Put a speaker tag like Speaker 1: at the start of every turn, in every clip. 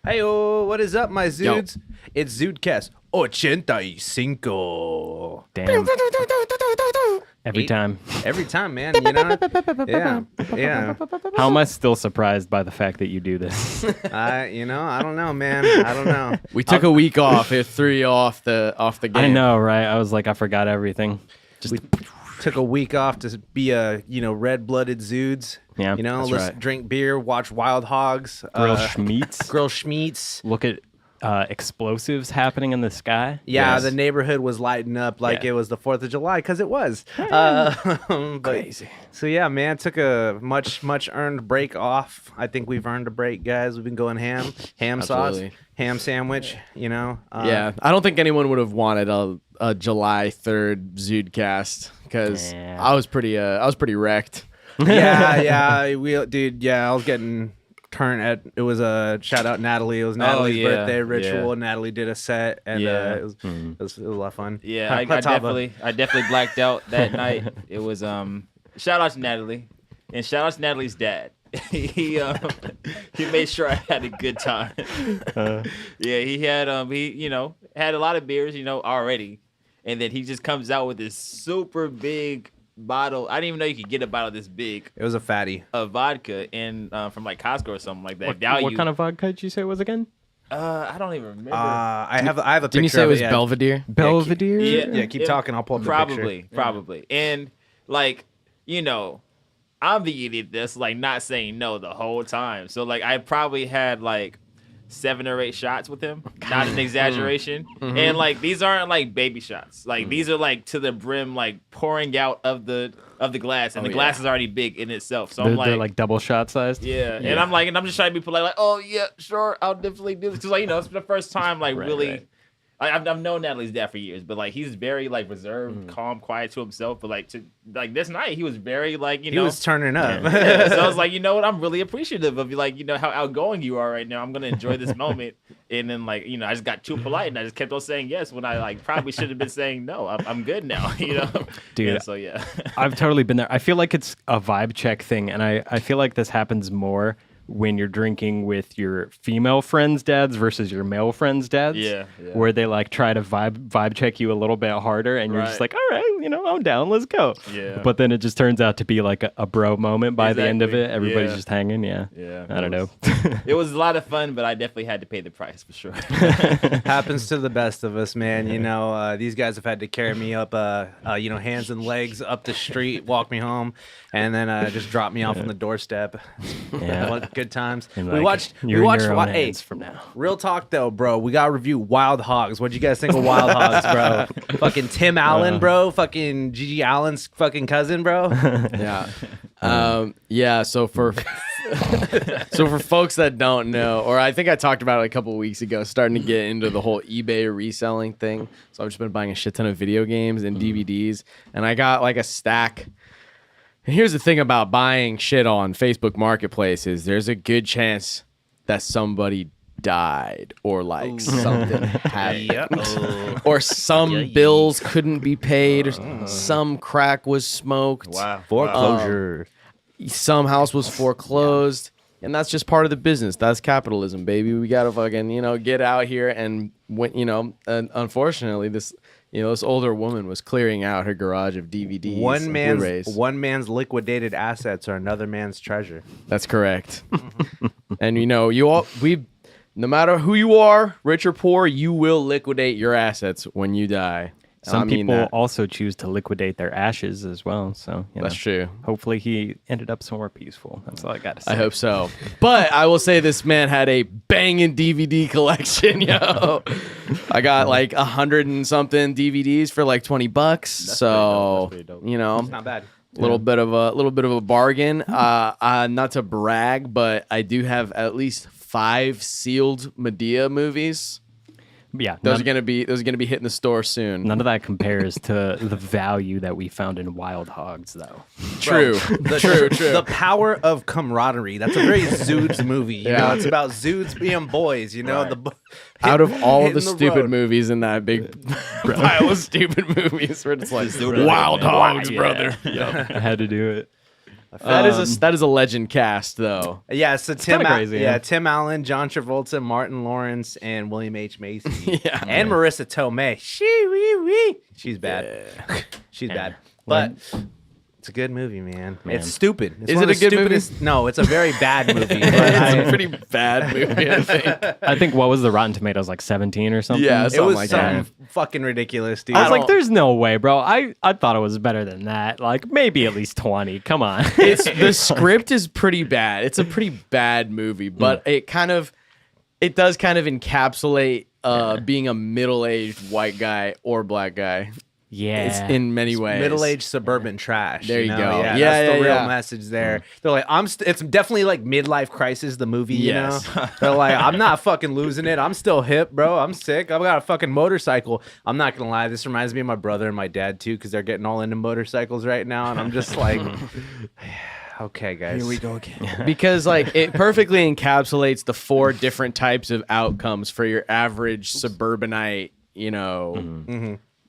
Speaker 1: Hey-oh, what is up, my Zudes? It's ZUDECAST 85.
Speaker 2: Damn. Every time.
Speaker 1: Every time, man. You know? Yeah.
Speaker 2: How am I still surprised by the fact that you do this?
Speaker 1: I don't know, man. I don't know.
Speaker 3: We took a week off. It threw you off the game.
Speaker 2: I know, right? I was like, I forgot everything.
Speaker 1: We took a week off to be a red-blooded Zudes.
Speaker 2: Yeah,
Speaker 1: let's
Speaker 3: right.
Speaker 1: drink beer, watch Wild Hogs,
Speaker 2: Grill Schmeats.
Speaker 1: grill Schmeats.
Speaker 2: Look at explosives happening in the sky.
Speaker 1: Yeah,
Speaker 3: Yes.
Speaker 1: the neighborhood was lighting up like
Speaker 2: Yeah.
Speaker 1: it was the 4th of July, because it was.
Speaker 2: Crazy.
Speaker 1: So yeah, man, took a much earned break off. I think we've earned a break, guys. We've been going ham sauce,
Speaker 3: Absolutely.
Speaker 1: ham sandwich.
Speaker 3: Yeah, I don't think anyone would have wanted a July 3rd Zudecast because
Speaker 2: Yeah.
Speaker 3: I was pretty wrecked.
Speaker 1: yeah. I was getting turned at. It was a shout out Natalie. It was Natalie's birthday ritual.
Speaker 4: yeah.
Speaker 1: Natalie did a set, and
Speaker 4: Yeah.
Speaker 1: it was a lot of fun.
Speaker 4: Yeah, I
Speaker 1: Hatava.
Speaker 4: definitely blacked out that night. It was shout out to Natalie, and shout out to Natalie's dad. he made sure I had a good time. Yeah, he had had a lot of beers already, and then he just comes out with this super big bottle. I didn't even know you could get a bottle this big
Speaker 1: It was a fatty.
Speaker 4: of vodka and from like Costco or something like that.
Speaker 2: What
Speaker 4: Value.
Speaker 2: kind of vodka did you say it was again?
Speaker 4: I don't even remember.
Speaker 1: I have a
Speaker 3: Didn't you
Speaker 1: picture
Speaker 3: say it
Speaker 1: of
Speaker 3: was
Speaker 1: yeah.
Speaker 3: Belvedere?
Speaker 2: Belvedere?
Speaker 1: Yeah, keep talking. I'll pull up the picture.
Speaker 4: Probably. And like, I'm the idiot that's like not saying no the whole time. So like I probably had like 7 or 8 shots with him. Not an exaggeration. And like these aren't like baby shots. Like these are like to the brim, like pouring out of the glass. And the glass is already big in itself. So I'm
Speaker 2: They're like double shot sized?
Speaker 4: yeah. And I'm just trying to be polite, like, oh yeah, sure, I'll definitely do this. Because it's the first time like really
Speaker 2: right.
Speaker 4: I've known Natalie's dad for years, but like he's very like reserved, calm, quiet to himself. But like this night, he was very like
Speaker 1: He was turning up.
Speaker 4: Yeah. So I was like, you know what? I'm really appreciative of you, like how outgoing you are right now. I'm gonna enjoy this moment. And then like I just got too polite and I just kept on saying yes when I like probably should have been saying no. I'm good now,
Speaker 2: Dude,
Speaker 4: And so yeah.
Speaker 2: I've totally been there. I feel like it's a vibe check thing, and I feel like this happens more when you're drinking with your female friends' dads versus your male friends' dads.
Speaker 4: Yeah.
Speaker 2: Where they like try to vibe check you a little bit harder, and you're just
Speaker 4: Right.
Speaker 2: like, all right, I'm down, let's go.
Speaker 4: Yeah.
Speaker 2: But then it just turns out to be like a bro moment by the end of
Speaker 4: Exactly.
Speaker 2: it. Everybody's
Speaker 4: Yeah.
Speaker 2: just hanging. Yeah.
Speaker 4: Yeah.
Speaker 2: I don't know.
Speaker 4: It was a lot of fun, but I definitely had to pay the price for sure.
Speaker 1: Happens to the best of us, man. These guys have had to carry me up, hands and legs up the street, walk me home, and then just drop me off on the doorstep.
Speaker 2: Yeah.
Speaker 1: What good times.
Speaker 2: And,
Speaker 1: We
Speaker 2: like,
Speaker 1: watched.
Speaker 2: you're in your own
Speaker 1: Hey,
Speaker 2: hands from now.
Speaker 1: real talk though, bro. We gotta review Wild Hogs. What'd you guys think of Wild Hogs, bro? Fucking Tim Allen, bro. Fucking Gigi Allen's fucking cousin, bro.
Speaker 3: Yeah. So for folks that don't know, or I think I talked about it a couple of weeks ago, starting to get into the whole eBay reselling thing. So I've just been buying a shit ton of video games and DVDs, and I got like a stack. And here's the thing about buying shit on Facebook Marketplace is there's a good chance that somebody died or like something happened or some bills couldn't be paid or some crack was smoked.
Speaker 4: Wow.
Speaker 1: Foreclosure.
Speaker 3: Some house was foreclosed, and that's just part of the business. That's capitalism, baby. We gotta fucking get out here and and unfortunately this this older woman was clearing out her garage of DVDs.
Speaker 1: One man's liquidated assets are another man's treasure.
Speaker 3: That's correct. And no matter who you are, rich or poor, you will liquidate your assets when you die. And
Speaker 2: Some
Speaker 3: I mean
Speaker 2: people
Speaker 3: that.
Speaker 2: also choose to liquidate their ashes as well. So
Speaker 3: That's true.
Speaker 2: Hopefully he ended up somewhere peaceful. That's all I got to say.
Speaker 3: I hope so. But I will say this man had a banging DVD collection, yo. I got like 100 and something DVDs for like $20. So
Speaker 4: pretty dope.
Speaker 1: It's not bad.
Speaker 3: little bit of a bargain. Not to brag, but I do have at least 5 sealed Medea movies.
Speaker 2: Yeah,
Speaker 3: Those are gonna be hitting the store soon.
Speaker 2: none of that compares to the value that we found in Wild Hogs, though.
Speaker 3: True. True.
Speaker 1: The power of camaraderie. That's a very Zudes movie.
Speaker 3: Yeah.
Speaker 1: It's about Zudes being boys.
Speaker 3: Out of all of
Speaker 1: hitting
Speaker 3: the stupid
Speaker 1: road.
Speaker 3: movies in that big pile of stupid movies, we're just like Wild Hogs, brother.
Speaker 2: I had to do it.
Speaker 3: That is a legend cast though.
Speaker 1: Yeah, so Tim,
Speaker 2: kinda crazy, yeah.
Speaker 1: Tim Allen, John Travolta, Martin Lawrence, and William H. Macy.
Speaker 3: Yeah.
Speaker 1: And Marissa Tomei. She's bad. She's bad. But it's a good movie, man. It's stupid. It's
Speaker 3: Is
Speaker 1: one
Speaker 3: it
Speaker 1: of the
Speaker 3: a good movie?
Speaker 1: stupidest- No, it's a very bad movie. But
Speaker 3: It's a pretty bad movie, I think.
Speaker 2: I think what was the Rotten Tomatoes, like 17 or something?
Speaker 3: Yeah,
Speaker 1: it
Speaker 3: something
Speaker 1: was
Speaker 3: like
Speaker 1: something
Speaker 3: that.
Speaker 1: fucking ridiculous, dude.
Speaker 2: I was
Speaker 3: don't-
Speaker 2: like, there's no way, bro. I thought it was better than that. Like, maybe at least 20. Come on.
Speaker 3: The script is pretty bad. It's a pretty bad movie, but it does kind of encapsulate being a middle-aged white guy or black guy.
Speaker 2: Yeah.
Speaker 3: It's in many ways.
Speaker 1: Middle-aged suburban trash.
Speaker 3: There you
Speaker 1: know?
Speaker 3: go.
Speaker 1: Yeah,
Speaker 3: Yeah,
Speaker 1: that's the
Speaker 3: yeah,
Speaker 1: real
Speaker 3: yeah.
Speaker 1: message there. They're like, it's definitely like midlife crisis, the movie, you
Speaker 3: Yes.
Speaker 1: know? They're like, I'm not fucking losing it. I'm still hip, bro. I'm sick. I've got a fucking motorcycle. I'm not going to lie. This reminds me of my brother and my dad, too, because they're getting all into motorcycles right now. And I'm just like, okay, guys.
Speaker 4: Here we go again.
Speaker 3: Because like it perfectly encapsulates the 4 different types of outcomes for your average suburbanite,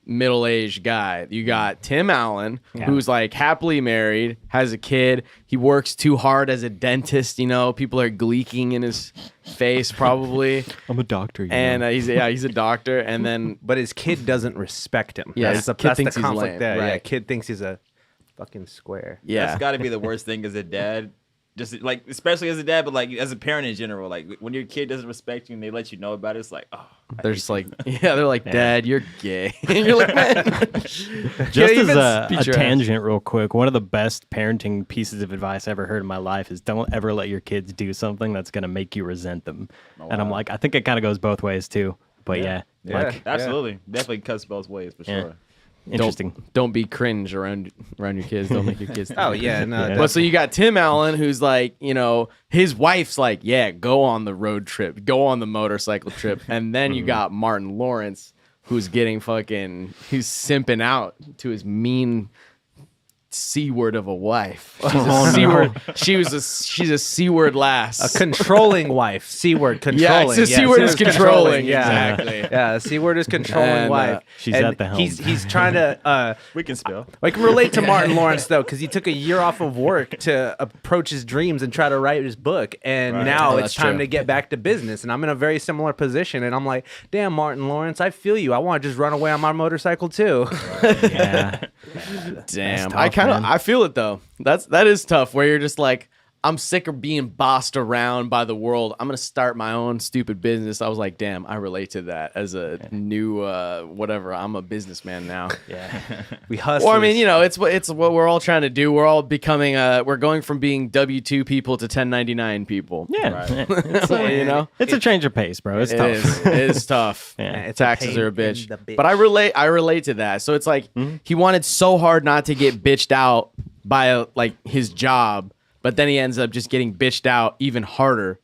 Speaker 3: middle-aged guy. You got Tim Allen, who's like happily married, has a kid. He works too hard as a dentist. People are gleeking in his face probably.
Speaker 2: I'm a doctor.
Speaker 3: And he's a doctor. And then
Speaker 1: But his kid doesn't respect him.
Speaker 3: Yeah,
Speaker 1: that's
Speaker 3: his kid
Speaker 1: that's
Speaker 3: thinks
Speaker 1: the
Speaker 3: he's
Speaker 1: conflict
Speaker 3: lame,
Speaker 1: there. Yeah,
Speaker 3: right.
Speaker 1: kid thinks he's a fucking square.
Speaker 4: That's got to be the worst thing as a dad. Just like, especially as a dad, but like as a parent in general, like when your kid doesn't respect you and they let you know about it, it's like, oh,
Speaker 3: they're just like, they're like, Dad, you're gay. And you're like, man.
Speaker 2: Just
Speaker 3: even
Speaker 2: as a
Speaker 3: speech your ass.
Speaker 2: tangent, real quick, one of the best parenting pieces of advice I ever heard in my life is don't ever let your kids do something that's going to make you resent them. And I'm like, I think it kind of goes both ways too. But yeah, like,
Speaker 4: absolutely, definitely cuts both ways for sure.
Speaker 2: interesting.
Speaker 3: Don't be cringe around your kids. Don't make your kids.
Speaker 1: Oh, yeah. No,
Speaker 3: But so you got Tim Allen, who's like, his wife's like, yeah, go on the road trip, go on the motorcycle trip. And then you got Martin Lawrence, who's he's simping out to his mean C-word of a wife. She's a C-word. She's a C-word lass.
Speaker 1: a controlling wife. C-word, controlling.
Speaker 3: Yeah, it's a C-word is controlling.
Speaker 1: Yeah.
Speaker 3: Exactly.
Speaker 1: Yeah, C-word is controlling
Speaker 3: And,
Speaker 1: wife.
Speaker 2: she's
Speaker 1: And
Speaker 2: at the helm.
Speaker 1: He's trying to...
Speaker 4: We can spell.
Speaker 1: I can relate to Martin Lawrence, though, because he took a year off of work to approach his dreams and try to write his book. And now
Speaker 3: Oh,
Speaker 1: it's
Speaker 3: that's
Speaker 1: time
Speaker 3: true.
Speaker 1: to get back to business. And I'm in a very similar position. And I'm like, damn, Martin Lawrence, I feel you. I want to just run away on my motorcycle, too.
Speaker 2: Yeah.
Speaker 3: Damn.
Speaker 2: tough, man.
Speaker 3: I feel it though. That is tough where you're just like, I'm sick of being bossed around by the world. I'm gonna start my own stupid business. I was like, damn, I relate to that as a new whatever. I'm a businessman now.
Speaker 2: Yeah.
Speaker 1: We hustle.
Speaker 3: Or I mean, it's what we're all trying to do. We're all becoming we're going from being W-2 people to 1099 people.
Speaker 2: Yeah.
Speaker 3: It's,
Speaker 2: It's a change of pace, bro. It's tough.
Speaker 3: It is tough.
Speaker 2: Yeah.
Speaker 1: It's a
Speaker 3: Taxes
Speaker 1: pain
Speaker 3: are a
Speaker 1: in
Speaker 3: bitch.
Speaker 1: the bitch.
Speaker 3: But I relate to that. So it's like he wanted so hard not to get bitched out by his job, but then he ends up just getting bitched out even harder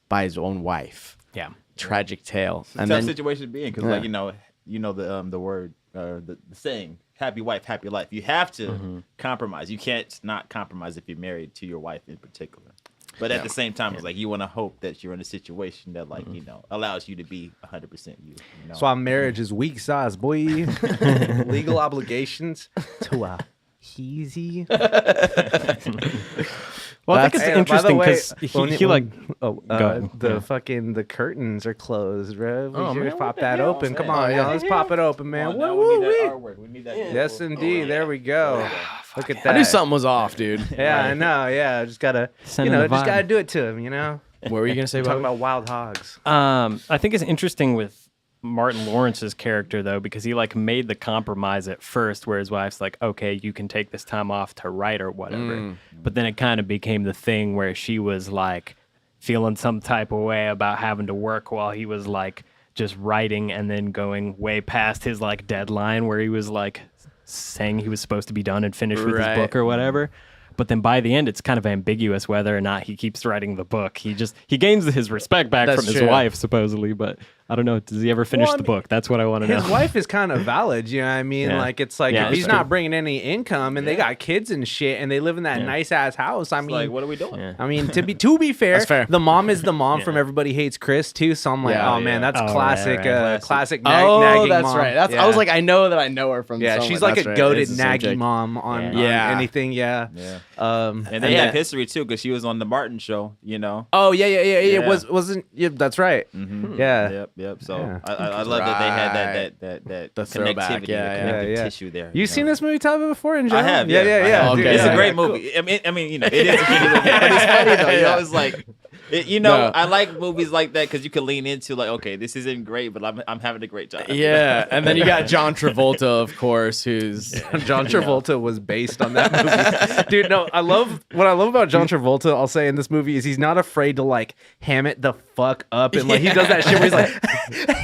Speaker 3: by his own wife.
Speaker 2: Yeah.
Speaker 3: Tragic tale.
Speaker 4: It's a tough situation to be in because, like, the word, the saying, "Happy wife, happy life." You have to compromise. You can't not compromise if you're married to your wife in particular. But at the same time, it's like you want to hope that you're in a situation that, like, allows you to be 100% you.
Speaker 1: That's why marriage is weak sauce, boy. Legal obligations to a easy.
Speaker 2: Well, I think it's interesting because
Speaker 1: the curtains are closed, bro. We should
Speaker 3: man,
Speaker 1: pop that open. Come on, y'all. Let's pop it open, man.
Speaker 4: Now
Speaker 1: Woo,
Speaker 4: we need
Speaker 1: woo,
Speaker 4: that
Speaker 1: woo.
Speaker 4: artwork. We need that.
Speaker 1: Yes, indeed. There we go. Look at that.
Speaker 3: I knew something was off, dude.
Speaker 1: Yeah, I know. Yeah, just gotta,
Speaker 2: Sending the
Speaker 1: just
Speaker 2: vibe.
Speaker 1: gotta do it to him.
Speaker 3: What were you gonna say
Speaker 1: Talking
Speaker 3: about?
Speaker 1: about wild hogs.
Speaker 2: I think it's interesting with Martin Lawrence's character though, because he made the compromise at first where his wife's like, okay, you can take this time off to write or whatever. But then it kind of became the thing where she was like feeling some type of way about having to work while he was like just writing and then going way past his deadline where he was saying he was supposed to be done and finished with his book or whatever. But then by the end, it's kind of ambiguous whether or not he keeps writing the book. He gains his respect back
Speaker 3: That's
Speaker 2: from his
Speaker 3: true.
Speaker 2: wife, supposedly. But I don't know. Does he ever finish
Speaker 1: Well, I
Speaker 2: the
Speaker 1: mean,
Speaker 2: book? That's what I want to know.
Speaker 1: His wife is kind of valid, you know what I mean?
Speaker 2: Yeah.
Speaker 1: Like, it's like,
Speaker 2: Yeah,
Speaker 1: if
Speaker 2: that's
Speaker 1: he's
Speaker 2: true.
Speaker 1: not bringing any income and they got kids and shit and they live in that nice ass house, I
Speaker 4: It's
Speaker 1: mean,
Speaker 4: like, what are we doing?
Speaker 2: Yeah.
Speaker 1: I mean, to be fair,
Speaker 3: That's fair.
Speaker 1: the mom is the mom from Everybody Hates Chris too. So I'm like,
Speaker 3: Yeah.
Speaker 1: oh man, that's
Speaker 2: Oh, right,
Speaker 1: classic,
Speaker 2: right.
Speaker 1: classic.
Speaker 3: Oh,
Speaker 1: nagging
Speaker 3: that's
Speaker 1: mom.
Speaker 3: right. That's
Speaker 1: Yeah.
Speaker 3: I was like, I know that I know her from.
Speaker 1: yeah,
Speaker 3: somewhere.
Speaker 1: she's like
Speaker 3: That's
Speaker 1: a
Speaker 3: right.
Speaker 1: goated
Speaker 3: It's the same
Speaker 1: naggy
Speaker 3: chick.
Speaker 1: mom on
Speaker 3: Yeah.
Speaker 1: anything. Yeah.
Speaker 4: Yeah.
Speaker 1: And
Speaker 4: And they
Speaker 1: yeah.
Speaker 4: have history too, because she was on the Martin show.
Speaker 1: Oh yeah. It
Speaker 4: Yeah.
Speaker 1: wasn't. Yeah, that's right. Yeah.
Speaker 4: Yep. So
Speaker 1: Yeah.
Speaker 4: I love that they had that
Speaker 3: The throwback,
Speaker 4: connectivity,
Speaker 3: yeah,
Speaker 4: the
Speaker 3: yeah.
Speaker 4: connective
Speaker 1: Yeah.
Speaker 4: tissue there.
Speaker 1: You seen this movie, Tyler, before? In
Speaker 4: I
Speaker 1: general?
Speaker 4: have.
Speaker 1: Yeah.
Speaker 4: I have.
Speaker 3: Okay.
Speaker 4: It's a
Speaker 3: Yeah.
Speaker 4: great movie. I mean, you know, it is a shitty movie, but it's funny though. You know, it's like.
Speaker 3: No.
Speaker 4: I like movies like that because you can lean into like, okay, this isn't great, but I'm having a great time.
Speaker 3: Yeah, and then you got John Travolta, of course, who's
Speaker 1: John Travolta was based on that movie. Dude, no, what I love about John Travolta, I'll say in this movie, is he's not afraid to like ham it the fuck up, and like he does that shit where he's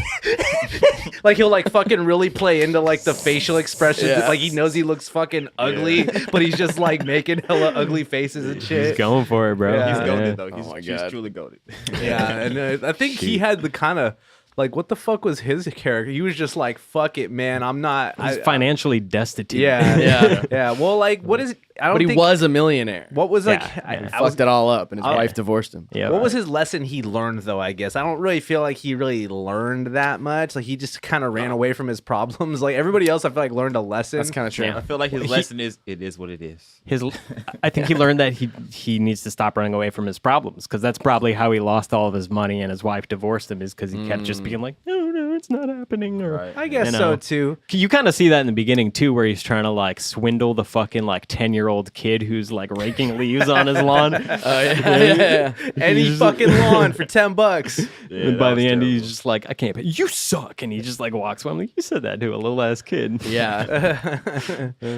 Speaker 1: like he'll like fucking really play into like the facial expressions.
Speaker 3: Yeah.
Speaker 1: Like he knows he looks fucking ugly, but he's just like making hella ugly faces and shit.
Speaker 2: He's going for it, bro.
Speaker 1: Yeah.
Speaker 4: He's
Speaker 1: Yeah.
Speaker 4: goated though.
Speaker 3: Oh my
Speaker 4: He's
Speaker 3: God.
Speaker 4: truly goated.
Speaker 1: Yeah, and I think he had the kind of like, what the fuck was his character? He was just like, fuck it, man. I'm not.
Speaker 2: He's financially destitute.
Speaker 1: Yeah, yeah. Well, like, what is? I don't.
Speaker 3: but he
Speaker 1: think,
Speaker 3: was a millionaire.
Speaker 1: What was like?
Speaker 2: Yeah,
Speaker 1: I
Speaker 2: yeah.
Speaker 1: was
Speaker 3: Fucked it all up, and his
Speaker 1: Oh.
Speaker 3: wife divorced him.
Speaker 2: Yeah.
Speaker 1: What was his lesson he learned, though? I guess I don't really feel like he really learned that much. Like he just kind of ran away from his problems. Like everybody else, I feel like learned a lesson.
Speaker 3: That's kind of true.
Speaker 2: Yeah.
Speaker 4: I feel like his lesson is it is what it is.
Speaker 2: I think he learned that he needs to stop running away from his problems, because that's probably how he lost all of his money and his wife divorced him, is because he kept just being like, no, it's not happening. Or
Speaker 4: Right.
Speaker 1: I guess
Speaker 2: you
Speaker 1: so
Speaker 2: know.
Speaker 1: too.
Speaker 2: You kind of see that in the beginning too, where he's trying to like swindle the fucking like 10-year-old kid who's like raking leaves on his lawn.
Speaker 3: Yeah.
Speaker 1: Any fucking lawn for $10.
Speaker 2: And by the end, he's just like, I can't pay. You suck. And he just like walks away. I'm like, you said that to a little ass kid.
Speaker 3: Yeah.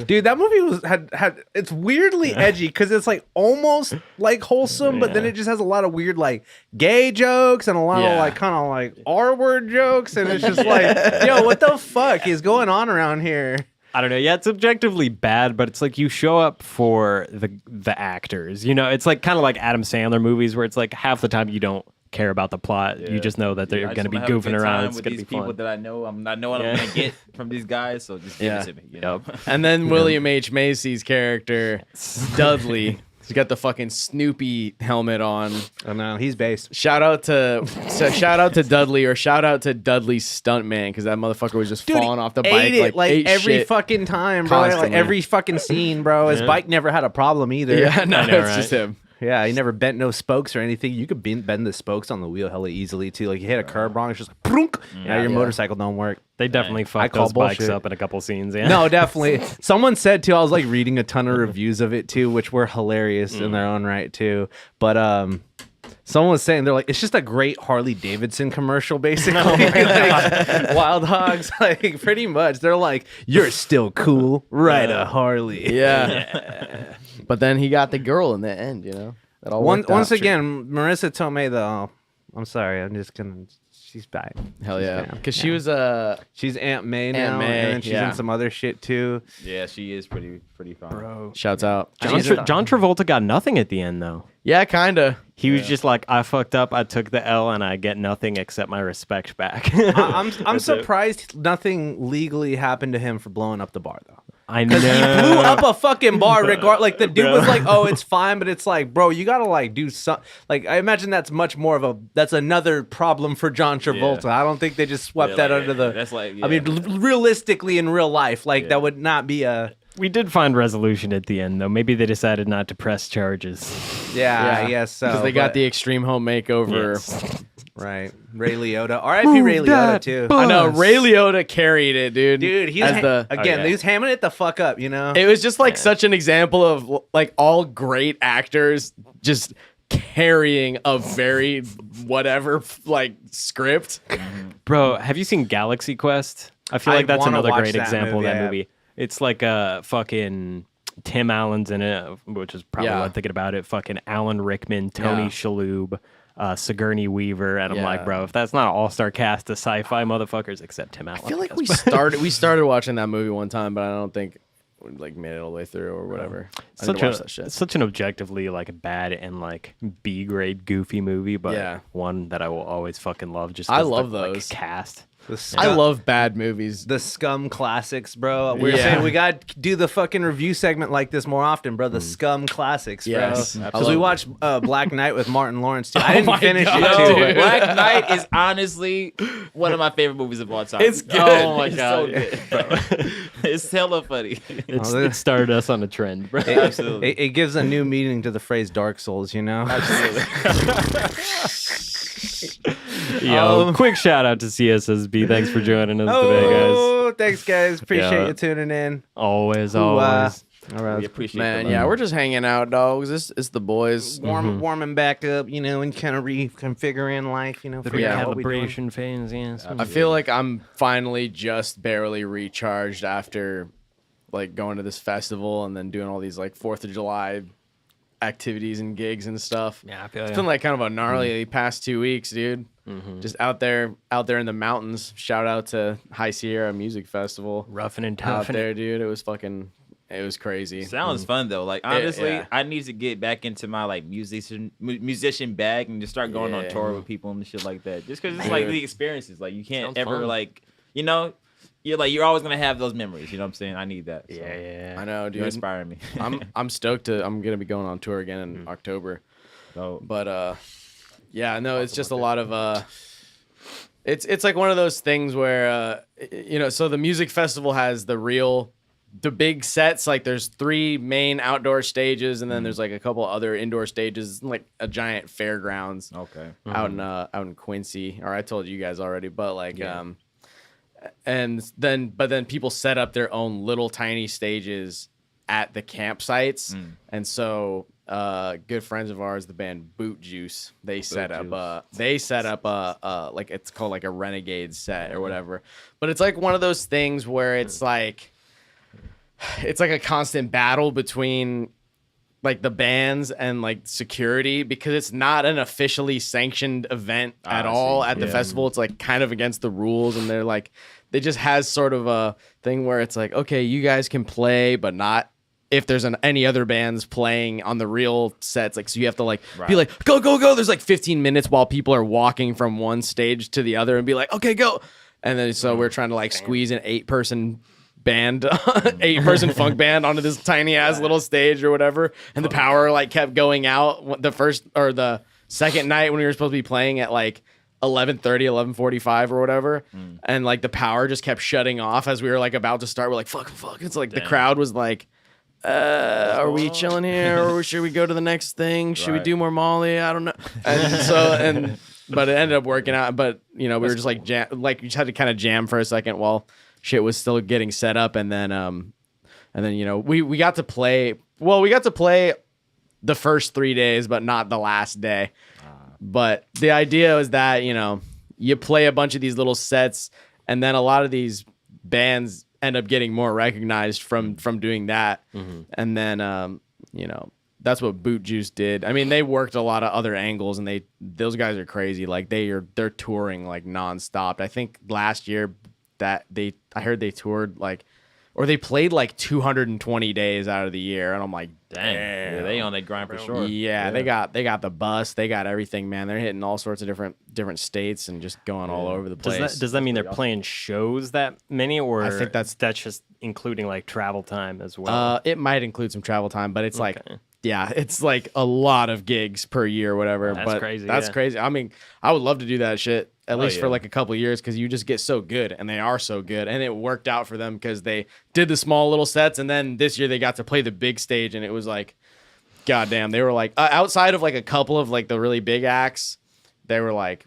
Speaker 1: Dude, that movie had it's weirdly edgy because it's like almost like wholesome, but then it just has a lot of weird like gay jokes and a lot of
Speaker 3: Yeah.
Speaker 1: like kind of like R-word jokes, and it's just like, yo, what the fuck is going on around here?
Speaker 2: I don't know. Yeah, it's objectively bad, but it's like you show up for the actors. You know, it's like kind of like Adam Sandler movies where it's like half the time you don't care about the plot. You just know that they're
Speaker 4: I
Speaker 2: going to
Speaker 4: just
Speaker 2: be
Speaker 4: wanna have a
Speaker 2: goofing
Speaker 4: good
Speaker 2: around.
Speaker 4: time
Speaker 2: It's
Speaker 4: with
Speaker 2: going to
Speaker 4: these
Speaker 2: be
Speaker 4: people
Speaker 2: fun.
Speaker 4: that I know. I'm not knowing
Speaker 2: Yeah.
Speaker 4: I'm gonna get from these guys, so just give
Speaker 3: Yeah.
Speaker 4: it to me. You know?
Speaker 3: And then William H. Macy's character, Dudley, he's got the fucking Snoopy helmet on.
Speaker 1: Oh no, he's based.
Speaker 3: Shout out to Dudley, or shout out to Dudley's stuntman, because that motherfucker was just falling off the bike
Speaker 1: Ate it like
Speaker 3: ate
Speaker 1: every
Speaker 3: shit.
Speaker 1: fucking time, bro. Like
Speaker 3: constantly.
Speaker 1: every fucking scene, bro. His bike never had a problem either.
Speaker 3: Yeah, no,
Speaker 2: I know,
Speaker 3: it's
Speaker 2: right?
Speaker 3: just him.
Speaker 1: Yeah, he never bent no spokes or anything. You could bend the spokes on the wheel hella easily too. Like you hit a curb wrong, it's just like prunk. Now your motorcycle don't work.
Speaker 2: They definitely fucked
Speaker 1: call
Speaker 2: those bikes
Speaker 1: bullshit.
Speaker 2: up in a couple scenes. Yeah.
Speaker 1: No, definitely. Someone said too. I was like reading a ton of reviews of it too, which were hilarious in their own right too. But someone was saying they're like, it's just a great Harley Davidson commercial, basically. Like, Wild Hogs, like pretty much. They're like, you're still cool, ride a Harley.
Speaker 3: Yeah. But then he got the girl in the end, you know? That all worked
Speaker 1: Once
Speaker 3: out.
Speaker 1: again, Marissa Tomei, though. I'm sorry, I'm just gonna. She's back.
Speaker 3: Hell
Speaker 1: She's
Speaker 3: yeah.
Speaker 1: back.
Speaker 3: Because she was
Speaker 1: She's Aunt May now,
Speaker 3: Aunt May,
Speaker 1: and then she's
Speaker 3: yeah.
Speaker 1: in some other shit too.
Speaker 4: Yeah, she is pretty fun.
Speaker 3: shouts out.
Speaker 2: John Travolta got nothing at the end, though.
Speaker 3: Yeah, kind of.
Speaker 2: He was just like, I fucked up. I took the L, and I get nothing except my respect back.
Speaker 1: I'm
Speaker 2: That's it.
Speaker 1: surprised nothing legally happened to him for blowing up the bar though.
Speaker 2: I know.
Speaker 1: He blew up a fucking bar. Like the dude was like, "Oh, it's fine," but it's like, bro, you gotta like do something. Like I imagine that's much more of that's another problem for John Travolta.
Speaker 4: Yeah.
Speaker 1: I don't think they just swept
Speaker 4: Yeah,
Speaker 1: that
Speaker 4: like,
Speaker 1: under the.
Speaker 4: that's like,
Speaker 1: I mean, realistically, in real life, like that would not be a.
Speaker 2: We did find resolution at the end, though. Maybe they decided not to press charges.
Speaker 1: Yeah, I guess so.
Speaker 3: Because they got
Speaker 1: but-
Speaker 3: the extreme home makeover.
Speaker 2: Yes.
Speaker 1: right. Ray Liotta, R.I.P. Ray Liotta
Speaker 2: that
Speaker 1: too.
Speaker 3: I know. Ray Liotta carried it, dude.
Speaker 1: Dude, he was
Speaker 3: as the
Speaker 1: again. He was hamming it the fuck up, you know.
Speaker 3: It was just like such an example of like all great actors just carrying a very whatever like script.
Speaker 2: Bro, have you seen Galaxy Quest? I feel
Speaker 1: I
Speaker 2: like that's
Speaker 1: wanna
Speaker 2: another
Speaker 1: watch
Speaker 2: great
Speaker 1: that
Speaker 2: example
Speaker 1: movie,
Speaker 2: of that
Speaker 1: yeah.
Speaker 2: movie. It's like fucking Tim Allen's in it, which is probably what I'm thinking about it. Fucking Alan Rickman, Tony
Speaker 3: Yeah.
Speaker 2: Shalhoub, Sigourney Weaver, and I'm
Speaker 3: Yeah.
Speaker 2: like, bro, if that's not an all-star cast of sci-fi motherfuckers except Tim Allen.
Speaker 3: I feel like we started watching that movie one time, but I don't think like made it all the way through or whatever. I need
Speaker 2: Such
Speaker 3: to watch that shit.
Speaker 2: it's such an objectively like bad and like B grade goofy movie, but
Speaker 3: Yeah.
Speaker 2: one that I will always fucking love. Just
Speaker 3: I
Speaker 2: 'cause
Speaker 3: love
Speaker 2: the, like,
Speaker 3: those.
Speaker 2: cast.
Speaker 3: I love bad movies.
Speaker 1: the Scum classics, bro. We're
Speaker 3: Yeah.
Speaker 1: saying we got to do the fucking review segment like this more often, bro. The Scum classics, bro.
Speaker 3: Yes,
Speaker 1: Because we watched Black Knight with Martin Lawrence too. I didn't
Speaker 3: my
Speaker 1: finish
Speaker 3: God,
Speaker 1: it
Speaker 4: Yo,
Speaker 1: too.
Speaker 3: dude.
Speaker 1: but-
Speaker 4: Black Knight is honestly one of my favorite movies of all time.
Speaker 3: It's good.
Speaker 4: Oh my
Speaker 3: It's
Speaker 4: god,
Speaker 3: so good,
Speaker 4: it's hella funny.
Speaker 2: It started us on a trend, bro.
Speaker 4: Absolutely.
Speaker 1: It gives a new meaning to the phrase Dark Souls, you know?
Speaker 2: Yo, quick shout out to CSSB. Thanks for joining us today, guys.
Speaker 1: Oh, thanks, guys. Appreciate
Speaker 2: Yeah.
Speaker 1: you tuning in.
Speaker 2: Always,
Speaker 1: Ooh,
Speaker 2: always.
Speaker 1: All right.
Speaker 4: We appreciate
Speaker 3: Man,
Speaker 4: the
Speaker 3: yeah,
Speaker 4: love.
Speaker 3: we're just hanging out, dogs. It's the boys.
Speaker 1: Warming back up, you know, and kind of reconfiguring life, you know.
Speaker 2: The
Speaker 1: figuring out what we doing.
Speaker 2: recalibration phase, yes.
Speaker 3: I feel like I'm finally just barely recharged after like going to this festival and then doing all these like 4th of July activities and gigs and stuff.
Speaker 2: Yeah, I feel
Speaker 3: It's been like kind of a gnarly past 2 weeks, dude. Just out there in the mountains. Shout out to High Sierra Music Festival
Speaker 2: roughing and
Speaker 3: out
Speaker 2: toughing.
Speaker 3: there, dude. It was crazy.
Speaker 4: Sounds fun though. Like honestly,
Speaker 3: yeah.
Speaker 4: I need to get back into my like musician bag and just start going on
Speaker 3: Yeah.
Speaker 4: tour with people and shit like that. Just because it's like the experiences. Like you can't
Speaker 2: Sounds
Speaker 4: ever
Speaker 2: fun.
Speaker 4: like you're always gonna have those memories. You know what I'm saying? I need that. So.
Speaker 2: Yeah.
Speaker 3: I know,
Speaker 4: You
Speaker 3: dude.
Speaker 4: inspire me.
Speaker 3: I'm stoked I'm gonna be going on tour again in October.
Speaker 4: So,
Speaker 3: But yeah, no, it's just a lot of it's like one of those things where so the music festival has the big sets, like there's 3 main outdoor stages and then there's like a couple other indoor stages, like a giant fairgrounds
Speaker 4: okay.
Speaker 3: out in Quincy. Or I told you guys already, but like but then people set up their own little tiny stages at the campsites. And so good friends of ours, the band Boot Juice, they set up a like it's called like a Renegade set or whatever. But it's like one of those things where it's like a constant battle between like the bands and like security, because it's not an officially sanctioned event at all at the festival. It's like kind of against the rules, and they're like, they just has sort of a thing where it's like, okay, you guys can play, but not if there's any other bands playing on the real sets. Like, so you have to like be like, go, go, go. There's like 15 minutes while people are walking from one stage to the other and be like, okay, go. And then so we're trying to like squeeze an 8-person band, 8-person funk band onto this tiny ass little stage or whatever. And the power like kept going out the first or the second night when we were supposed to be playing at like 11:30, 11:45 or whatever. And like the power just kept shutting off as we were like about to start. We're like, fuck. It's like the crowd was like, are we chilling here or should we go to the next thing? Should we do more Molly? I don't know. And but it ended up working out. But we were just like we just had to kind of jam for a second while shit was still getting set up. And then we got to play. Well, we got to play the first 3 days, but not the last day. But the idea was that you play a bunch of these little sets, and then a lot of these bands end up getting more recognized from doing that. And then that's what Boot Juice did. I mean, they worked a lot of other angles, and those guys are crazy. Like they're touring like nonstop. I think last year I heard they toured or they played like 220 days out of the year, and I'm like,
Speaker 4: Dang. Yeah, they on that grind for sure.
Speaker 3: Yeah, they got the bus, they got everything, man. They're hitting all sorts of different states and just going all over the place.
Speaker 2: Does that mean they're playing shows that many, or
Speaker 3: I think that's
Speaker 2: just including like travel time as well?
Speaker 3: It might include some travel time, but it's like, yeah, it's like a lot of gigs per year or whatever.
Speaker 2: That's
Speaker 3: but
Speaker 2: crazy,
Speaker 3: That's
Speaker 2: yeah.
Speaker 3: crazy. I mean, I would love to do that shit at least
Speaker 4: yeah.
Speaker 3: for like a couple of years, because you just get so good, and they are so good, and it worked out for them because they did the small little sets, and then this year they got to play the big stage, and it was like, goddamn, they were like outside of like a couple of like the really big acts, they were like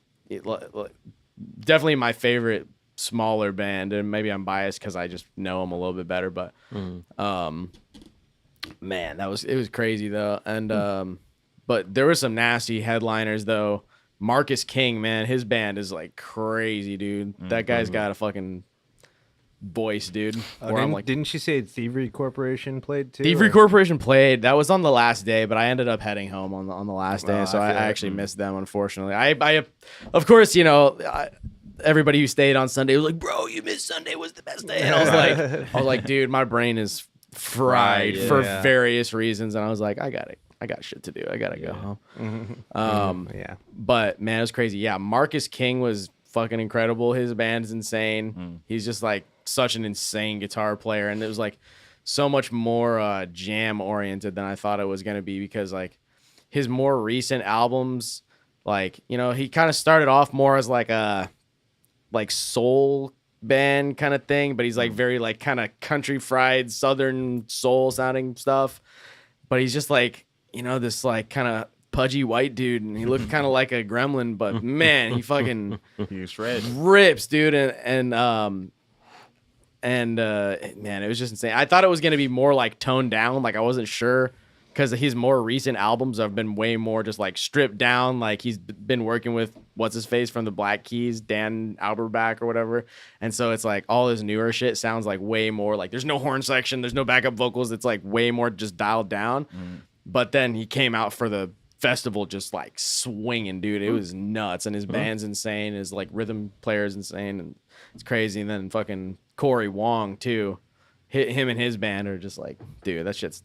Speaker 3: definitely my favorite smaller band, and maybe I'm biased because I just know them a little bit better, but man, it was crazy though. And but there were some nasty headliners though. Marcus King, man, his band is like crazy, dude. That guy's got a fucking voice, dude. Where I'm like,
Speaker 1: didn't she say Thievery Corporation played too?
Speaker 3: Thievery Corporation played. That was on the last day, but I ended up heading home on the last day,
Speaker 1: Oh,
Speaker 3: so
Speaker 1: I
Speaker 3: I
Speaker 1: feel it.
Speaker 3: actually missed them, unfortunately. I of course, everybody who stayed on Sunday was like, "Bro, you missed Sunday was the best day," and I was like, dude, my brain is fried
Speaker 4: Yeah.
Speaker 3: for
Speaker 1: Yeah.
Speaker 3: various reasons, and I was like, I got shit to do. I gotta go home.
Speaker 1: Yeah.
Speaker 3: But man, it was crazy. Yeah, Marcus King was fucking incredible. His band's insane. He's just like such an insane guitar player, and it was like so much more jam oriented than I thought it was gonna be, because like his more recent albums, like, you know, he kind of started off more as like a like soul band kind of thing, but he's like very like kind of country fried southern soul sounding stuff. But he's just like, you know, this like kind of pudgy white dude, and he looked kind of like a gremlin, but man, he fucking
Speaker 4: He shred.
Speaker 3: rips, dude. And man, it was just insane. I thought it was gonna be more like toned down, like I wasn't sure, because his more recent albums have been way more just like stripped down. Like he's been working with what's his face from the Black Keys, Dan Auerbach or whatever, and so it's like all his newer shit sounds like way more like there's no horn section, there's no backup vocals. It's like way more just dialed down. But then he came out for the festival just like swinging, dude. It was nuts, and his band's insane. His like rhythm player's insane, and it's crazy. And then fucking Corey Wong too. Him and his band are just like, dude, that shit's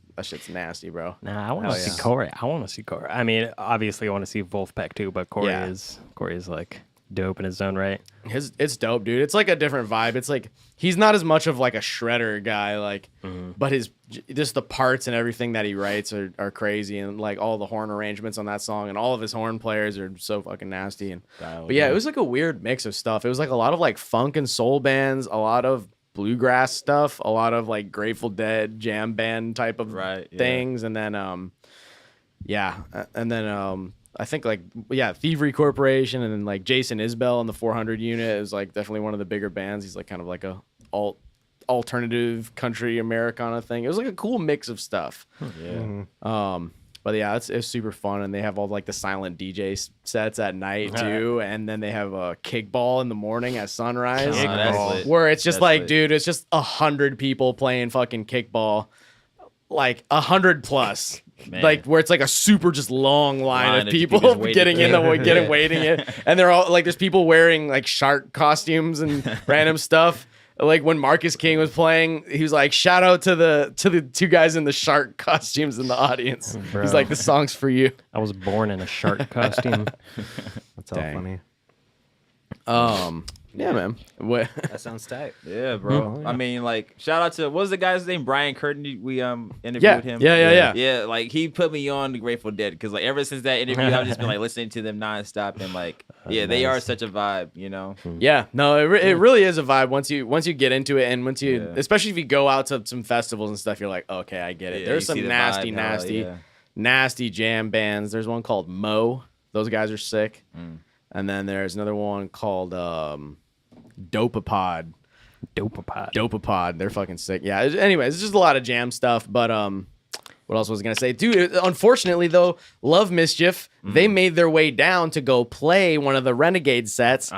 Speaker 3: nasty, bro.
Speaker 2: Nah, I want to
Speaker 1: Hell
Speaker 2: see
Speaker 1: yeah.
Speaker 2: Corey. I want to see Corey. I mean, obviously, I want to see Wolfpack too, but Corey
Speaker 3: Yeah.
Speaker 2: is like dope in his own right.
Speaker 3: It's dope, dude. It's like a different vibe. It's like he's not as much of like a shredder guy, like, but his just the parts and everything that he writes are crazy, and like all the horn arrangements on that song, and all of his horn players are so fucking nasty. And but yeah, it was like a weird mix of stuff. It was like a lot of like funk and soul bands, a lot of bluegrass stuff, a lot of like Grateful Dead jam band type of things, and then I think like Thievery Corporation, and then like Jason Isbell and the 400 unit is like definitely one of the bigger bands. He's like kind of like a alternative country Americana thing. It was like a cool mix of stuff. But yeah, it's super fun, and they have all like the silent DJ sets at night too, and then they have a kickball in the morning at sunrise,
Speaker 4: that's lit.
Speaker 3: where it's just
Speaker 4: That's
Speaker 3: like,
Speaker 4: lit.
Speaker 3: dude, it's just 100 people playing fucking kickball, like 100 plus.
Speaker 4: Man.
Speaker 3: Like where it's like a super just long line of people
Speaker 4: just waiting
Speaker 3: getting in
Speaker 4: for-
Speaker 3: the waiting it, and they're all like, there's people wearing like shark costumes and random stuff. Like when Marcus King was playing, he was like, shout out to the two guys in the shark costumes in the audience.
Speaker 2: Bro.
Speaker 3: He's like, the song's for you.
Speaker 2: I was born in a shark costume.
Speaker 1: That's all
Speaker 3: Dang.
Speaker 1: funny.
Speaker 3: Yeah, man. What?
Speaker 1: That sounds tight.
Speaker 4: Yeah, bro. I mean, like, shout out to what was the guy's name? Brian Curtin. We interviewed
Speaker 3: Yeah,
Speaker 4: him.
Speaker 3: yeah.
Speaker 4: Yeah, like he put me on the Grateful Dead, because like ever since that interview, I've just been like listening to them nonstop, and like, they are such a vibe, you know.
Speaker 3: Yeah, no, it really is a vibe once you get into it, and once you, especially if you go out to some festivals and stuff, you're like, okay, I get it.
Speaker 4: Yeah,
Speaker 3: There's
Speaker 4: you
Speaker 3: some
Speaker 4: see the
Speaker 3: nasty,
Speaker 4: vibe,
Speaker 3: nasty,
Speaker 4: hell yeah.
Speaker 3: nasty jam bands. There's one called Mo. Those guys are sick. And then there's another one called Dopapod. Dopapod. They're fucking sick. Yeah. Anyways, it's just a lot of jam stuff. But what else was I gonna say, dude? Unfortunately, though, Love Mischief, they made their way down to go play one of the Renegade sets.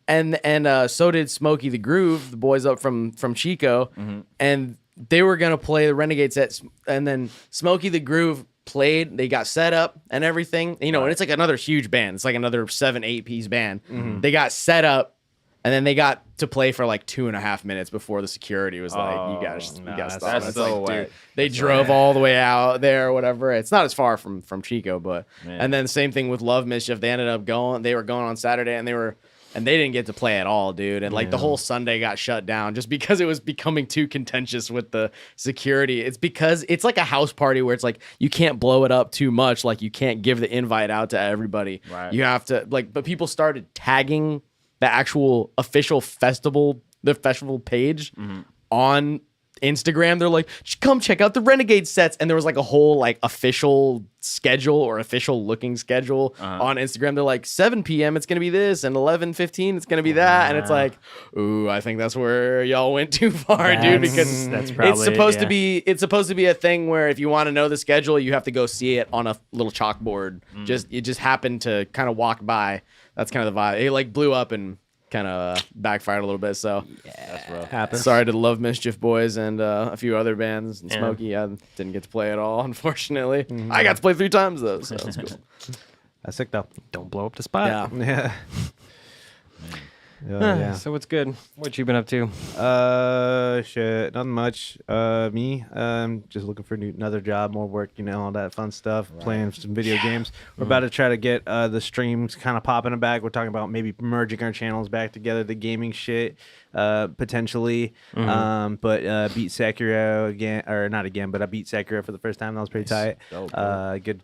Speaker 3: And so did Smokey the Groove, the boys up from Chico, and they were gonna play the Renegade sets, and then Smokey the Groove played. They got set up and everything, you know, and it's like another huge band. It's like another 7-8 piece band. They got set up, and then they got to play for like 2.5 minutes before the security was like, you gotta stop.
Speaker 4: that's
Speaker 3: It's
Speaker 4: so
Speaker 3: like,
Speaker 4: whack.
Speaker 3: dude, they drove all the way out there or whatever. It's not as far from Chico, but
Speaker 4: Man.
Speaker 3: and then same thing with Love Mischief. They ended up going. They were going on Saturday, and they didn't get to play at all, dude. And like the whole Sunday got shut down just because it was becoming too contentious with the security. It's because it's like a house party where it's like you can't blow it up too much. Like you can't give the invite out to everybody.
Speaker 4: Right.
Speaker 3: You have to but people started tagging the actual official festival page on Instagram. They're like, come check out the Renegade sets, and there was like a whole like official schedule or official looking schedule on Instagram. They're like 7 p.m. it's gonna be this, and 11:15 it's gonna be that, and it's like, ooh, I think that's where y'all went too far, dude. Because
Speaker 2: that's probably
Speaker 3: it's supposed to be a thing where if you want to know the schedule, you have to go see it on a little chalkboard. It just happened to kind of walk by. That's kind of the vibe. It like blew up and kind of backfired a little bit. So
Speaker 4: That's rough.
Speaker 1: Happens.
Speaker 3: sorry to the Love Mischief boys and a few other bands. And Smokey, I didn't get to play at all, unfortunately. I got to play 3 times though, so that's cool.
Speaker 1: That's sick though.
Speaker 2: Don't blow up the spot.
Speaker 3: Yeah.
Speaker 1: Yeah. Yeah.
Speaker 2: So what's good? What you been up to?
Speaker 1: Shit, nothing much. Me, just looking for another job, more work, all that fun stuff. Playing some video games. We're about to try to get the streams kind of popping back. We're talking about maybe merging our channels back together, the gaming shit, potentially. But beat Sekiro again, or not again, but I beat Sekiro for the first time. That was pretty tight.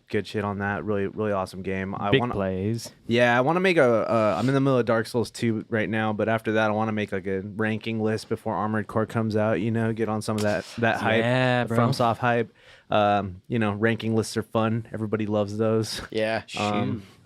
Speaker 1: Good shit on that. Really, really awesome game.
Speaker 2: Big plays.
Speaker 1: Yeah, I want to make I'm in the middle of Dark Souls 2 right now, but after that, I want to make like a ranking list before Armored Core comes out. Get on some of that hype,
Speaker 2: Yeah, bro.
Speaker 1: FromSoft hype. Ranking lists are fun. Everybody loves those.
Speaker 3: Yeah.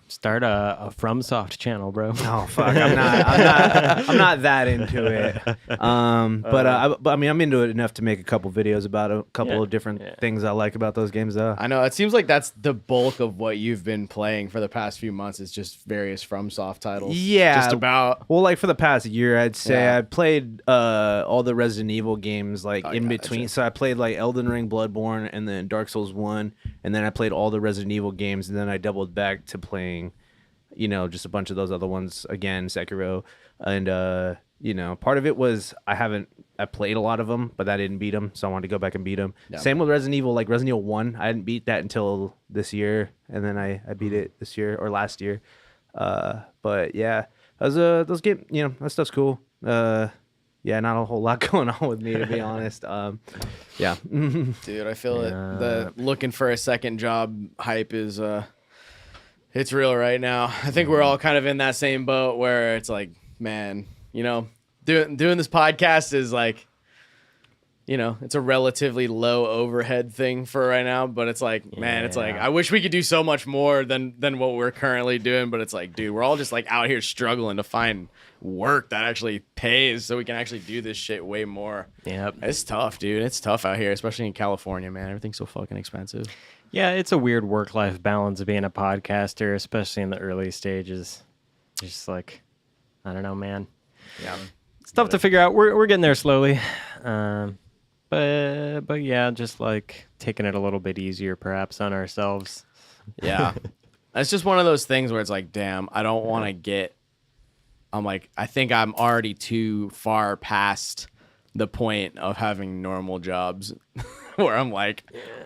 Speaker 2: Start a FromSoft channel, bro.
Speaker 1: Oh fuck! I'm not that into it. But I mean, I'm into it enough to make a couple videos about a couple of different things I like about those games, though.
Speaker 3: I know it seems like that's the bulk of what you've been playing for the past few months. Is just various FromSoft titles.
Speaker 1: Yeah,
Speaker 3: just about.
Speaker 1: Well, like for the past year, I'd say
Speaker 3: Yeah.
Speaker 1: I played all the Resident Evil games in between. So I played like Elden Ring, Bloodborne, and then Dark Souls 1, and then I played all the Resident Evil games, and then I doubled back to playing, just a bunch of those other ones again, Sekiro, and part of it was I played a lot of them, but I didn't beat them, so I wanted to go back and beat them.
Speaker 3: Yeah.
Speaker 1: Same with Resident Evil, like Resident Evil 1, I didn't beat that until this year, and then I beat it this year or last year. But yeah, those games, that stuff's cool. Yeah, not a whole lot going on with me, to be honest. Yeah.
Speaker 3: Dude, I feel it. The looking for a second job hype is it's real right now. I think we're all kind of in that same boat where it's like, man, doing this podcast is like, it's a relatively low overhead thing for right now, but it's like, man, it's like I wish we could do so much more than what we're currently doing, but it's like, dude, we're all just like out here struggling to find work that actually pays so we can actually do this shit way more.
Speaker 2: Yep.
Speaker 3: It's tough, dude. It's tough out here, especially in California, man. Everything's so fucking expensive.
Speaker 2: Yeah, it's a weird work-life balance of being a podcaster, especially in the early stages. It's just like, I don't know, man.
Speaker 3: Yeah.
Speaker 2: It's tough to figure out. We're getting there slowly. But yeah, just like taking it a little bit easier perhaps on ourselves.
Speaker 3: Yeah. It's just one of those things where it's like, damn, I don't want to I think I'm already too far past the point of having normal jobs where I'm like,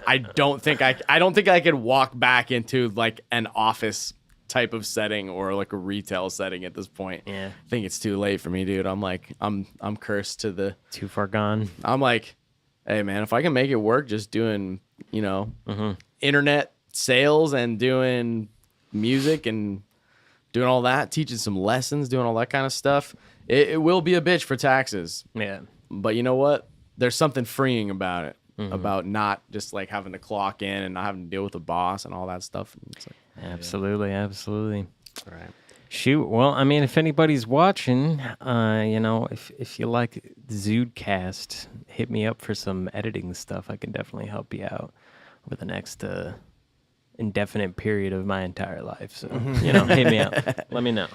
Speaker 3: I don't think I could walk back into like an office type of setting or like a retail setting at this point.
Speaker 2: Yeah.
Speaker 3: I think it's too late for me, dude. I'm like, I'm cursed to the,
Speaker 2: Too far gone.
Speaker 3: I'm like, hey man, if I can make it work just doing, internet sales and doing music and doing all that, teaching some lessons, doing all that kind of stuff, it will be a bitch for taxes.
Speaker 2: Yeah.
Speaker 3: But you know what? There's something freeing about it, about not just like having to clock in and not having to deal with a boss and all that stuff. It's like,
Speaker 2: Absolutely.
Speaker 1: All right.
Speaker 2: Shoot. Well, I mean, if anybody's watching, if you like the ZUDECAST, hit me up for some editing stuff. I can definitely help you out over the next indefinite period of my entire life. So, hit me up. Let me know.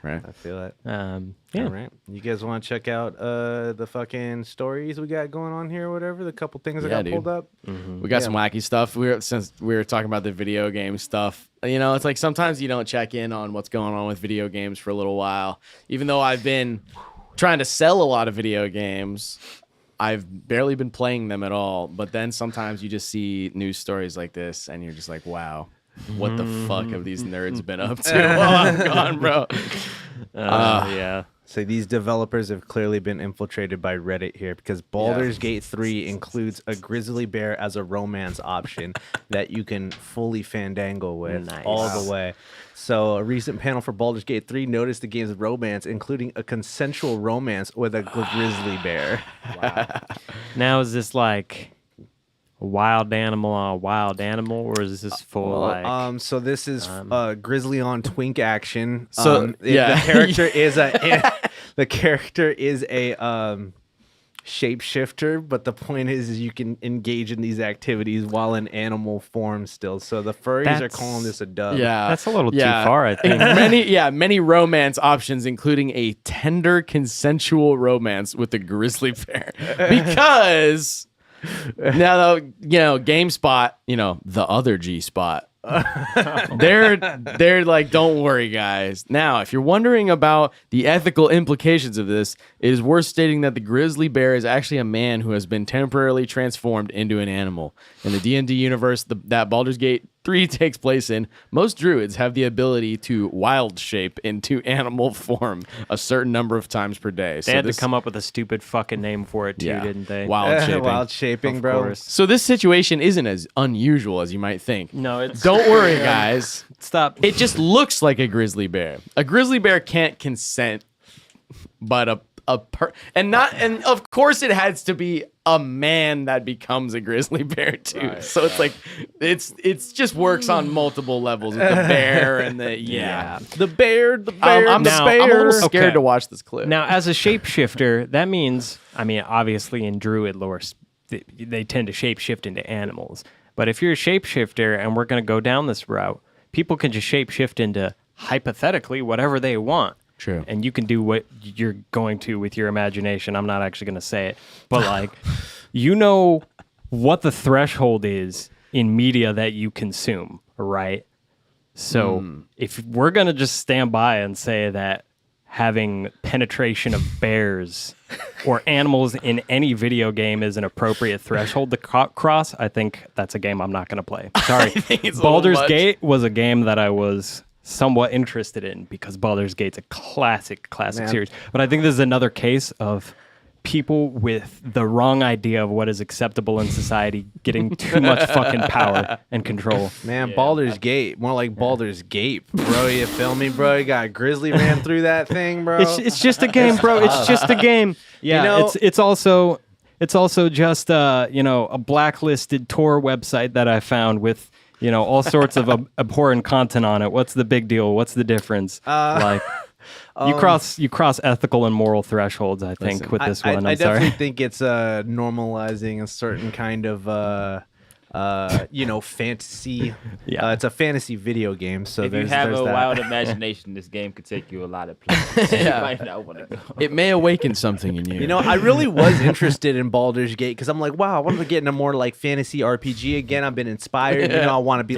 Speaker 3: right.
Speaker 1: I feel it.
Speaker 2: Yeah.
Speaker 1: All right. You guys want to check out the fucking stories we got going on here or whatever? The couple things that
Speaker 3: Yeah,
Speaker 1: got
Speaker 3: dude.
Speaker 1: pulled up?
Speaker 3: We got some wacky stuff. Since we were talking about the video game stuff, it's like sometimes you don't check in on what's going on with video games for a little while. Even though I've been trying to sell a lot of video games, I've barely been playing them at all. But then sometimes you just see news stories like this and you're just like, wow, what the fuck have these nerds been up to while I'm gone, bro?
Speaker 2: Yeah.
Speaker 1: So these developers have clearly been infiltrated by Reddit here because Baldur's Gate 3 includes a grizzly bear as a romance option that you can fully fandangle with
Speaker 2: Nice.
Speaker 1: all the way. So a recent panel for Baldur's Gate 3 noticed the game's romance, including a consensual romance with a grizzly bear.
Speaker 2: Now, is this like a wild animal on a wild animal, or is this full like?
Speaker 1: So this is grizzly on twink action.
Speaker 3: So, yeah.
Speaker 1: The character is a shapeshifter, but the point is you can engage in these activities while in animal form still. So the furries are calling this a dub.
Speaker 3: Yeah,
Speaker 2: That's a little too far, I think.
Speaker 3: many romance options, including a tender consensual romance with a grizzly bear. Because now, though, GameSpot, the other G Spot, They're like, don't worry, guys. Now, if you're wondering about the ethical implications of this, it is worth stating that the grizzly bear is actually a man who has been temporarily transformed into an animal. In the D&D universe that Baldur's Gate 3 takes place in, most druids have the ability to wild shape into animal form a certain number of times per day.
Speaker 2: They had to come up with a stupid fucking name for it too, didn't they?
Speaker 3: Wild shaping.
Speaker 1: Wild shaping,
Speaker 2: Of
Speaker 1: bro.
Speaker 2: course.
Speaker 3: So this situation isn't as unusual as you might think.
Speaker 2: No, it's
Speaker 3: Don't worry, guys.
Speaker 2: stop.
Speaker 3: It just looks like a grizzly bear. A grizzly bear can't consent, but and of course it has to be a man that becomes a grizzly bear too.
Speaker 4: Right,
Speaker 3: so it's like it's just works on multiple levels with the bear and the
Speaker 1: The bear,
Speaker 3: I'm
Speaker 2: Now-
Speaker 3: a little
Speaker 2: Okay.
Speaker 3: scared to watch this clip.
Speaker 2: Now, as a shapeshifter, that means, I mean, obviously in druid lore, they tend to shapeshift into animals. But if you're a shapeshifter and we're going to go down this route, people can just shapeshift into, hypothetically, whatever they want.
Speaker 3: True.
Speaker 2: And you can do what you're going to with your imagination. I'm not actually going to say it. But, like, you know what the threshold is in media that you consume, right? So if we're going to just stand by and say that having penetration of bears or animals in any video game is an appropriate threshold to cross, I think that's a game I'm not going to play. Sorry.
Speaker 3: think it's a little
Speaker 2: Baldur's
Speaker 3: much.
Speaker 2: Gate was a game that I was somewhat interested in because Baldur's Gate's a classic
Speaker 1: Man.
Speaker 2: series. But I think this is another case of people with the wrong idea of what is acceptable in society getting too much fucking power and control.
Speaker 1: Man, Baldur's Gate. More like Baldur's Gate, bro. You feel me, bro? You got Grizzly ran through that thing, bro.
Speaker 2: It's just a game, bro. It's just a game. Yeah,
Speaker 1: You know-
Speaker 2: it's also just a blacklisted Tor website that I found with all sorts of abhorrent content on it. What's the big deal? What's the difference? You cross ethical and moral thresholds, I think, with this one.
Speaker 1: I
Speaker 2: I'm
Speaker 1: definitely
Speaker 2: sorry.
Speaker 1: think it's normalizing a certain kind of fantasy.
Speaker 2: Yeah.
Speaker 1: It's a fantasy video game, so
Speaker 4: If you
Speaker 1: there's
Speaker 4: have a
Speaker 1: that.
Speaker 4: wild imagination, this game could take you a lot of places. You might not want to go.
Speaker 3: It may awaken something in you.
Speaker 1: You know, I really was interested in Baldur's Gate because I'm like, wow, I want to get into more like fantasy RPG again. I've been inspired. I want to be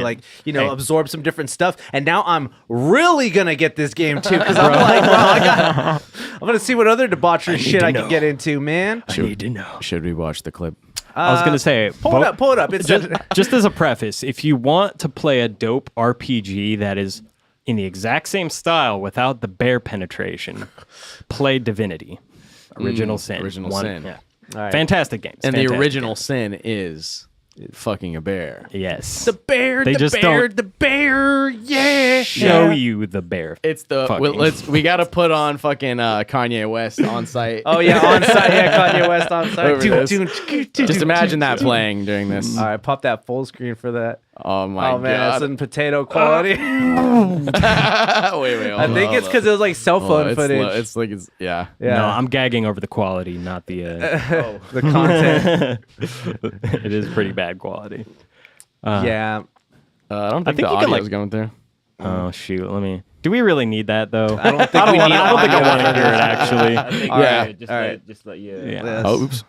Speaker 1: absorb some different stuff. And now I'm really gonna get this game too because I'm like, well, I'm gonna see what other debauchery shit I can get into, man.
Speaker 2: I need to know.
Speaker 3: Should we watch the clip?
Speaker 2: I was gonna say,
Speaker 1: Pull it up. It's
Speaker 2: just as a preface, if you want to play a dope RPG that is in the exact same style without the bear penetration, play Divinity. Original Sin.
Speaker 3: Original Sin.
Speaker 2: Yeah.
Speaker 1: All right.
Speaker 2: Fantastic games.
Speaker 3: And the
Speaker 2: Fantastic
Speaker 3: original sin is fucking a bear.
Speaker 2: Yes.
Speaker 1: The bear,
Speaker 2: They
Speaker 1: the
Speaker 2: just
Speaker 1: bear,
Speaker 2: don't-
Speaker 1: the bear, yeah.
Speaker 2: Show you the bear.
Speaker 3: It's the
Speaker 2: Fucking.
Speaker 3: we got to put on fucking Kanye West on site.
Speaker 1: Oh yeah, on site. Yeah, Kanye West on site.
Speaker 3: Whatever it is. Just imagine that playing during this.
Speaker 1: All right, pop that full screen for that.
Speaker 3: Oh my
Speaker 1: Oh man, that's
Speaker 3: god!
Speaker 1: in potato quality.
Speaker 3: wait,
Speaker 1: I think it's because it was like cell phone footage.
Speaker 3: It's like it's yeah.
Speaker 1: Yeah,
Speaker 2: No, I'm gagging over the quality, not the.
Speaker 1: the content.
Speaker 2: It is pretty bad quality.
Speaker 1: Yeah,
Speaker 3: I don't think
Speaker 2: think
Speaker 3: the
Speaker 2: you can,
Speaker 3: audio's
Speaker 2: like-
Speaker 3: going through.
Speaker 2: Oh shoot! Let me. Do we really need that though?
Speaker 1: I don't think we need.
Speaker 2: I don't think I want to hear it actually.
Speaker 4: I think
Speaker 1: Alright,
Speaker 4: just
Speaker 1: alright.
Speaker 4: let, just let you.
Speaker 2: Yeah.
Speaker 1: Yes.
Speaker 3: Oh, oops!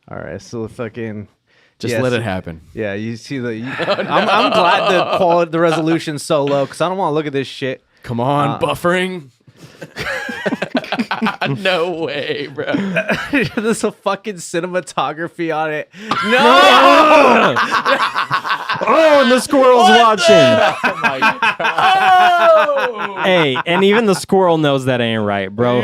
Speaker 1: All right, so fucking.
Speaker 3: Just
Speaker 1: yes.
Speaker 3: let it happen.
Speaker 1: Yeah, you see the. I'm glad the quality, the resolution's so low because I don't want to look at this shit.
Speaker 3: Come on, buffering. No way, bro.
Speaker 1: There's a fucking cinematography on it. No.
Speaker 2: Oh, and the squirrel's watching.
Speaker 4: Oh my God.
Speaker 2: Hey, and even the squirrel knows that ain't right, bro.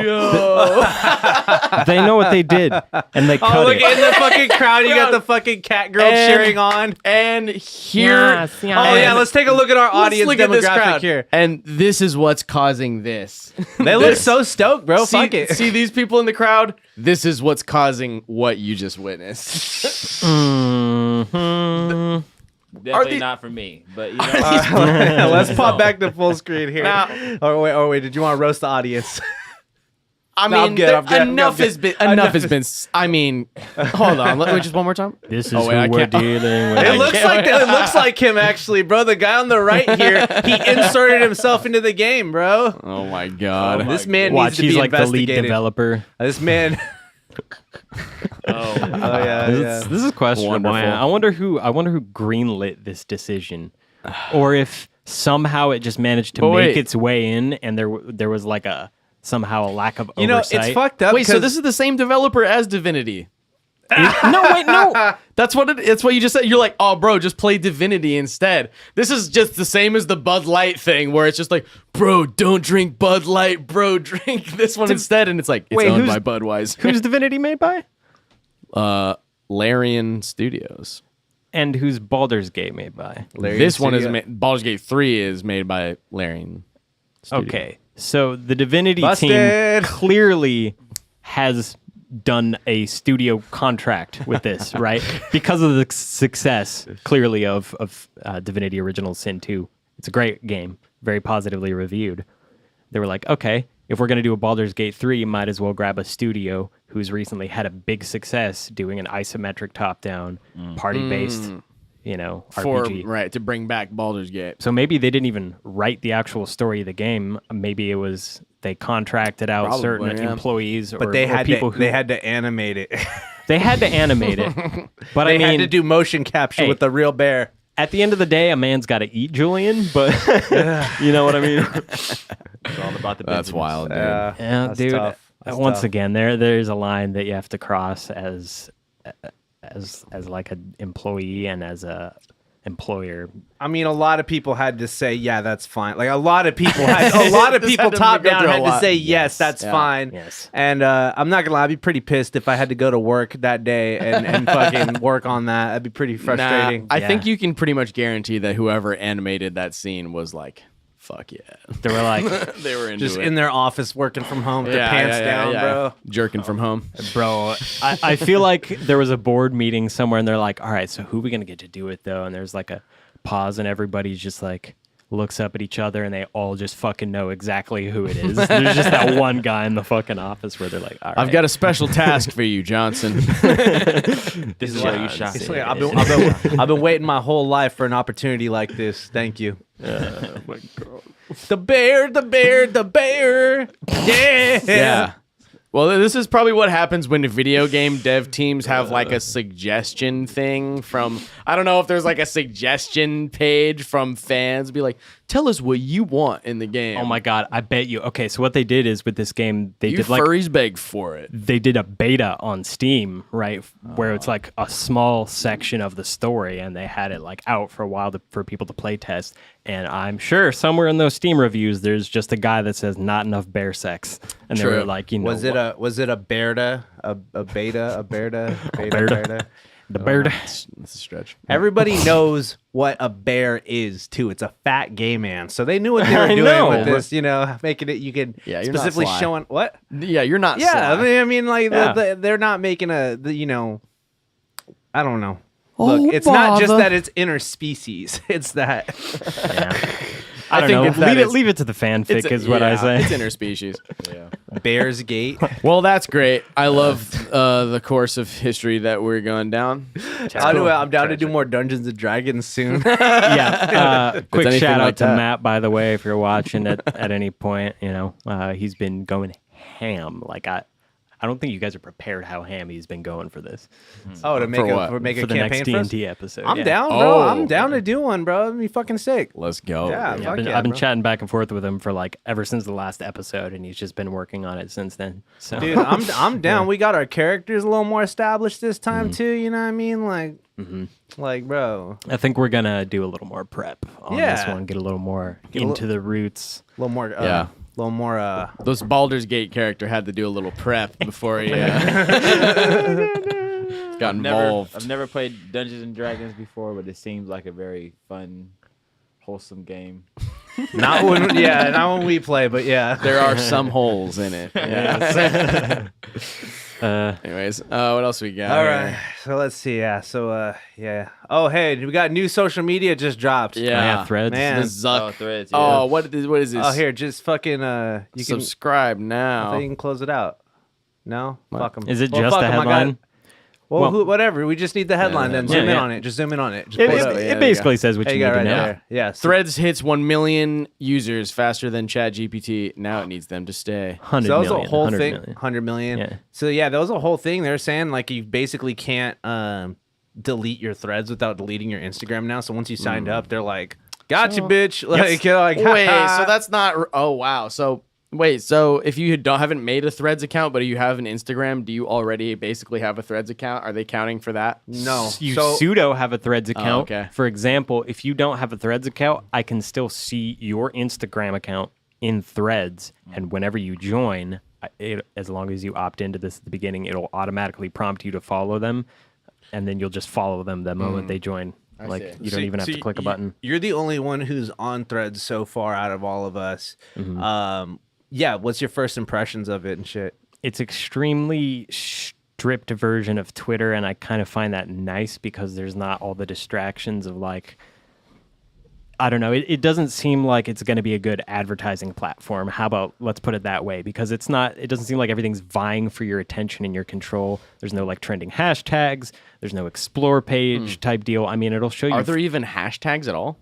Speaker 2: They know what they did, and they
Speaker 1: Oh,
Speaker 2: cut
Speaker 1: look
Speaker 2: it.
Speaker 1: in the fucking crowd. You got the fucking cat girl
Speaker 3: And-
Speaker 1: cheering on.
Speaker 3: And here,
Speaker 2: Yes, yes.
Speaker 1: Oh yeah, let's take a look at our
Speaker 3: let's
Speaker 1: audience
Speaker 3: look at this
Speaker 1: demographic
Speaker 3: crowd.
Speaker 1: here.
Speaker 3: And this is what's causing this.
Speaker 1: They look so stoked, bro.
Speaker 3: See,
Speaker 1: Fuck it.
Speaker 3: see these people in the crowd? This is what's causing what you just witnessed.
Speaker 2: Mhm.
Speaker 4: Definitely
Speaker 3: the-
Speaker 4: not for me, but you know.
Speaker 1: Let's pop back to full screen here.
Speaker 3: Now-
Speaker 1: Oh wait. Did you want to roast the audience?
Speaker 3: I
Speaker 1: No, I'm
Speaker 3: mean,
Speaker 1: good, I'm good, I'm
Speaker 3: enough
Speaker 1: good.
Speaker 3: has been. Enough has been. I mean, hold on. Let me just one more time.
Speaker 2: This is
Speaker 3: Oh, wait, I
Speaker 2: who we're
Speaker 3: can't-
Speaker 2: dealing with.
Speaker 1: It looks like him actually, bro. The guy on the right here, he inserted himself into the game, bro.
Speaker 3: Oh my god.
Speaker 1: This man
Speaker 2: Watch,
Speaker 1: needs to
Speaker 2: he's
Speaker 1: be
Speaker 2: like the lead
Speaker 1: investigated.
Speaker 2: developer.
Speaker 1: This man.
Speaker 4: Oh,
Speaker 1: Oh yeah, yeah.
Speaker 2: This is questionable,
Speaker 3: Wonderful.
Speaker 2: man. I wonder who greenlit this decision. or if somehow it just managed to
Speaker 3: But
Speaker 2: make
Speaker 3: wait.
Speaker 2: its way in, and there was like somehow a lack of
Speaker 1: You know,
Speaker 2: oversight.
Speaker 1: it's fucked up.
Speaker 3: Wait, so
Speaker 1: 'cause-
Speaker 3: this is the same developer as Divinity?
Speaker 2: No, wait, no.
Speaker 3: That's what you just said. You're like, oh, bro, just play Divinity instead. This is just the same as the Bud Light thing, where it's just like, bro, don't drink Bud Light, bro, drink this one instead, and it's like it's
Speaker 2: Wait,
Speaker 3: owned
Speaker 2: who's-
Speaker 3: by Budweiser.
Speaker 2: Who's Divinity made by?
Speaker 3: Larian Studios.
Speaker 2: And who's Baldur's Gate made by?
Speaker 1: Larry
Speaker 3: This one is
Speaker 1: Studio.
Speaker 3: Baldur's Gate 3 is made by Larian. Studios.
Speaker 2: Okay, so the Divinity
Speaker 1: Busted.
Speaker 2: team clearly has done a studio contract with this, right? Because of the success, clearly, of Divinity Original Sin 2. It's a great game, very positively reviewed. They were like, okay, if we're going to do a Baldur's Gate 3, might as well grab a studio who's recently had a big success doing an isometric top-down, party-based, RPG.
Speaker 3: To bring back Baldur's Gate.
Speaker 2: So maybe they didn't even write the actual story of the game. Maybe it was they contracted out
Speaker 3: Probably,
Speaker 2: certain
Speaker 3: yeah.
Speaker 2: employees
Speaker 1: But
Speaker 2: or
Speaker 1: they had
Speaker 2: people
Speaker 1: to,
Speaker 2: who
Speaker 1: they had to animate it.
Speaker 2: they had to animate it. But
Speaker 1: They
Speaker 2: I mean,
Speaker 1: had to do motion capture
Speaker 2: hey.
Speaker 1: with the real bear.
Speaker 2: at the end of the day, a man's got to eat, Julian. But you know what I mean?
Speaker 4: It's all about the
Speaker 3: That's
Speaker 4: Benjamins.
Speaker 3: wild, dude.
Speaker 2: Yeah,
Speaker 1: That's
Speaker 2: dude.
Speaker 1: tough. That's
Speaker 2: Once
Speaker 1: tough.
Speaker 2: again, there's a line that you have to cross as like an employee and as a employer.
Speaker 1: I mean, a lot of people had to say, "Yeah, that's fine." Like a lot of people people top
Speaker 3: go
Speaker 1: down
Speaker 3: through a
Speaker 1: had to
Speaker 3: lot.
Speaker 1: say, "Yes, that's
Speaker 3: Yeah.
Speaker 1: fine."
Speaker 2: Yes.
Speaker 1: And I'm not gonna lie, I'd be pretty pissed if I had to go to work that day and fucking work on that. That'd be pretty frustrating.
Speaker 3: I
Speaker 2: Yeah.
Speaker 3: think you can pretty much guarantee that whoever animated that scene was like, fuck yeah.
Speaker 2: They were like,
Speaker 3: They were into
Speaker 1: Just
Speaker 3: it.
Speaker 1: in their office working from home, with their pants down, bro.
Speaker 3: Jerking from home.
Speaker 2: bro, I feel like there was a board meeting somewhere and they're like, all right, so who are we going to get to do it though? And there's like a pause and everybody's just like looks up at each other and they all just fucking know exactly who it is. There's just that one guy in the fucking office where they're like, all right.
Speaker 3: I've got a special task for you, Johnson.
Speaker 4: This is where you shot.
Speaker 1: It's like, I've been waiting my whole life for an opportunity like this. Thank you. The bear, the bear, the bear. Yeah.
Speaker 3: Yeah. Well, this is probably what happens when the video game dev teams have like a suggestion thing from, I don't know if there's like a suggestion page from fans. Be like, tell us what you want in the game.
Speaker 2: Oh my God, I bet you. Okay, so what they did is with this game, they
Speaker 3: You
Speaker 2: did like
Speaker 3: furries beg for it.
Speaker 2: they did a beta on Steam, right? Where it's like a small section of the story, and they had it like out for a while for people to play test. And I'm sure somewhere in those Steam reviews, there's just a guy that says not enough bear sex, and they
Speaker 3: True.
Speaker 2: were like, you know,
Speaker 1: Was it a beta, a beta, beta,
Speaker 2: beta. the bear?
Speaker 3: That's a stretch.
Speaker 1: Everybody knows what a bear is too. It's a fat gay man. So they knew what they were
Speaker 2: I
Speaker 1: doing
Speaker 2: know.
Speaker 1: with this, making it. You could
Speaker 3: Yeah, you're not
Speaker 1: specifically
Speaker 3: sly.
Speaker 1: showing what?
Speaker 3: Yeah, you're not.
Speaker 1: Yeah,
Speaker 3: sly.
Speaker 1: I mean, like
Speaker 2: Yeah.
Speaker 1: they're not making I don't know.
Speaker 3: Oh,
Speaker 1: Look, it's not just
Speaker 3: bother.
Speaker 1: that it's interspecies. It's that.
Speaker 2: Yeah. I don't
Speaker 3: think
Speaker 2: know.
Speaker 3: if that is-
Speaker 2: Leave it to the fanfic is what I
Speaker 3: yeah,
Speaker 2: say.
Speaker 3: It's interspecies.
Speaker 1: Bears Gate.
Speaker 3: Well, that's great. I love the course of history that we're going down.
Speaker 1: I'm down to do more Dungeons and Dragons soon.
Speaker 2: Yeah. Quick
Speaker 3: anything
Speaker 2: shout
Speaker 3: like
Speaker 2: out to
Speaker 3: that.
Speaker 2: Matt, by the way, if you're watching at any point. He's been going ham. Like I don't think you guys are prepared how ham he's been going for this.
Speaker 1: Oh, to make
Speaker 3: For
Speaker 1: a
Speaker 3: what?
Speaker 1: for make
Speaker 2: for
Speaker 1: a
Speaker 2: the next
Speaker 1: campaign for us?
Speaker 2: D&D episode.
Speaker 1: I'm
Speaker 2: yeah.
Speaker 1: down, bro.
Speaker 3: Oh,
Speaker 1: I'm down
Speaker 3: okay.
Speaker 1: to do one, bro. That'd be fucking sick.
Speaker 3: Let's go.
Speaker 1: Yeah,
Speaker 2: Yeah,
Speaker 1: fuck
Speaker 2: I've been
Speaker 1: bro.
Speaker 2: chatting back and forth with him for like ever since the last episode, and he's just been working on it since then. So
Speaker 1: Dude, I'm down. We got our characters a little more established this time too. You know what I mean? Like, bro,
Speaker 2: I think we're gonna do a little more prep on this
Speaker 1: Yeah.
Speaker 2: one, get a little more
Speaker 1: a
Speaker 2: into the roots.
Speaker 1: a little more.
Speaker 3: Yeah.
Speaker 1: A little more.
Speaker 3: Those Baldur's Gate character had to do a little prep before he got involved.
Speaker 4: I've never played Dungeons and Dragons before, but it seems like a very fun, wholesome game.
Speaker 1: Not when we play, but yeah.
Speaker 3: There are some holes in it. Yeah. Anyways, what else we got?
Speaker 1: All
Speaker 3: here?
Speaker 1: right. So let's see. Yeah. So yeah. Oh, hey, we got new social media just dropped.
Speaker 3: Yeah.
Speaker 2: Threads.
Speaker 1: Man.
Speaker 3: The Zuck.
Speaker 4: Oh, Threads. Yeah.
Speaker 3: Oh, what is this?
Speaker 1: Oh, here, just fucking. You can.
Speaker 3: Subscribe
Speaker 1: I
Speaker 3: now.
Speaker 1: think you can close it out. No. Fuck 'em.
Speaker 2: Is it
Speaker 1: Well,
Speaker 2: just
Speaker 1: fuck
Speaker 2: the
Speaker 1: 'em, I got
Speaker 2: headline?
Speaker 1: it. Well, whatever. We just need the headline. Then zoom in
Speaker 2: yeah.
Speaker 1: on it. Just zoom in on it. Just
Speaker 2: It,
Speaker 1: pull
Speaker 2: it,
Speaker 1: it up.
Speaker 3: Yeah,
Speaker 2: it
Speaker 3: there you
Speaker 2: basically says what
Speaker 1: Hey,
Speaker 2: you
Speaker 1: you
Speaker 2: need
Speaker 1: got
Speaker 2: to
Speaker 1: right
Speaker 2: know.
Speaker 1: there. Yeah. So
Speaker 3: Threads hits 1 million users faster than ChatGPT. Now it needs them to stay.
Speaker 2: 100
Speaker 1: that was
Speaker 2: million,
Speaker 1: a whole
Speaker 2: 100
Speaker 1: thing.
Speaker 2: million.
Speaker 1: 100 million.
Speaker 2: Yeah.
Speaker 1: So yeah, that was a whole thing. They're saying like you basically can't delete your threads without deleting your Instagram now. So once you signed up, they're like, gotcha, bitch. Like, you're like,
Speaker 3: Wait, so that's not. Oh wow. So wait, so if you haven't made a Threads account, but you have an Instagram, do you already basically have a Threads account? Are they counting for that?
Speaker 1: no.
Speaker 2: You
Speaker 1: So
Speaker 2: pseudo have a Threads account.
Speaker 3: okay.
Speaker 2: For example, if you don't have a Threads account, I can still see your Instagram account in Threads, and whenever you join, as long as you opt into this at the beginning, it'll automatically prompt you to follow them, and then you'll just follow them the moment they join. Like
Speaker 3: see.
Speaker 2: you don't even have to click a button.
Speaker 1: You're the only one who's on Threads so far out of all of us. Yeah, what's your first impressions of it and shit?
Speaker 2: It's extremely stripped version of Twitter, and I kind of find that nice because there's not all the distractions of like, I don't know. It doesn't seem like it's going to be a good advertising platform. How about let's put it that way? Because it's not. It doesn't seem like everything's vying for your attention and your control. There's no like trending hashtags. There's no explore page type deal. I mean, it'll show you.
Speaker 3: Are there even hashtags at all?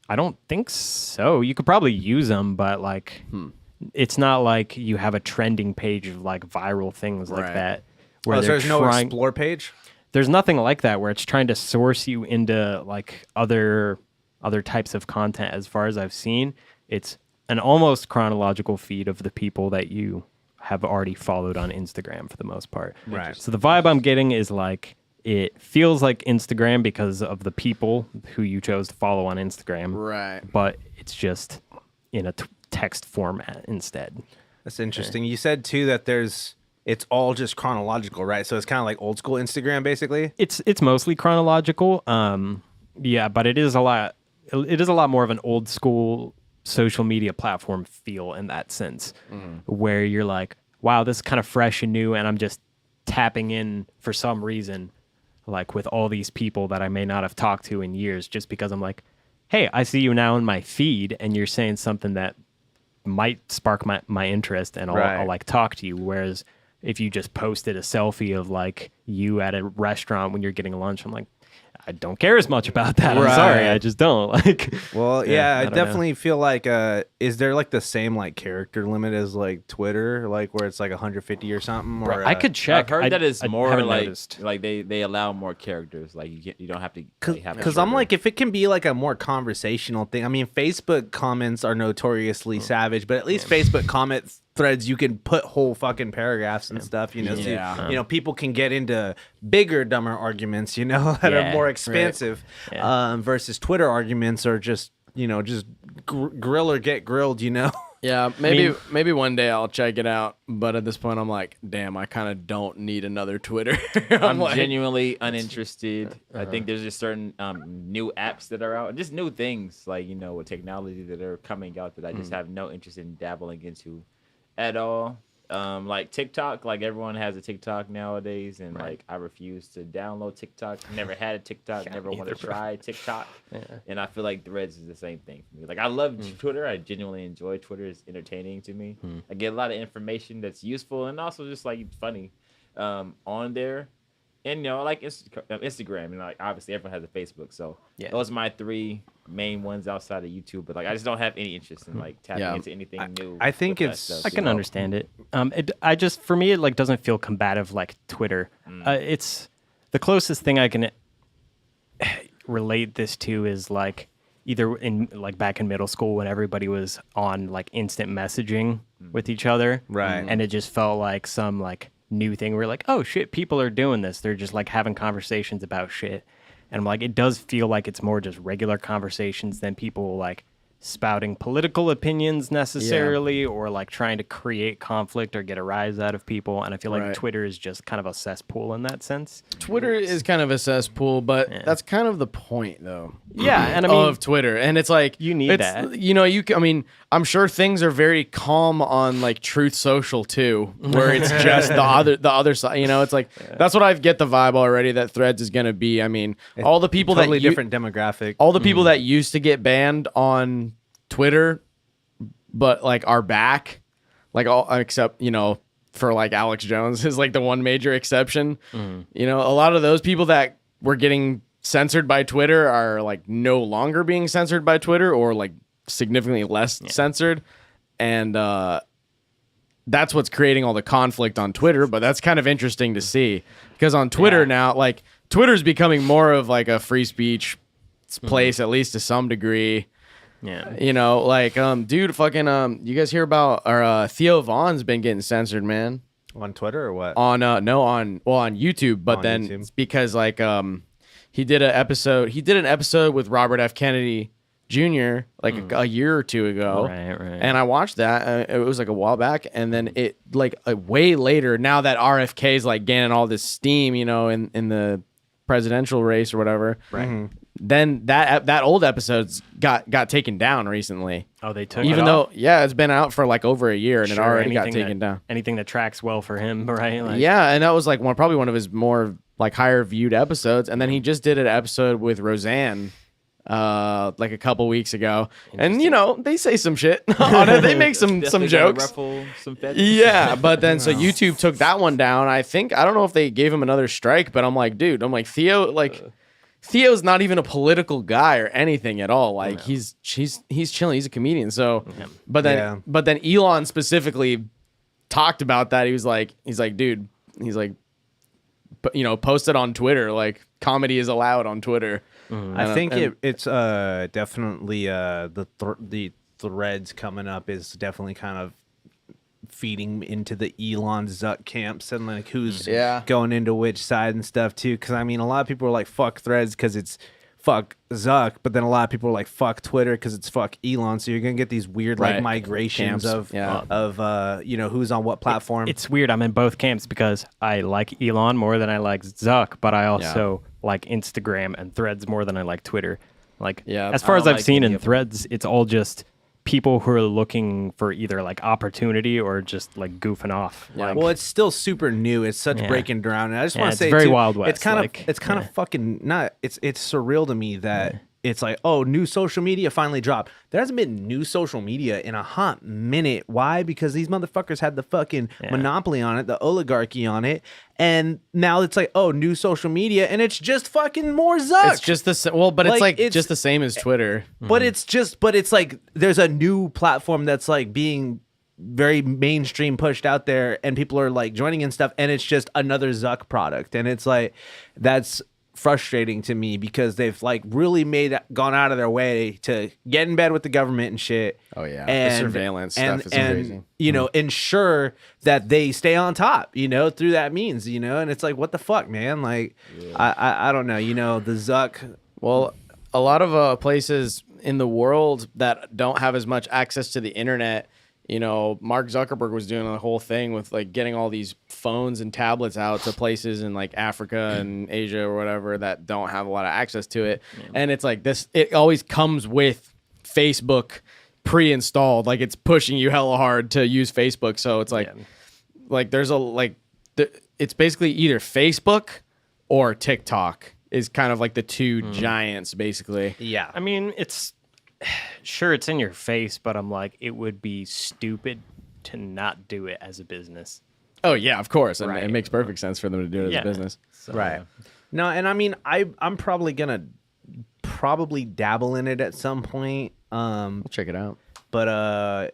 Speaker 2: I don't think so. You could probably use them, but like, it's not like you have a trending page of like viral things like
Speaker 3: Right.
Speaker 2: that. Where
Speaker 1: Oh, so
Speaker 2: they're
Speaker 1: there's no
Speaker 2: trying-
Speaker 1: explore page?
Speaker 2: There's nothing like that where it's trying to source you into like other types of content. As far as I've seen, it's an almost chronological feed of the people that you have already followed on Instagram for the most part.
Speaker 1: Right.
Speaker 2: So the vibe I'm getting is like, it feels like Instagram because of the people who you chose to follow on Instagram.
Speaker 3: Right.
Speaker 2: But it's just in a text format instead.
Speaker 1: That's interesting. You said too that it's all just chronological, right? So it's kind of like old school Instagram, basically.
Speaker 2: It's mostly chronological. Yeah, but it is a lot more of an old school social media platform feel in that sense, where you're like, wow, this is kind of fresh and new, and I'm just tapping in for some reason, like with all these people that I may not have talked to in years, just because I'm like, hey, I see you now in my feed, and you're saying something that might spark my interest, and I'll like talk to you. Whereas if you just posted a selfie of like you at a restaurant when you're getting lunch, I'm like, I don't care as much about that. I'm sorry, I just don't. Like,
Speaker 1: Well, yeah, I
Speaker 2: I don't know.
Speaker 1: definitely feel like is there like the same like character limit as like Twitter, like where it's like 150 or something? Or
Speaker 2: I could check.
Speaker 4: I've heard that it's
Speaker 2: I
Speaker 4: more
Speaker 2: haven't
Speaker 4: like
Speaker 2: noticed.
Speaker 4: like they allow more characters. Like you don't have to have
Speaker 1: because I'm like, if it can be like a more conversational thing. I mean, Facebook comments are notoriously savage, but at least Facebook comment threads you can put whole fucking paragraphs and stuff. You know,
Speaker 3: Yeah.
Speaker 1: so, you know, people can get into bigger, dumber arguments. You know, that are more expansive. Versus Twitter arguments are just grill or get grilled. You know.
Speaker 3: Yeah, maybe one day I'll check it out. But at this point, I'm like, damn, I kind of don't need another Twitter.
Speaker 4: I'm
Speaker 3: like,
Speaker 4: genuinely uninterested. I think there's just certain new apps that are out, just new things like with technology that are coming out that I just have no interest in dabbling into at all. Like TikTok, like everyone has a TikTok nowadays, and like I refuse to download TikTok. Never had a TikTok, never want to try TikTok. And I feel like Threads is the same thing for me. Like I love Twitter. I genuinely enjoy Twitter. It's entertaining to me. I get a lot of information that's useful and also just like funny on there. And I like Instagram, and like obviously everyone has a Facebook, so those are my three main ones outside of YouTube. But like I just don't have any interest in like tapping into anything new.
Speaker 1: I think
Speaker 4: with that
Speaker 1: it's-
Speaker 4: stuff,
Speaker 2: I can understand it. For me, it like doesn't feel combative like Twitter. It's the closest thing I can relate this to is like either in like back in middle school when everybody was on like instant messaging with each other,
Speaker 1: Right.
Speaker 2: And it just felt like some like new thing where like, oh shit, people are doing this. They're just like having conversations about shit. And I'm like, it does feel like it's more just regular conversations than people like spouting political opinions necessarily or like trying to create conflict or get a rise out of people. And I feel like
Speaker 3: Right.
Speaker 2: Twitter is just kind of a cesspool in that sense.
Speaker 3: Twitter is kind of a cesspool, but that's kind of the point, though.
Speaker 2: Yeah, and I mean,
Speaker 3: of Twitter, and it's like
Speaker 2: you need
Speaker 3: it's,
Speaker 2: that.
Speaker 3: I mean, I'm sure things are very calm on like Truth Social too, where it's just the other side. It's like that's what I get the vibe already that Threads is gonna be. I mean, all the people
Speaker 1: Totally
Speaker 3: that
Speaker 1: different demographic.
Speaker 3: all the people that used to get banned on Twitter, but like are back, like all except for like Alex Jones is like the one major exception. A lot of those people that were getting censored by Twitter are like no longer being censored by Twitter or like significantly less censored. And that's what's creating all the conflict on Twitter. But that's kind of interesting to see because on Twitter now, like Twitter's becoming more of like a free speech place, at least to some degree.
Speaker 2: Yeah.
Speaker 3: You know, like, dude, fucking, you guys hear about our Theo Vaughn's been getting censored, man.
Speaker 1: On Twitter or what?
Speaker 3: On on YouTube, but
Speaker 1: On
Speaker 3: then
Speaker 1: YouTube.
Speaker 3: it's because like he did an episode with Robert F. Kennedy Jr. like a year or two ago.
Speaker 2: Right.
Speaker 3: And I watched that. It was like a while back, and then it like way later. Now that RFK is like gaining all this steam, you know, in the presidential race or whatever.
Speaker 1: Right.
Speaker 3: Then that old episode's got taken down recently.
Speaker 2: Oh, they took
Speaker 3: Even
Speaker 2: it
Speaker 3: though
Speaker 2: off?
Speaker 3: it's been out for like over a year, and it
Speaker 2: Sure,
Speaker 3: already got
Speaker 2: anything
Speaker 3: taken down.
Speaker 2: Anything that tracks well for him, right? Like,
Speaker 3: Yeah, and that was like probably one of his more like higher viewed episodes. And then he just did an episode with Roseanne like a couple weeks ago. And you know, they say some shit on it. They make some
Speaker 4: Definitely gotta
Speaker 3: jokes.
Speaker 4: ruffle some feathers.
Speaker 3: Yeah, but then so YouTube took that one down. I don't know if they gave him another strike, but I'm like, dude, Theo's not even a political guy or anything at all. Like he's chilling. He's a comedian. So, but then Elon specifically talked about that. He's like, dude, you know, post it on Twitter. Like comedy is allowed on Twitter.
Speaker 1: I think it's definitely the threads coming up is definitely kind of feeding into the Elon Zuck camps and like who's going into which side and stuff too. Because I mean, a lot of people are like fuck threads because it's fuck Zuck, but then a lot of people are like fuck Twitter because it's fuck Elon. So you're gonna get these weird like migrations
Speaker 3: camps.
Speaker 1: of you know who's on what platform.
Speaker 2: It's weird. I'm in both camps because I like Elon more than I like Zuck, but I also like Instagram and Threads more than I like Twitter. Like, as far
Speaker 4: I
Speaker 2: as
Speaker 4: don't
Speaker 2: I've
Speaker 4: like
Speaker 2: seen
Speaker 4: any
Speaker 2: in
Speaker 4: of them.
Speaker 2: Threads, it's all just people who are looking for either like opportunity or just like goofing off. Like,
Speaker 1: Well, it's still super new. It's such breaking ground. And I just want to
Speaker 2: it's
Speaker 1: say,
Speaker 2: very
Speaker 1: too,
Speaker 2: Wild West,
Speaker 1: It's kind
Speaker 2: like,
Speaker 1: of, it's kind of fucking not. It's surreal to me that it's like, oh, new social media finally dropped. There hasn't been new social media in a hot minute. Why? Because these motherfuckers had the fucking monopoly on it, the oligarchy on it, and now it's like, oh, new social media, and it's just fucking more Zuck.
Speaker 3: It's just but it's like
Speaker 1: it's
Speaker 3: just the same as Twitter.
Speaker 1: But it's like there's a new platform that's like being very mainstream pushed out there, and people are like joining and stuff, and it's just another Zuck product, and it's like that's frustrating to me because they've like really gone out of their way to get in bed with the government and shit.
Speaker 3: Oh yeah,
Speaker 1: and
Speaker 3: the surveillance stuff is crazy.
Speaker 1: You know, ensure that they stay on top, you know, through that means, you know, and it's like, what the fuck, man? Like, I don't know, you know, the Zuck.
Speaker 3: Well, a lot of places in the world that don't have as much access to the internet, you know, Mark Zuckerberg was doing a whole thing with like getting all these phones and tablets out to places in like Africa and Asia or whatever that don't have a lot of access to it. And it's like this, it always comes with Facebook pre-installed. Like it's pushing you hella hard to use Facebook. So it's like, there's it's basically either Facebook or TikTok is kind of like the two giants basically.
Speaker 1: Yeah.
Speaker 2: I mean, it's sure it's in your face, but I'm like, it would be stupid to not do it as a business.
Speaker 3: Oh yeah, of course. And
Speaker 2: Right.
Speaker 3: it makes perfect sense for them to do it as a business.
Speaker 2: So,
Speaker 1: Right. No, and I mean, I'm probably gonna dabble in it at some point.
Speaker 3: Check it out.
Speaker 1: But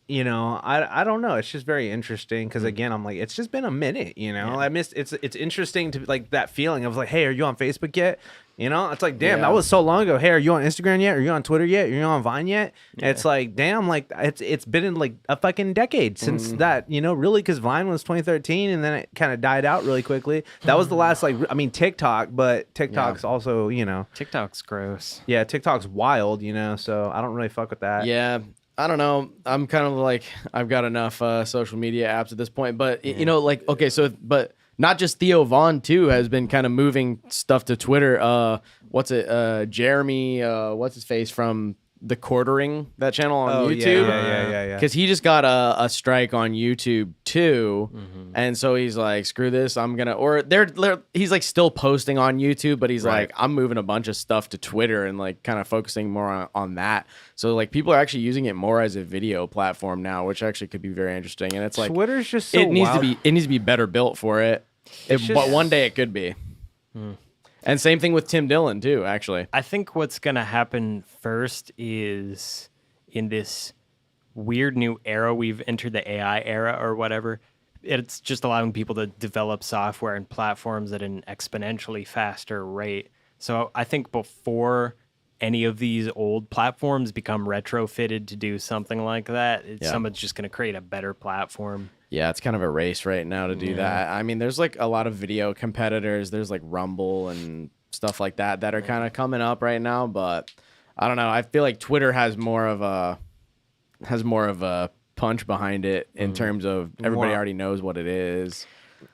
Speaker 1: you know, I don't know. It's just very interesting because again, I'm like, it's just been a minute. You know, I missed. It's interesting to like that feeling of like, hey, are you on Facebook yet? You know, it's like, damn, that was so long ago. Hey, are you on Instagram yet? Are you on Twitter yet? Are you on Vine yet? It's like, damn, like it's been in like a fucking decade since that. You know, really, because Vine was 2013, and then it kind of died out really quickly. That was the last like, I mean, TikTok, but TikTok's also, you know,
Speaker 2: TikTok's gross.
Speaker 1: yeah, TikTok's wild. You know, so I don't really fuck with that.
Speaker 3: Yeah. I don't know. I'm kind of like, I've got enough social media apps at this point, but you know, like, okay, so, but not just Theo Vaughn too has been kind of moving stuff to Twitter. Jeremy, what's his face from The Quartering, that channel on YouTube.
Speaker 1: Yeah.
Speaker 3: Because he just got a strike on YouTube too, and so he's like, "Screw this, I'm gonna." Or he's like still posting on YouTube, but he's like, "I'm moving a bunch of stuff to Twitter and like kind of focusing more on that." So like people are actually using it more as a video platform now, which actually could be very interesting. And it's like
Speaker 1: Twitter's just so
Speaker 3: it needs
Speaker 1: wild.
Speaker 3: to be better built for it, but one day it could be. And same thing with Tim Dillon too, actually.
Speaker 2: I think what's going to happen first is in this weird new era, we've entered the AI era or whatever. It's just allowing people to develop software and platforms at an exponentially faster rate. So I think before any of these old platforms become retrofitted to do something like that, someone's just going to create a better platform.
Speaker 3: Yeah, it's kind of a race right now to do that. I mean, there's like a lot of video competitors. There's like Rumble and stuff like that are kind of coming up right now. But I don't know. I feel like Twitter has more of a punch behind it in terms of everybody already knows what it is.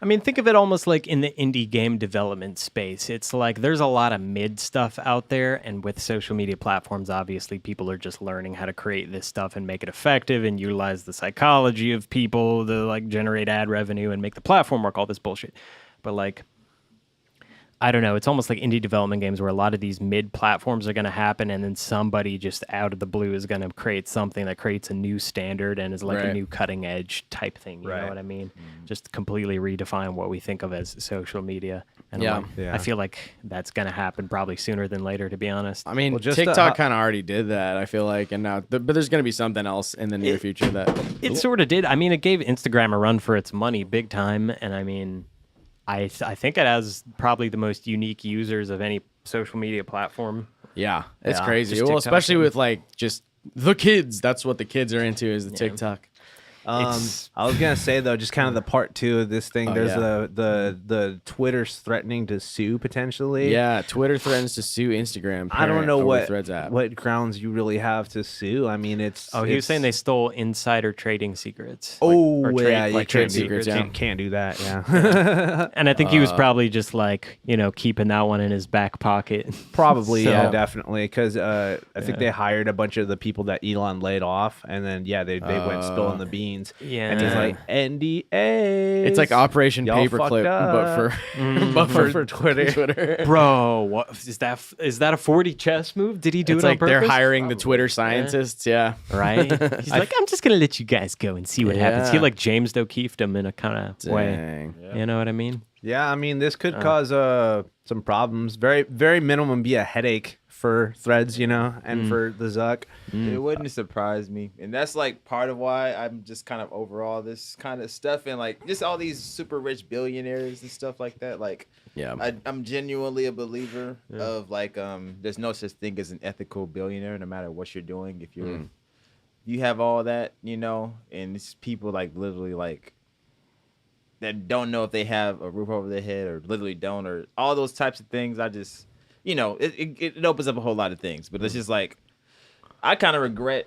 Speaker 2: I mean, think of it almost like in the indie game development space. It's like there's a lot of mid stuff out there, and with social media platforms, obviously, people are just learning how to create this stuff and make it effective and utilize the psychology of people to like generate ad revenue and make the platform work, all this bullshit. But like, I don't know. It's almost like indie development games where a lot of these mid platforms are going to happen, and then somebody just out of the blue is going to create something that creates a new standard and is like a new cutting edge type thing. You know what I mean? Just completely redefine what we think of as social media. And I feel like that's going to happen probably sooner than later, to be honest.
Speaker 3: I mean, TikTok kind of already did that, I feel like, and now, but there's going to be something else in the near future that
Speaker 2: it sort of did. I mean, it gave Instagram a run for its money big time, and I mean, I think it has probably the most unique users of any social media platform.
Speaker 3: Yeah, it's crazy. Well, especially with like just the kids. That's what the kids are into is the TikTok.
Speaker 1: I was gonna say though, just kind of the part 2 of this thing. There's the Twitter's threatening to sue potentially.
Speaker 3: Yeah, Twitter threatens to sue Instagram.
Speaker 1: I don't know what
Speaker 3: Threads app.
Speaker 1: what grounds you really have to sue. I mean, it's
Speaker 2: he was saying they stole insider trading secrets.
Speaker 1: Oh,
Speaker 2: like,
Speaker 1: yeah, you
Speaker 3: trade secrets.
Speaker 1: Can't do that. Yeah,
Speaker 2: and I think he was probably just like keeping that one in his back pocket.
Speaker 1: Probably, yeah, definitely, because I think they hired a bunch of the people that Elon laid off, and then they went spilling the beans.
Speaker 2: Yeah,
Speaker 1: and he's like NDA.
Speaker 3: It's like Operation Paperclip, but for
Speaker 1: Twitter.
Speaker 2: Bro, what is that? Is that a 40 chess move? Did he do
Speaker 3: it's
Speaker 2: it
Speaker 3: like
Speaker 2: on purpose?
Speaker 3: they're hiring the Twitter scientists. Yeah,
Speaker 2: right. He's like, I'm just gonna let you guys go and see what happens. He like James O'Keefe'd him in a kind of way.
Speaker 3: Yeah.
Speaker 2: You know what I mean?
Speaker 1: Yeah, I mean, this could cause some problems. Very, very minimum be a headache for Threads, and for the Zuck.
Speaker 4: It wouldn't surprise me, and that's like part of why I'm just kind of over all this kind of stuff, and like just all these super rich billionaires and stuff like that. Like, I'm genuinely a believer of like there's no such thing as an ethical billionaire, no matter what you're doing. If you have all that, and it's people like literally like that don't know if they have a roof over their head or literally don't, or all those types of things. I just, it opens up a whole lot of things. But it's just like, I kind of regret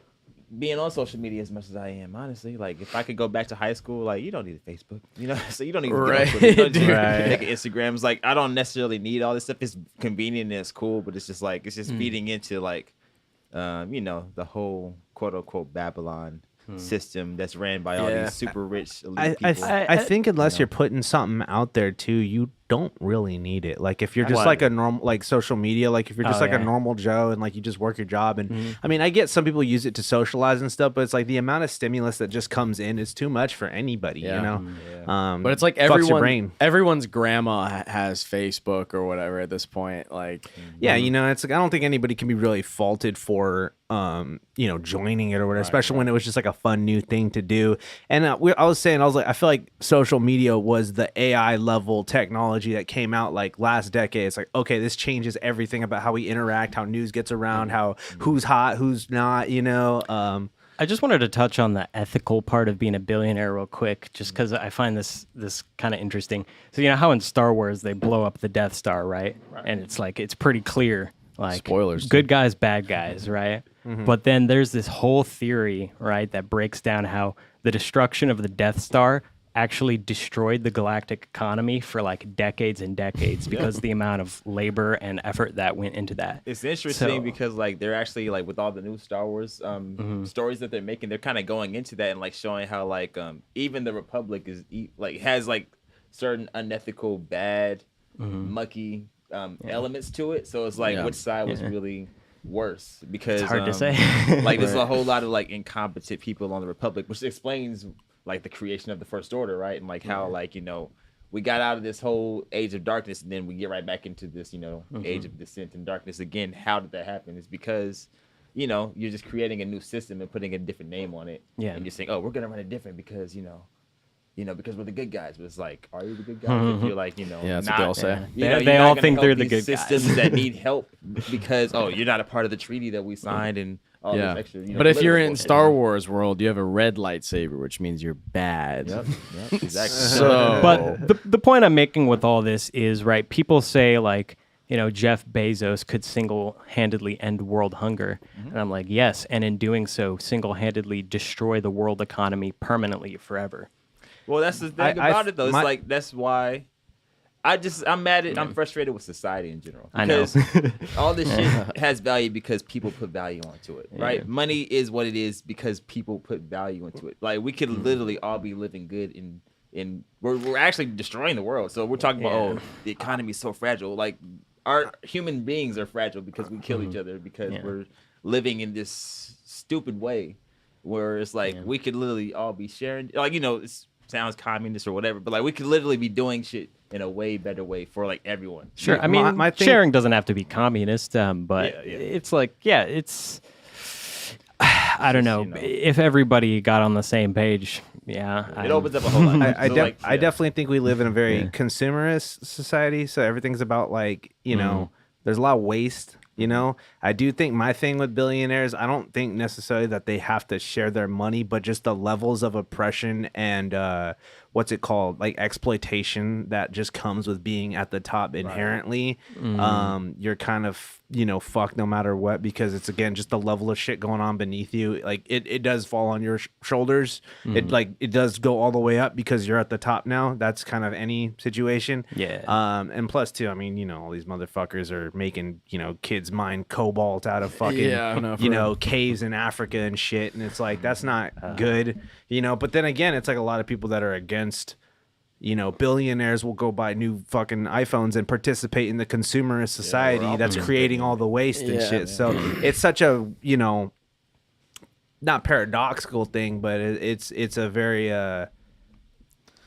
Speaker 4: being on social media as much as I am, honestly. Like, if I could go back to high school, like, you don't need a Facebook, so you don't need to get on Twitter. You don't need to make an Instagram. It's like, I don't necessarily need all this stuff. It's convenient and it's cool, but it's just like, it's just feeding into like, the whole quote unquote Babylon system that's ran by all these super rich elite people.
Speaker 1: I think unless you're putting something out there too, you don't really need it. Like if you're just like a normal, like social media, like if you're just like a normal Joe and like you just work your job, and I mean, I get some people use it to socialize and stuff, but it's like the amount of stimulus that just comes in is too much for anybody,
Speaker 3: but it's like everyone's grandma has Facebook or whatever at this point. Like,
Speaker 1: it's like I don't think anybody can be really faulted for joining it or whatever, especially when it was just like a fun new thing to do. And I was like, I feel like social media was the AI level technology that came out like last decade. It's like, okay, this changes everything about how we interact, how news gets around, how who's hot, who's not,
Speaker 2: I just wanted to touch on the ethical part of being a billionaire real quick, just because I find this kind of interesting. So how in Star Wars they blow up the Death Star, right? And it's like, it's pretty clear, like,
Speaker 3: spoilers,
Speaker 2: good guys, bad guys, right? But then there's this whole theory, right, that breaks down how the destruction of the Death Star actually destroyed the galactic economy for like decades and decades because of the amount of labor and effort that went into that.
Speaker 4: It's interesting because like they're actually like with all the new Star Wars stories that they're making, they're kind of going into that and like showing how like even the Republic is has like certain unethical, bad, mucky elements to it. So it's like which side was really worse, because
Speaker 2: it's hard to say.
Speaker 4: Like there's a whole lot of like incompetent people on the Republic, which explains like the creation of the First Order, right? And like how like we got out of this whole age of darkness and then we get right back into this age of descent and darkness again. How did that happen? It's because you're just creating a new system and putting a different name on it, and you're saying, oh, we're gonna run it different because because we're the good guys. But it's like, are you the good guys? If you're like,
Speaker 3: Yeah, that's what
Speaker 4: not,
Speaker 3: they all say.
Speaker 2: They all think they're the good
Speaker 4: systems
Speaker 2: guys.
Speaker 4: that need help because you're not a part of the treaty that we signed and all this extra.
Speaker 3: But if you're in
Speaker 4: political
Speaker 3: Star Wars world, you have a red lightsaber, which means you're bad.
Speaker 4: Yep, exactly.
Speaker 3: So,
Speaker 2: But the point I'm making with all this is, right, people say, like, Jeff Bezos could single-handedly end world hunger. And I'm like, yes, and in doing so, single-handedly destroy the world economy permanently forever.
Speaker 4: Well, that's the thing about it, though. It's like, that's why I'm mad at, I'm frustrated with society in general. Because all this shit has value because people put value onto it, right? Yeah. Money is what it is because people put value into it. Like, we could literally all be living good in we're actually destroying the world. So we're talking about, the economy is so fragile. Like, our human beings are fragile because we kill each other because we're living in this stupid way where it's like we could literally all be sharing. Like, it sounds communist or whatever, but like we could literally be doing shit in a way better way for like everyone.
Speaker 2: Sure. I mean, my sharing doesn't have to be communist, but it's like, it's, I don't know. If everybody got on the same page, it
Speaker 4: opens up a whole lot.
Speaker 1: I definitely think we live in a very consumerist society, so everything's about like, there's a lot of waste. I do think my thing with billionaires, I don't think necessarily that they have to share their money, but just the levels of oppression and what's it called, like exploitation that just comes with being at the top inherently. You're kind of fucked no matter what, because it's again just the level of shit going on beneath you. Like it does fall on your shoulders. It does go all the way up because you're at the top now. That's kind of any situation. And plus too, I mean, all these motherfuckers are making kids mine cobalt out of fucking caves in Africa and shit, and it's like that's not good. But then again, it's like a lot of people that are against billionaires will go buy new fucking iPhones and participate in the consumerist society that's creating all the waste and shit. So it's such a not paradoxical thing, but it's a very I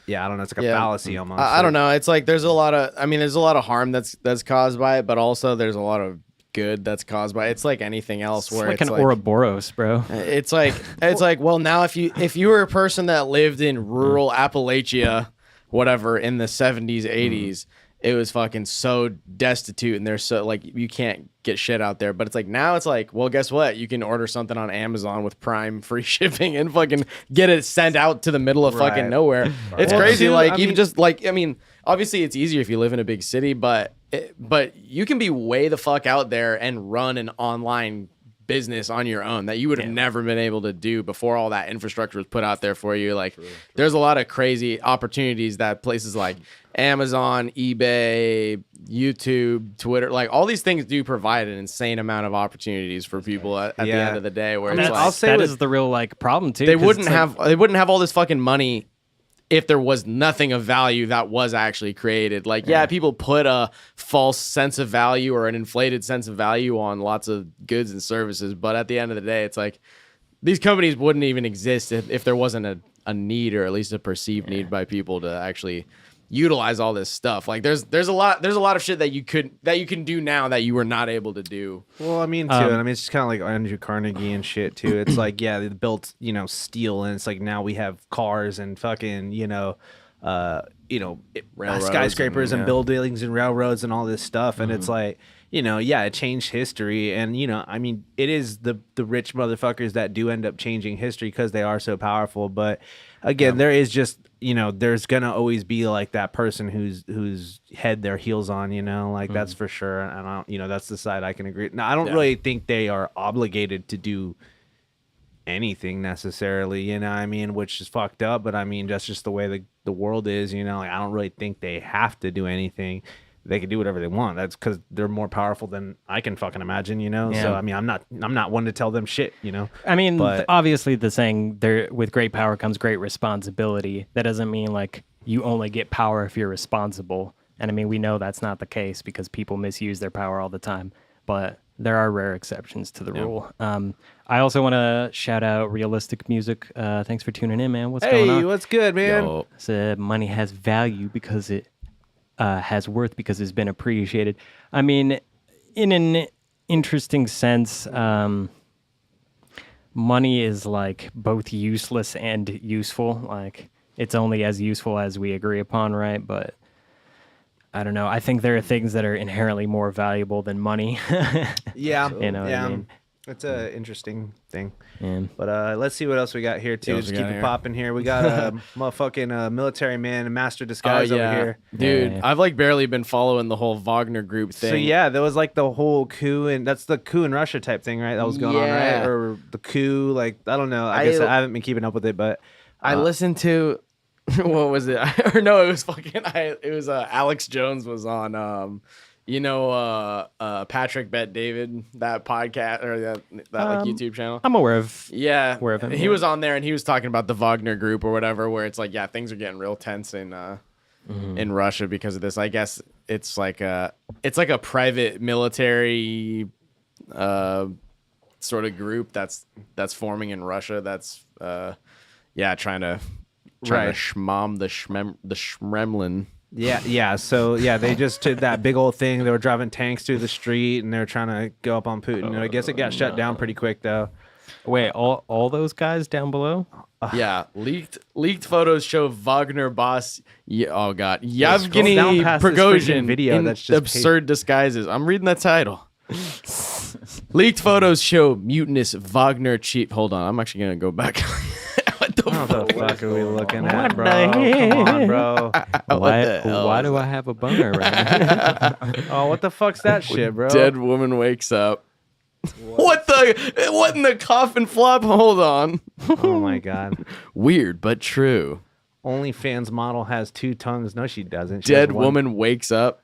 Speaker 1: don't know, it's like a fallacy almost.
Speaker 3: I don't know. It's like there's a lot of harm that's caused by it, but also there's a lot of good that's caused by it. It's like anything else where
Speaker 2: it's like an Ouroboros, bro.
Speaker 3: It's like well, now if you were a person that lived in rural Appalachia, whatever, in the 70s, 80s, it was fucking so destitute and there's so like you can't get shit out there. But it's like now it's like, well, guess what? You can order something on Amazon with Prime free shipping and fucking get it sent out to the middle of fucking nowhere. It's crazy. Obviously it's easier if you live in a big city, but you can be way the fuck out there and run an online business on your own that you would have never been able to do before all that infrastructure was put out there for you. Like there's a lot of crazy opportunities that places like Amazon, eBay, YouTube, Twitter, like all these things do provide an insane amount of opportunities for people at the end of the day, where it's like,
Speaker 2: I'll say that is the real like problem too.
Speaker 3: They wouldn't have all this fucking money if there was nothing of value that was actually created. Like, people put a false sense of value or an inflated sense of value on lots of goods and services. But at the end of the day, it's like these companies wouldn't even exist if there wasn't a need, or at least a perceived need by people to actually utilize all this stuff. Like there's a lot of shit that you can do now that you were not able to do.
Speaker 1: Well, I mean, it's just kind of like Andrew Carnegie and shit too. It's like, they built, steel, and it's like now we have cars and fucking, skyscrapers and buildings and railroads and all this stuff. And it's like, it changed history. And, I mean, it is the rich motherfuckers that do end up changing history because they are so powerful. But again, there is just, there's going to always be like that person whose head their heels on, like that's for sure. And I don't, that's the side I can agree. Now, I don't really think they are obligated to do anything necessarily, which is fucked up. But I mean, that's just the way the world is, like, I don't really think they have to do anything. They can do whatever they want. That's because they're more powerful than I can fucking imagine, So I mean, I'm not one to tell them shit, I mean, but
Speaker 2: obviously the saying there, with great power comes great responsibility. That doesn't mean like you only get power if you're responsible. And I mean, we know that's not the case because people misuse their power all the time. But there are rare exceptions to the rule. I also want to shout out Realistic Music. Thanks for tuning in, man. What's going on?
Speaker 1: Hey, what's good, man?
Speaker 2: Yo. Said money has value because it has worth because it's been appreciated. I mean, in an interesting sense, money is like both useless and useful. Like it's only as useful as we agree upon, right? But I don't know. I think there are things that are inherently more valuable than money.
Speaker 1: Yeah,
Speaker 2: You know what I mean?
Speaker 1: It's a interesting thing.
Speaker 2: Yeah.
Speaker 1: But let's see what else we got here too.
Speaker 3: what
Speaker 1: Just
Speaker 3: we
Speaker 1: keep
Speaker 3: got
Speaker 1: it
Speaker 3: here?
Speaker 1: popping here. We got a motherfucking military man, master disguise over here.
Speaker 3: Dude,
Speaker 2: Yeah.
Speaker 3: I've like barely been following the whole Wagner group thing.
Speaker 1: So yeah, there was like the whole coup, and that's the coup in Russia type thing, right? That was going on,
Speaker 3: Yeah.
Speaker 1: right? Or the coup, like I don't know. I guess I haven't been keeping up with it, but
Speaker 3: I listened to what was it? Or no, it was fucking. It was Alex Jones was on. Patrick Bet David, that podcast or that like YouTube channel.
Speaker 2: I'm aware of.
Speaker 3: Yeah,
Speaker 2: Aware of him,
Speaker 3: he
Speaker 2: yeah.
Speaker 3: was on there and he was talking about the Wagner group or whatever, where it's like, yeah, things are getting real tense in Russia because of this. I guess it's like a private military sort of group that's forming in Russia. That's trying to
Speaker 1: Right.
Speaker 3: schmom the Shmemlin.
Speaker 1: yeah. So yeah, they just did that big old thing. They were driving tanks through the street, and they were trying to go up on Putin. And I guess it got shut down pretty quick though.
Speaker 2: Wait, all those guys down below?
Speaker 3: Yeah, leaked photos show Wagner boss. Oh god,
Speaker 1: scroll
Speaker 3: Yevgeny
Speaker 1: down past this freaking
Speaker 3: Prigozhin
Speaker 1: video
Speaker 3: in
Speaker 1: that's just
Speaker 3: absurd disguises. I'm reading that title. Leaked photos show mutinous Wagner chief. Hold on, I'm actually gonna go back. What the
Speaker 1: What
Speaker 3: fuck?
Speaker 1: the fuck are we looking
Speaker 2: What
Speaker 1: at, bro?
Speaker 2: the
Speaker 1: Come on, bro.
Speaker 2: Why do I have a boner right now?
Speaker 1: Oh, what the fuck's that shit, bro?
Speaker 3: Dead woman wakes up. What in the coffin flop? Hold on.
Speaker 1: Oh my god.
Speaker 3: Weird but true.
Speaker 1: OnlyFans model has 2 tongues. No, she doesn't. She has
Speaker 3: Dead
Speaker 1: one.
Speaker 3: woman wakes up.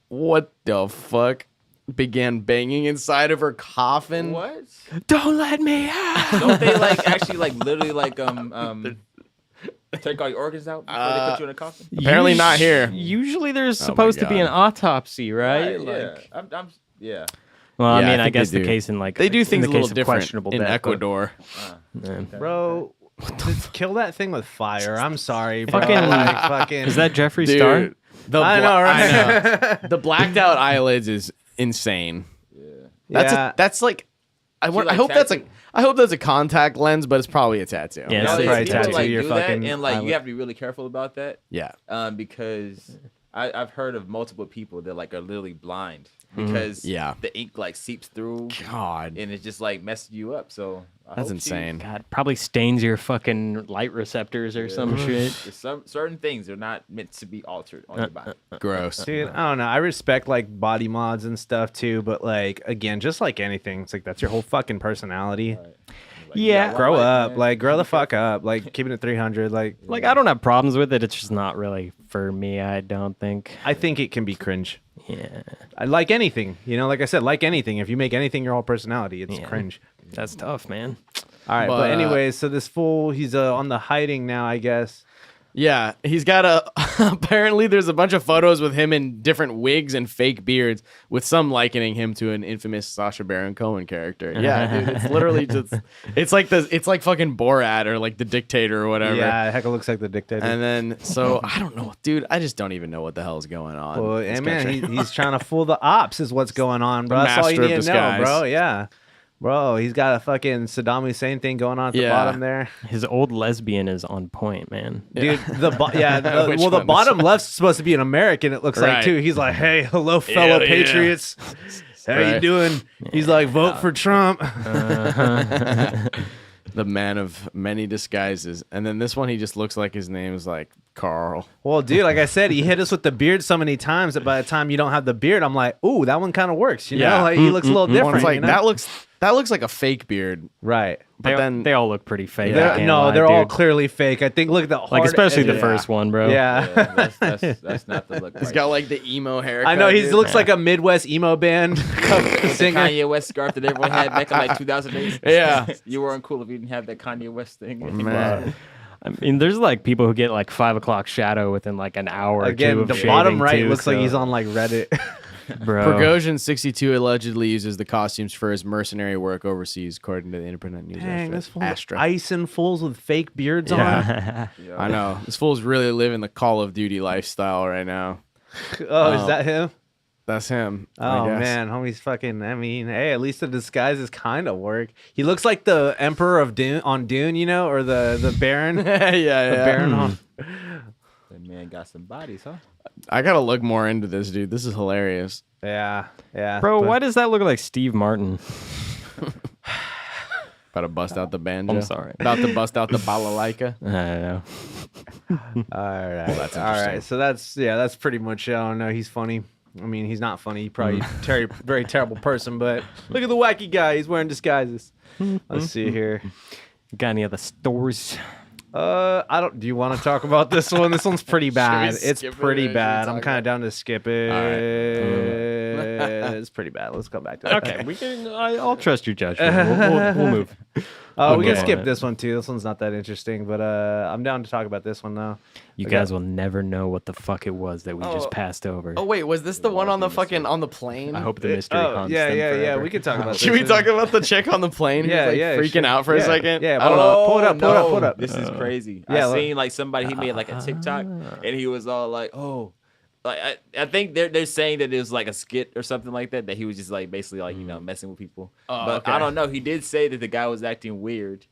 Speaker 3: What the fuck? Began banging inside of her coffin.
Speaker 4: What?
Speaker 3: Don't let me out.
Speaker 4: Don't they like actually like literally like take all your organs out before they put you in a coffin?
Speaker 3: Apparently not here.
Speaker 2: Usually there's
Speaker 3: Oh my
Speaker 2: supposed to be an
Speaker 3: God.
Speaker 2: autopsy, right?
Speaker 4: Yeah. Yeah.
Speaker 2: Well,
Speaker 3: Yeah,
Speaker 2: I mean,
Speaker 3: I
Speaker 2: I
Speaker 3: think
Speaker 2: guess
Speaker 3: they
Speaker 2: the
Speaker 3: do.
Speaker 2: case in like
Speaker 3: They do
Speaker 2: in
Speaker 3: things
Speaker 2: the
Speaker 3: a little
Speaker 2: case of
Speaker 3: different
Speaker 2: questionable
Speaker 3: in
Speaker 2: death, but-
Speaker 3: Ecuador.
Speaker 2: Yeah.
Speaker 1: Bro, just kill that thing with fire. I'm sorry, bro.
Speaker 2: Fucking-
Speaker 1: Like, fucking.
Speaker 2: Is that Jeffree Star?
Speaker 3: Dude, the
Speaker 1: I know, right?
Speaker 3: I know. The blacked out eyelids is insane.
Speaker 1: Yeah.
Speaker 3: That's like I
Speaker 4: like
Speaker 3: hope that's
Speaker 4: tattoo?
Speaker 3: I hope that's a contact lens, but it's probably a tattoo.
Speaker 2: Yeah,
Speaker 1: That's
Speaker 2: it's
Speaker 1: probably
Speaker 4: people
Speaker 1: tattoo
Speaker 4: like
Speaker 1: your
Speaker 4: do that,
Speaker 1: fucking
Speaker 4: and like
Speaker 1: eyelid.
Speaker 4: you have to be really careful about that.
Speaker 3: Yeah.
Speaker 4: Because I've heard of multiple people that like are literally blind because
Speaker 3: Yeah.
Speaker 4: the ink like seeps through
Speaker 3: God.
Speaker 4: and it's just like messing you up. So I
Speaker 3: That's
Speaker 4: hope
Speaker 3: insane.
Speaker 2: God, probably stains your fucking light receptors or some shit.
Speaker 4: Some certain things are not meant to be altered on your body.
Speaker 3: Gross.
Speaker 1: Dude, I don't know. I respect like body mods and stuff too, but like again, just like anything, it's like that's your whole fucking personality.
Speaker 4: Like, you
Speaker 2: Yeah.
Speaker 4: got one
Speaker 1: Grow
Speaker 4: life,
Speaker 1: up,
Speaker 4: man.
Speaker 1: like grow the fuck up, like keeping it 300. Like
Speaker 2: Like, I don't have problems with it. It's just not really for me, I don't think.
Speaker 1: I think it can be cringe.
Speaker 2: Yeah.
Speaker 1: I like anything, you know. Like I said, like anything. If you make anything your whole personality, it's
Speaker 2: Yeah.
Speaker 1: cringe.
Speaker 2: That's tough, man.
Speaker 1: All right, but
Speaker 3: But,
Speaker 1: anyways, so this fool, he's on the hiding now, I guess.
Speaker 3: Yeah, he's got a. Apparently, there's a bunch of photos with him in different wigs and fake beards, with some likening him to an infamous Sacha Baron Cohen character. Yeah, dude, it's literally just. It's like fucking Borat or like the Dictator or whatever.
Speaker 1: Yeah, heck, it looks like the dictator.
Speaker 3: And then, so I don't know, dude. I just don't even know what the hell is going on.
Speaker 1: well,
Speaker 3: in this
Speaker 1: and man,
Speaker 3: country.
Speaker 1: he's trying to fool the ops, is what's going on, bro.
Speaker 3: The
Speaker 1: That's all you
Speaker 3: master
Speaker 1: need
Speaker 3: of
Speaker 1: to know,
Speaker 3: disguise.
Speaker 1: bro. Yeah, bro, he's got a fucking Saddam Hussein thing going on at the
Speaker 3: Yeah.
Speaker 1: bottom there.
Speaker 2: His old lesbian is on point, man.
Speaker 1: Dude,
Speaker 3: Which
Speaker 1: the
Speaker 3: one?
Speaker 1: bottom left's supposed to be an American. It looks like
Speaker 3: Right.
Speaker 1: too. He's like, hey, hello, fellow
Speaker 3: Hell yeah.
Speaker 1: patriots. How you
Speaker 3: Right.
Speaker 1: doing? He's like, vote for Trump.
Speaker 3: The man of many disguises. And then this one, he just looks like his name's like Carl.
Speaker 1: Well, dude, like I said, he hit us with the beard so many times that by the time you don't have the beard, I'm like, ooh, that one kind of works. You know, like he looks a little
Speaker 3: Well,
Speaker 1: different.
Speaker 3: it's like
Speaker 1: you know?
Speaker 3: that looks like a fake beard.
Speaker 1: right.
Speaker 3: But then
Speaker 2: They all look pretty fake.
Speaker 3: Yeah.
Speaker 2: I can't
Speaker 1: No,
Speaker 2: lie,
Speaker 1: they're all
Speaker 2: dude.
Speaker 1: clearly fake. I think look at the
Speaker 2: Like,
Speaker 1: hard
Speaker 2: especially the
Speaker 1: edges.
Speaker 2: first one, bro.
Speaker 1: Yeah.
Speaker 4: Yeah, that's not the look.
Speaker 3: he's
Speaker 4: right.
Speaker 3: got like the emo haircut.
Speaker 1: I know he
Speaker 3: dude.
Speaker 1: looks like a Midwest emo band
Speaker 4: the
Speaker 1: singer.
Speaker 4: Kanye West scarf that everyone had back in like 2008.
Speaker 3: Yeah.
Speaker 4: You weren't cool if you didn't have that Kanye West thing.
Speaker 3: Man.
Speaker 2: I mean, there's like people who get like 5 o'clock shadow within like an hour or
Speaker 1: Again,
Speaker 2: two of
Speaker 1: the
Speaker 2: shaving,
Speaker 1: bottom right
Speaker 2: too,
Speaker 1: looks like
Speaker 2: so-
Speaker 1: he's on like Reddit.
Speaker 2: bro.
Speaker 3: Prigozhin 62 allegedly uses the costumes for his mercenary work overseas, according to the Independent News.
Speaker 1: Dang, this fool's
Speaker 3: Astra.
Speaker 1: icing fools with fake beards on.
Speaker 2: Yeah.
Speaker 3: I know this fool's really living the Call of Duty lifestyle right now.
Speaker 1: Oh, is that him?
Speaker 3: that's him. I
Speaker 1: Oh
Speaker 3: guess.
Speaker 1: man, homie's fucking. I mean, hey, at least the disguises kind of work. He looks like the Emperor of Dune on Dune, you know, or the Baron. The Baron on.
Speaker 4: That man got some bodies, huh?
Speaker 3: I gotta look more into this, dude. This is hilarious.
Speaker 1: Yeah.
Speaker 2: Bro,
Speaker 1: but-
Speaker 2: why does that look like Steve Martin?
Speaker 3: About to bust out the banjo.
Speaker 2: I'm sorry.
Speaker 3: About to bust out the balalaika.
Speaker 2: I don't know.
Speaker 1: All right.
Speaker 3: that's
Speaker 1: all right.
Speaker 3: interesting.
Speaker 1: So that's pretty much it. I don't know. He's funny. I mean, he's not funny. He's probably very terrible person. But look at the wacky guy. He's wearing disguises. Let's see here.
Speaker 2: Got any other stores?
Speaker 1: I don't. Do you want to talk about this one? This one's pretty bad. It's
Speaker 3: skip it, or
Speaker 1: pretty
Speaker 3: should we
Speaker 1: bad. I'm
Speaker 3: talk
Speaker 1: kind of down to skip it. It's pretty bad. Let's come back to that.
Speaker 2: Okay, we can. I'll trust your judgment. We'll move.
Speaker 1: We can
Speaker 2: Okay.
Speaker 1: skip this one too. This one's not that interesting, but I'm down to talk about this one though.
Speaker 2: You
Speaker 1: Okay.
Speaker 2: guys will never know what the fuck it was that we just passed over.
Speaker 3: Oh wait, was this the one on the fucking on the plane?
Speaker 2: I hope the mystery haunts them forever.
Speaker 1: We can talk about.
Speaker 3: Should
Speaker 1: this.
Speaker 3: we talk about the chick on the plane?
Speaker 1: Yeah,
Speaker 3: who's, like,
Speaker 1: yeah,
Speaker 3: freaking
Speaker 1: sure.
Speaker 3: out for a
Speaker 1: Yeah,
Speaker 3: second.
Speaker 1: yeah,
Speaker 3: I don't know.
Speaker 1: Pull it up. Pull it up.
Speaker 4: This is crazy.
Speaker 1: yeah,
Speaker 4: I
Speaker 1: look.
Speaker 4: seen like somebody he made like a TikTok, and he was all like, "Oh, like I think they're saying that it was like a skit or something like that. That he was just like basically like messing with people. But
Speaker 3: okay.
Speaker 4: I don't know. He did say that the guy was acting weird,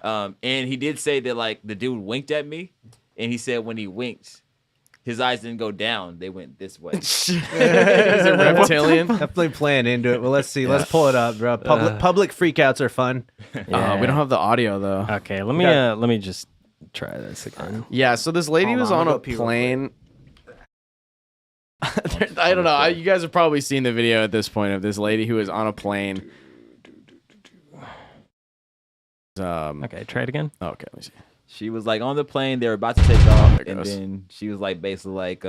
Speaker 4: and he did say that like the dude winked at me, and he said when he winked, his eyes didn't go down; they went this way.
Speaker 3: He's a reptilian.
Speaker 1: Definitely playing into it. Well, let's see. Let's pull it up, bro. Public freakouts are fun.
Speaker 3: We don't have the audio though.
Speaker 2: Okay, let me just try this again.
Speaker 3: Yeah, so this lady
Speaker 1: Hold
Speaker 3: was
Speaker 1: on,
Speaker 3: on
Speaker 1: I'll
Speaker 3: a
Speaker 1: go pee real quick.
Speaker 3: plane. I don't know. You guys have probably seen the video at this point of this lady who was on a plane.
Speaker 2: Okay, try it again.
Speaker 3: Okay, let me see.
Speaker 4: She was like on the plane, they were about to take off,
Speaker 3: There it
Speaker 4: and
Speaker 3: goes.
Speaker 4: then she was like basically like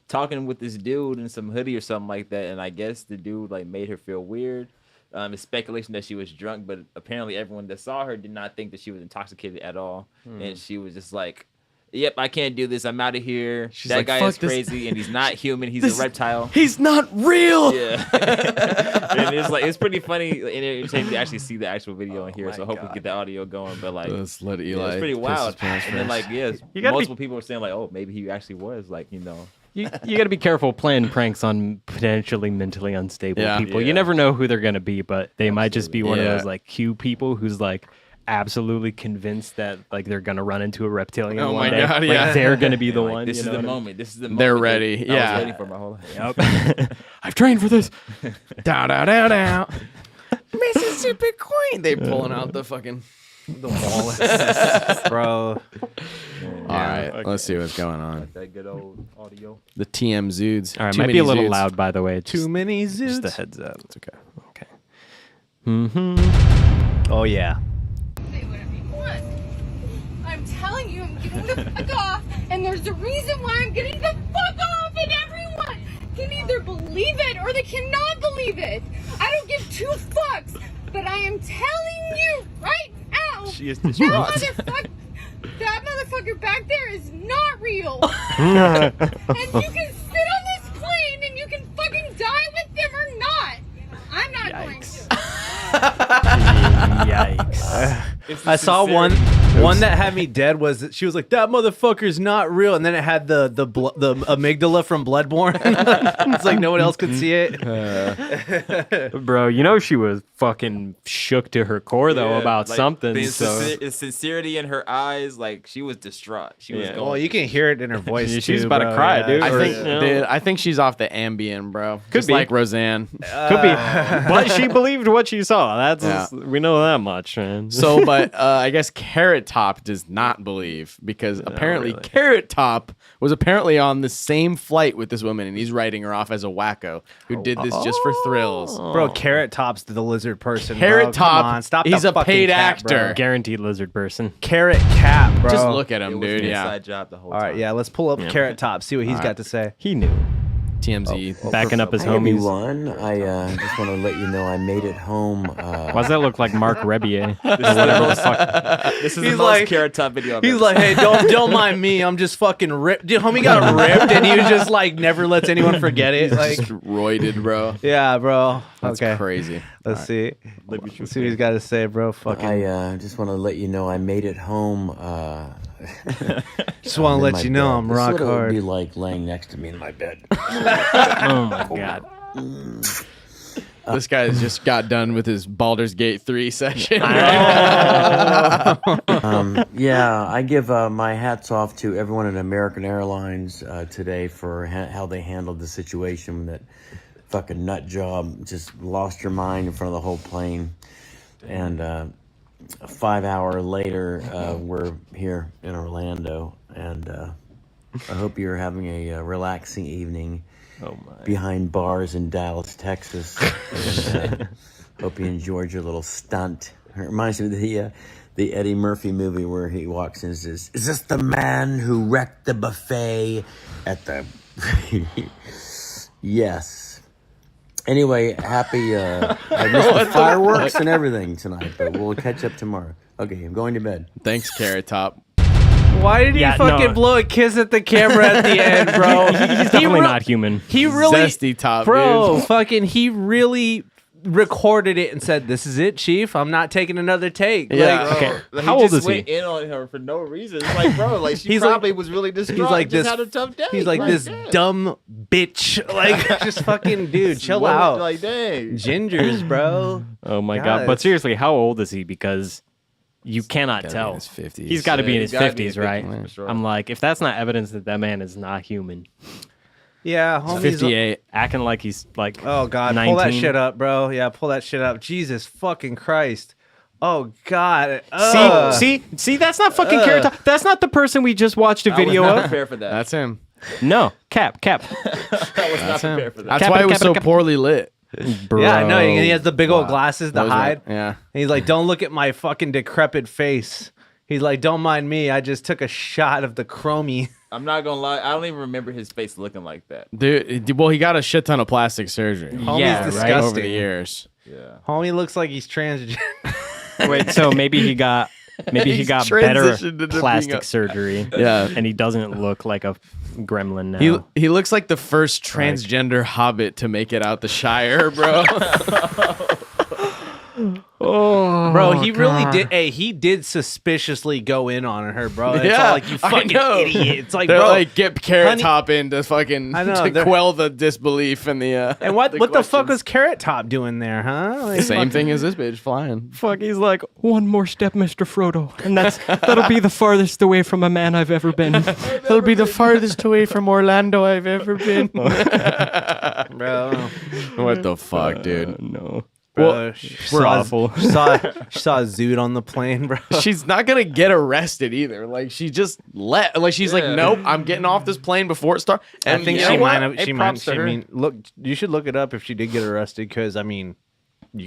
Speaker 4: talking with this dude in some hoodie or something like that, and I guess the dude like made her feel weird. It's speculation that she was drunk, but apparently everyone that saw her did not think that she was intoxicated at all, and she was just like, "Yep, I can't do this. I'm out of here.
Speaker 3: She's
Speaker 4: that
Speaker 3: like,
Speaker 4: guy
Speaker 3: "Fuck
Speaker 4: is
Speaker 3: this-
Speaker 4: crazy, and he's not human. He's a reptile."
Speaker 3: He's not real.
Speaker 4: Yeah, and it's pretty funny and entertaining to actually see the actual video in here. So I hope we get the audio going. But like,
Speaker 3: Let's let Eli.
Speaker 4: yeah, it's pretty
Speaker 3: piss
Speaker 4: wild.
Speaker 3: his pants
Speaker 4: And then
Speaker 3: first.
Speaker 4: like, yes,
Speaker 2: You gotta be-
Speaker 4: multiple people were saying like, oh, maybe he actually was like,
Speaker 2: You got to be careful playing pranks on potentially mentally unstable
Speaker 3: Yeah.
Speaker 2: people.
Speaker 4: Yeah.
Speaker 2: You never know who they're going to be, but they might just be one of
Speaker 3: Yeah.
Speaker 2: those like Q people who's like absolutely convinced that like they're going to run into a reptilian
Speaker 3: Oh
Speaker 2: one
Speaker 3: my
Speaker 2: day.
Speaker 3: God,
Speaker 2: Like,
Speaker 3: yeah.
Speaker 2: they're going to be the
Speaker 4: like,
Speaker 2: one.
Speaker 4: this
Speaker 2: you
Speaker 4: is
Speaker 2: know
Speaker 4: the
Speaker 2: what I mean?
Speaker 4: moment. This is the moment.
Speaker 3: They're
Speaker 4: that
Speaker 3: ready.
Speaker 4: I
Speaker 3: Yeah.
Speaker 4: was waiting for my whole life.
Speaker 2: Yep. I've trained for this.
Speaker 3: Down, down, down, down. Mississippi Queen. They pulling out the fucking.
Speaker 1: The wall, bro.
Speaker 3: All right, let's see what's going on.
Speaker 4: That good old audio.
Speaker 3: The TM Zudes.
Speaker 2: All right,
Speaker 3: Too
Speaker 2: might
Speaker 3: many
Speaker 2: be a little
Speaker 3: Zudes.
Speaker 2: loud, by the way.
Speaker 1: Too many zoos.
Speaker 2: Just a heads up.
Speaker 3: It's okay.
Speaker 2: Okay. Mm-hmm.
Speaker 1: Oh yeah.
Speaker 5: Say whatever you want. I'm telling you, I'm getting the fuck off, and there's a reason why I'm getting the fuck off, and everyone can either believe it or they cannot believe it. I don't give two fucks, but I am telling you right now,
Speaker 2: She is
Speaker 5: that motherfucker back there is not real. And you can sit on this plane and you can fucking die with them or not. I'm not going to.
Speaker 2: Yikes.
Speaker 1: I saw one that had me dead. Was that she was like, that motherfucker's not real, and then it had the amygdala from Bloodborne. It's like no one else could see it.
Speaker 2: Bro, you know she was fucking shook to her core though
Speaker 4: Yeah,
Speaker 2: about
Speaker 4: like,
Speaker 2: something.
Speaker 4: The
Speaker 2: So
Speaker 4: sincerity in her eyes, like she was distraught. She was
Speaker 2: Yeah.
Speaker 4: going.
Speaker 1: Well, you can hear it in her voice.
Speaker 2: Yeah, she's
Speaker 1: too,
Speaker 2: about to
Speaker 1: bro.
Speaker 2: cry,
Speaker 1: Yeah.
Speaker 2: dude.
Speaker 3: I
Speaker 2: Or-
Speaker 3: think,
Speaker 2: yeah.
Speaker 3: dude, I think she's off the Ambien, bro.
Speaker 2: Could
Speaker 3: Just
Speaker 2: be.
Speaker 3: like Roseanne.
Speaker 2: could be, but she believed what she saw. That's
Speaker 3: Yeah.
Speaker 2: we know that much, man.
Speaker 3: So, but I guess Carrot Top does not believe because apparently
Speaker 2: really.
Speaker 3: Carrot Top was apparently on the same flight with this woman, and he's writing her off as a wacko who did this just for thrills.
Speaker 1: Bro, Carrot Top's the lizard person.
Speaker 3: Carrot
Speaker 1: bro.
Speaker 3: Top,
Speaker 1: Come on, stop
Speaker 3: he's
Speaker 1: the
Speaker 3: a
Speaker 1: fucking
Speaker 3: paid
Speaker 1: cat, bro.
Speaker 3: actor.
Speaker 2: Guaranteed lizard person.
Speaker 1: Carrot Cap, bro.
Speaker 3: Just look at
Speaker 4: It
Speaker 3: him,
Speaker 4: was
Speaker 3: dude.
Speaker 4: an
Speaker 3: Yeah.
Speaker 4: inside job the whole
Speaker 1: All
Speaker 4: time.
Speaker 1: right, yeah, let's pull up Carrot Top, see what he's got to say.
Speaker 2: He knew.
Speaker 3: TMZ.
Speaker 2: Backing up his
Speaker 6: Hi
Speaker 2: homies.
Speaker 6: everyone, I just want to let you know I made it home.
Speaker 2: Why does that look like Mark Rebier? Or whatever the fuck.
Speaker 4: This is
Speaker 1: He's
Speaker 4: the most
Speaker 1: like-
Speaker 4: Carrot Top video. I've
Speaker 1: He's
Speaker 4: ever
Speaker 1: like, hey, don't mind me. I'm just fucking ripped. Dude, homie got ripped, and he was just like never lets anyone forget it. Like,
Speaker 3: Just roided, bro.
Speaker 1: yeah, bro.
Speaker 3: That's
Speaker 1: Okay,
Speaker 3: crazy.
Speaker 1: let's see. Let's see what he's got to say, bro. Fucking.
Speaker 6: I just want to let you know I made it home.
Speaker 1: Just want to
Speaker 6: in
Speaker 1: let
Speaker 6: my
Speaker 1: you know
Speaker 6: bed.
Speaker 1: I'm
Speaker 6: This is
Speaker 1: rock
Speaker 6: what it would be
Speaker 1: hard.
Speaker 6: like laying next to me in my bed.
Speaker 2: Oh my god.
Speaker 3: This guy just got done with his Baldur's Gate 3 session.
Speaker 6: Yeah, I give my hats off to everyone at American Airlines today for how they handled the situation. That fucking nut job just lost your mind in front of the whole plane. And 5 hours later, we're here in Orlando. And I hope you're having a relaxing evening behind bars in Dallas, Texas. And, hope you enjoyed your little stunt. It reminds me of the Eddie Murphy movie where he walks in and says, "Is this the man who wrecked the buffet at the..." Yes. Anyway, happy... I missed the fireworks and everything tonight, but we'll catch up tomorrow. Okay, I'm going to bed.
Speaker 3: Thanks, Carrot Top.
Speaker 1: Why did he fucking blow a kiss at the camera at the end, bro?
Speaker 2: He's definitely not human.
Speaker 1: He really...
Speaker 3: Zesty Top,
Speaker 1: Bro,
Speaker 3: dude.
Speaker 1: fucking, he really recorded it and said, "This is it, Chief. I'm not taking another take."
Speaker 3: Yeah.
Speaker 1: Like,
Speaker 2: Okay.
Speaker 4: Like,
Speaker 2: How
Speaker 4: he
Speaker 2: old
Speaker 4: just
Speaker 2: is he?
Speaker 4: went in on her for no reason. It's like, bro, like she
Speaker 1: He's like-
Speaker 4: probably was really distraught.
Speaker 1: he's like
Speaker 4: just
Speaker 1: this.
Speaker 4: had a tough day.
Speaker 1: He's like this
Speaker 4: damn.
Speaker 1: dumb bitch. Like, just fucking, dude, chill
Speaker 4: What-
Speaker 1: out.
Speaker 4: Like, dang.
Speaker 1: Gingers, bro.
Speaker 2: Oh my
Speaker 1: God,
Speaker 2: god. But
Speaker 1: it's-
Speaker 2: seriously, how old is he? Because you cannot
Speaker 3: Gotta be in
Speaker 2: tell.
Speaker 3: his 50s.
Speaker 2: He's got to be in
Speaker 4: Yeah,
Speaker 2: his
Speaker 4: he's gotta be in
Speaker 2: 50s,
Speaker 4: his
Speaker 2: right?
Speaker 4: 50s, for sure.
Speaker 2: I'm like, if that's not evidence that that man is not human,
Speaker 1: Yeah, homie's
Speaker 3: 58.
Speaker 2: acting like he's like,
Speaker 1: Oh God,
Speaker 2: 19.
Speaker 1: pull that shit up, bro. Yeah, pull that shit up. Jesus fucking Christ. Oh God. Ugh.
Speaker 2: See, that's not fucking Carrot Top. That's not the person we just watched a
Speaker 4: I was
Speaker 2: video
Speaker 4: not
Speaker 2: of.
Speaker 4: prepared for that.
Speaker 3: That's him.
Speaker 2: No, Cap.
Speaker 4: I was not
Speaker 3: That's him.
Speaker 4: prepared for that.
Speaker 3: That's
Speaker 2: Cap
Speaker 3: why
Speaker 2: it,
Speaker 3: it was
Speaker 2: cap it,
Speaker 3: so
Speaker 2: cap it.
Speaker 3: poorly lit.
Speaker 1: Yeah, I know. And he has the big old
Speaker 3: Wow.
Speaker 1: glasses to
Speaker 3: That was
Speaker 1: hide.
Speaker 3: right. Yeah.
Speaker 1: And he's like, "Don't look at my fucking decrepit face." He's like, "Don't mind me. I just took a shot of the chromie."
Speaker 4: I'm not gonna lie. I don't even remember his face looking like that.
Speaker 3: Dude, well, he got a shit ton of plastic surgery
Speaker 1: Homie's
Speaker 2: Yeah, right.
Speaker 1: disgusting.
Speaker 3: over the years.
Speaker 4: Yeah.
Speaker 1: Homie looks like he's transgender.
Speaker 2: Wait, so maybe he got better
Speaker 3: transitioned into being
Speaker 2: plastic
Speaker 3: a-
Speaker 2: surgery.
Speaker 3: Yeah.
Speaker 2: And he doesn't look like a gremlin now.
Speaker 3: He looks like the first transgender hobbit to make it out the Shire, bro.
Speaker 1: Bro, he really did. Hey, he did suspiciously go in on her, bro. It's
Speaker 3: Yeah,
Speaker 1: all like, "You
Speaker 3: I
Speaker 1: fucking
Speaker 3: know.
Speaker 1: idiot." It's like,
Speaker 3: They're
Speaker 1: bro,
Speaker 3: like, get Carrot
Speaker 1: honey-
Speaker 3: Top in to fucking
Speaker 1: I know,
Speaker 3: to
Speaker 1: they're-
Speaker 3: quell the disbelief and the
Speaker 1: and what the fuck
Speaker 3: questions.
Speaker 1: was Carrot Top doing there, huh? Like,
Speaker 3: Same
Speaker 1: fucking-
Speaker 3: thing as this bitch flying.
Speaker 2: Fuck, he's like, one more step, Mr. Frodo. And that'll be the farthest away from a man I've ever been.
Speaker 3: That'll be the farthest away from Orlando I've ever been.
Speaker 1: bro.
Speaker 3: What the fuck, dude?
Speaker 2: No.
Speaker 1: Bro,
Speaker 2: we're awful.
Speaker 1: She saw a Zude on the plane, bro.
Speaker 3: She's not gonna get arrested either. Like she just she's like,
Speaker 4: Yeah.
Speaker 3: nope, I'm getting off this plane before it starts. And
Speaker 1: I think
Speaker 3: you
Speaker 1: she
Speaker 3: know
Speaker 1: might
Speaker 3: what?
Speaker 1: have.
Speaker 3: Hey,
Speaker 1: She might.
Speaker 3: props to
Speaker 1: I
Speaker 3: her.
Speaker 1: mean, look, you should look it up if she did get arrested, because I mean,